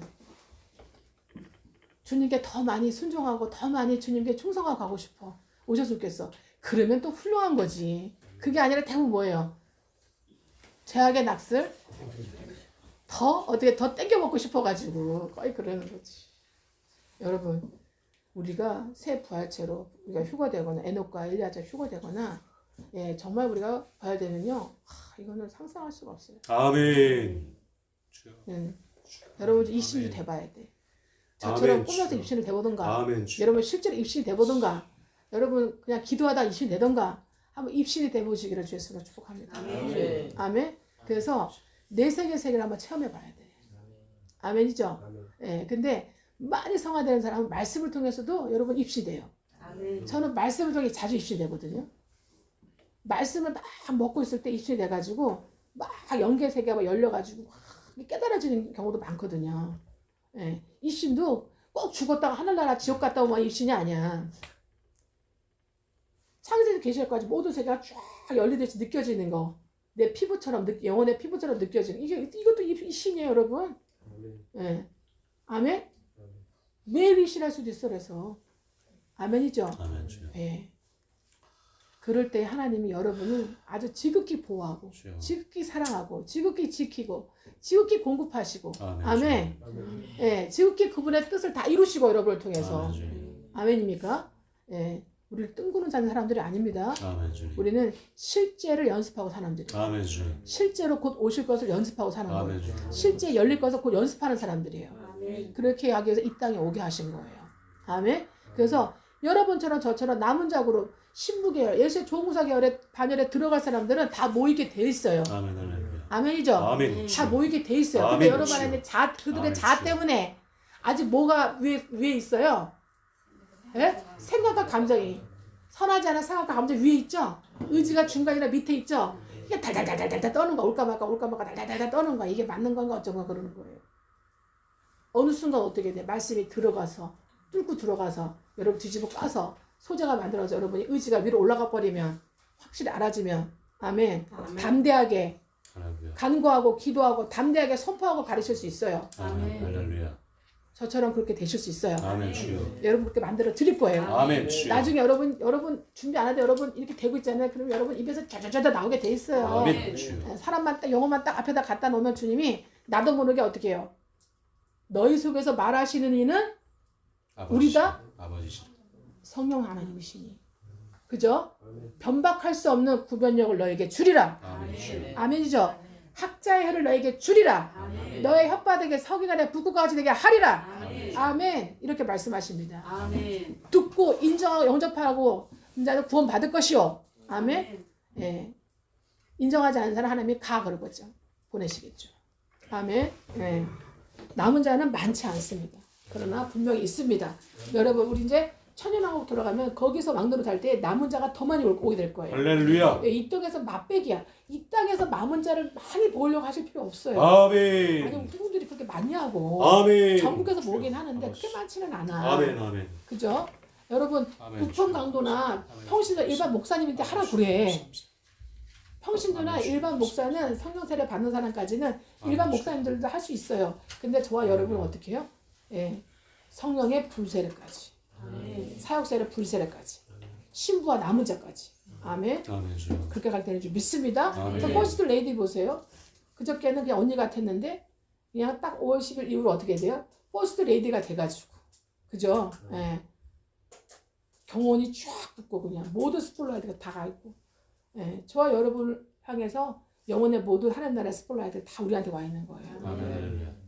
주님께 더 많이 순종하고 더 많이 주님께 충성하고 가고 싶어. 오셨으면 좋겠어. 그러면 또 훌륭한 거지. 그게 아니라 대부분 뭐예요? 죄악의 낙슬 더 어떻게 더 땡겨 먹고 싶어가지고 거의 그러는 거지. 여러분 우리가 새 부활체로 우리가 휴거되거나 에녹과 엘리야자 휴거되거나 예 정말 우리가 부활되면요 이거는 상상할 수가 없어요. 아멘. 주여. 여러분 입신이 돼봐야 돼. 저처럼 아멘, 꿈에서 주여. 입신을 돼보든가 아멘. 주여. 여러분 실제로 입신이 돼보든가 여러분 그냥 기도하다 입신이 되던가 한번 입신이 돼보시기를 주 예수로 축복합니다. 아멘. 아멘. 그래서 내 세계를 한번 체험해봐야 돼. 아멘이죠. 예. 근데 많이 성화되는 사람은 말씀을 통해서도 여러분 입시돼요. 아멘. 저는 말씀을 통해 자주 입시되거든요. 말씀을 막 먹고 있을 때 입신이 돼가지고 막 영계 세계가 열려가지고 막 깨달아지는 경우도 많거든요. 예. 입신도 꼭 죽었다가 하늘나라 지옥 갔다 오면 입신이 아니야. 창세기 계시록까지 모든 세계가 쫙 열리듯이 느껴지는 거. 내 피부처럼 영혼의 피부처럼 느껴지는 이것도 입신이에요, 여러분. 예. 아멘. 매일 입신할 수도 있어. 그래서 아멘이죠. 아멘. 주여. 예. 그럴 때 하나님이 여러분을 아주 지극히 보호하고 주여. 지극히 사랑하고 지극히 지키고 지극히 공급하시고 아멘. 아멘. 아멘. 예, 지극히 그분의 뜻을 다 이루시고 여러분을 통해서 아멘. 주여. 아멘입니까? 예. 우리를 뜬구는 자는 사람들이 아닙니다. 아멘. 주여. 우리는 실제를 연습하고 사는 사람들이에요. 아멘. 주여. 실제로 곧 오실 것을 연습하고 사는 거예요. 아멘. 주여. 실제 열릴 것을 곧 연습하는 사람들이에요. 아멘. 그렇게 하기 위해서 이 땅에 오게 하신 거예요. 아멘. 그래서 여러분처럼 저처럼 남은 자고로 신부계열, 예수의 조무사 계열의 반열에 들어갈 사람들은 다 모이게 돼 있어요. 아멘 할렐루야. 아멘이죠? 아멘. 다 모이게 돼 있어요. 근데 아멘. 여러분 안에 그들의 아멘. 자 때문에 아직 뭐가 위에 있어요? 예? 생각과 감정이. 선하지 않은 생각과 감정 위에 있죠? 의지가 중간이나 밑에 있죠? 이게 달달달달달 떠는 거, 올까 말까 달달달달 떠는 거, 이게 맞는 건가 어쩐가 그러는 거예요. 어느 순간 어떻게 돼? 말씀이 들어가서, 뚫고 들어가서, 여러분 뒤집어 까서, 소재가 만들어서 여러분이 의지가 위로 올라가 버리면, 확실히 알아지면, 아멘. 담대하게, 할렐루야. 간구하고, 기도하고, 담대하게 선포하고 가르칠 수 있어요. 아멘 할렐루야. 저처럼 그렇게 되실 수 있어요. 아멘 주여. 여러분 그렇게 만들어 드릴 거예요. 아멘 주여. 나중에 여러분 준비 안 하는데 여러분 이렇게 되고 있잖아요. 그럼 여러분 입에서 짜자자자 나오게 돼 있어요. 아멘 주여. 사람만 딱 영어만 딱 앞에다 갖다 놓으면 주님이 나도 모르게 어떻게 해요? 너희 속에서 말하시는 이는 우리다? 아버지시. 성령 하나님이시니. 그죠? 변박할 수 없는 구변력을 너에게 주리라. 아멘 주여. 아멘이죠? 학자의 혀를 너에게 주리라. 너의 혓바닥에 서기관의 붓구가 되게 하리라. 아멘. 이렇게 말씀하십니다. 아멘. 듣고 인정하고 영접하고 자는 구원 받을 것이요. 아멘. 예. 인정하지 않는 사람 하나님이 가 그러겠죠. 보내시겠죠. 아멘. 예. 남은 자는 많지 않습니다. 그러나 분명히 있습니다. 여러분 우리 이제 천연왕국 들어가면 거기서 왕노릇 할 때 남은 자가 더 많이 오게 될 거예요. 할렐루야. 예, 이 땅에서 맛배기야. 이 땅에서 남은 자를 많이 모으려고 하실 필요 없어요. 아멘. 아니 후군들이 그렇게 많냐고. 아멘. 전국에서 모으긴 하는데 그렇게 많지는 않아. 아멘 아멘. 그죠? 여러분 아멘. 부평 강도나 평신도 일반 목사님한테 하라 그래. 평신도나 일반 목사는 성령 세례 받는 사람까지는 일반 목사님들도 할 수 있어요. 근데 저와 여러분은 어떻게 해요? 예, 성령의 불세례까지, 사역 세례 불세례까지, 신부와 남은 자까지. 아멘. 아멘 주여. 그렇게 갈 때는 좀 믿습니다. 아멘. 그래서 퍼스트 레이디 보세요. 그저께는 그냥 언니 같았는데 그냥 딱 5월 10일 이후로 어떻게 돼요? 퍼스트 레이디가 돼가지고, 그죠? 예. 경원이 쫙 붙고 그냥 모든 스폴라이트가 다 가 있고, 예. 저와 여러분을 향해서 영혼의 모든 하늘 나라의 스폴라이트 다 우리한테 와 있는 거예요. 아멘 할렐루야.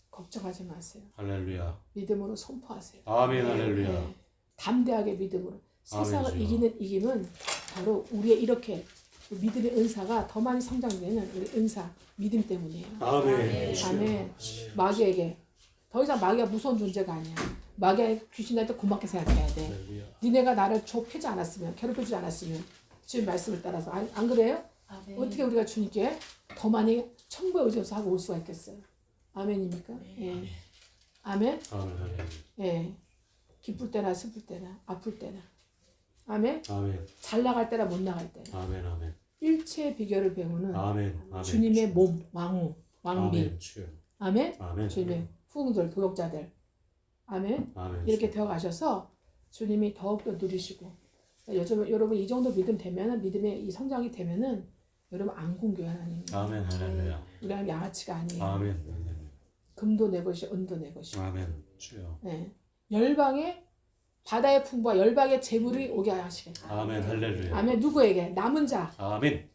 걱정하지 마세요. 할렐루야. 믿음으로 선포하세요. 아멘 할렐루야. 예. 담대하게 믿음으로. 세상을 주여. 이기는 이김은 바로 우리의 이렇게 믿음의 은사가 더 많이 성장되는 우리 은사, 믿음 때문이에요. 아멘. 아멘. 마귀에게 더 이상 마귀가 무서운 존재가 아니야. 마귀가 귀신한테 고맙게 생각해야 돼. 할렐루야. 니네가 나를 좁히지 않았으면, 괴롭히지 않았으면 주님 말씀을 따라서 안 그래요? 아멘. 어떻게 우리가 주님께 더 많이 천부의 의지로서 하고 올 수가 있겠어요? 아멘입니까? 예. 아멘. 아멘 할렐루야. 예. 기쁠 때나 슬플 때나 아플 때나. 아멘. 아멘. 잘 나갈 때나 못 나갈 때나. 아멘 아멘. 일체의 비결을 배우는 아멘 아멘. 주님의 몸, 왕비. 아멘 주여. 아멘. 아멘. 주님의 후궁들, 도역자들. 아멘. 아멘. 이렇게 되어 가셔서 주님이 더욱더 누리시고, 여러분 이 정도 믿음 되면은, 믿음의 이 성장이 되면은 여러분 안궁교회 하나님. 아멘 할렐루야. 우리 하나님 양아치가 아니에요. 아멘 할렐루야. 금도 내 것이, 은도 내 것이. 아멘 주여. 네. 열방의 바다의 풍부와 열방의 재물이 오게 하시겠다. 아멘 할렐루야. 아멘. 누구에게? 남은 자. 아멘.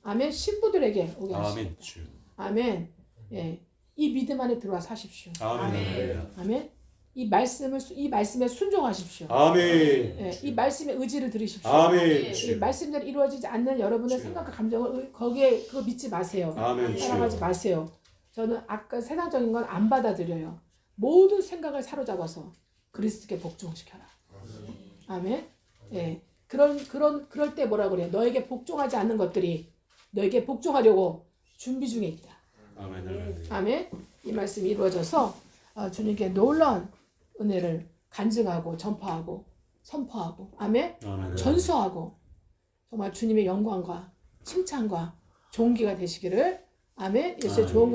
아멘. 신부들에게 오게 아멘 하시겠다. 주여. 아멘. 예. 이 믿음 안에 들어와 사십시오. 아멘 할렐루야. 아멘. 이 말씀에 순종하십시오. 아멘. 예. 이 말씀의 의지를 들으십시오. 아멘 이 주여. 말씀대로 이루어지지 않는 여러분의 주여. 생각과 감정을 거기에 그거 믿지 마세요. 아멘 따라가지 주여. 마세요. 저는 아까 세상적인 건 안 받아들여요. 모든 생각을 사로잡아서 그리스도께 복종시켜라. 아멘. 예. 그럴 때 뭐라 그래요? 너에게 복종하지 않는 것들이 너에게 복종하려고 준비 중에 있다. 아멘 할렐루야. 아멘. 이 말씀이 이루어져서 주님께 놀라운 은혜를 간증하고 전파하고 선포하고 아멘. 아멘. 전수하고 정말 주님의 영광과 칭찬과 존귀가 되시기를 아멘. 예수의 아멘. 좋은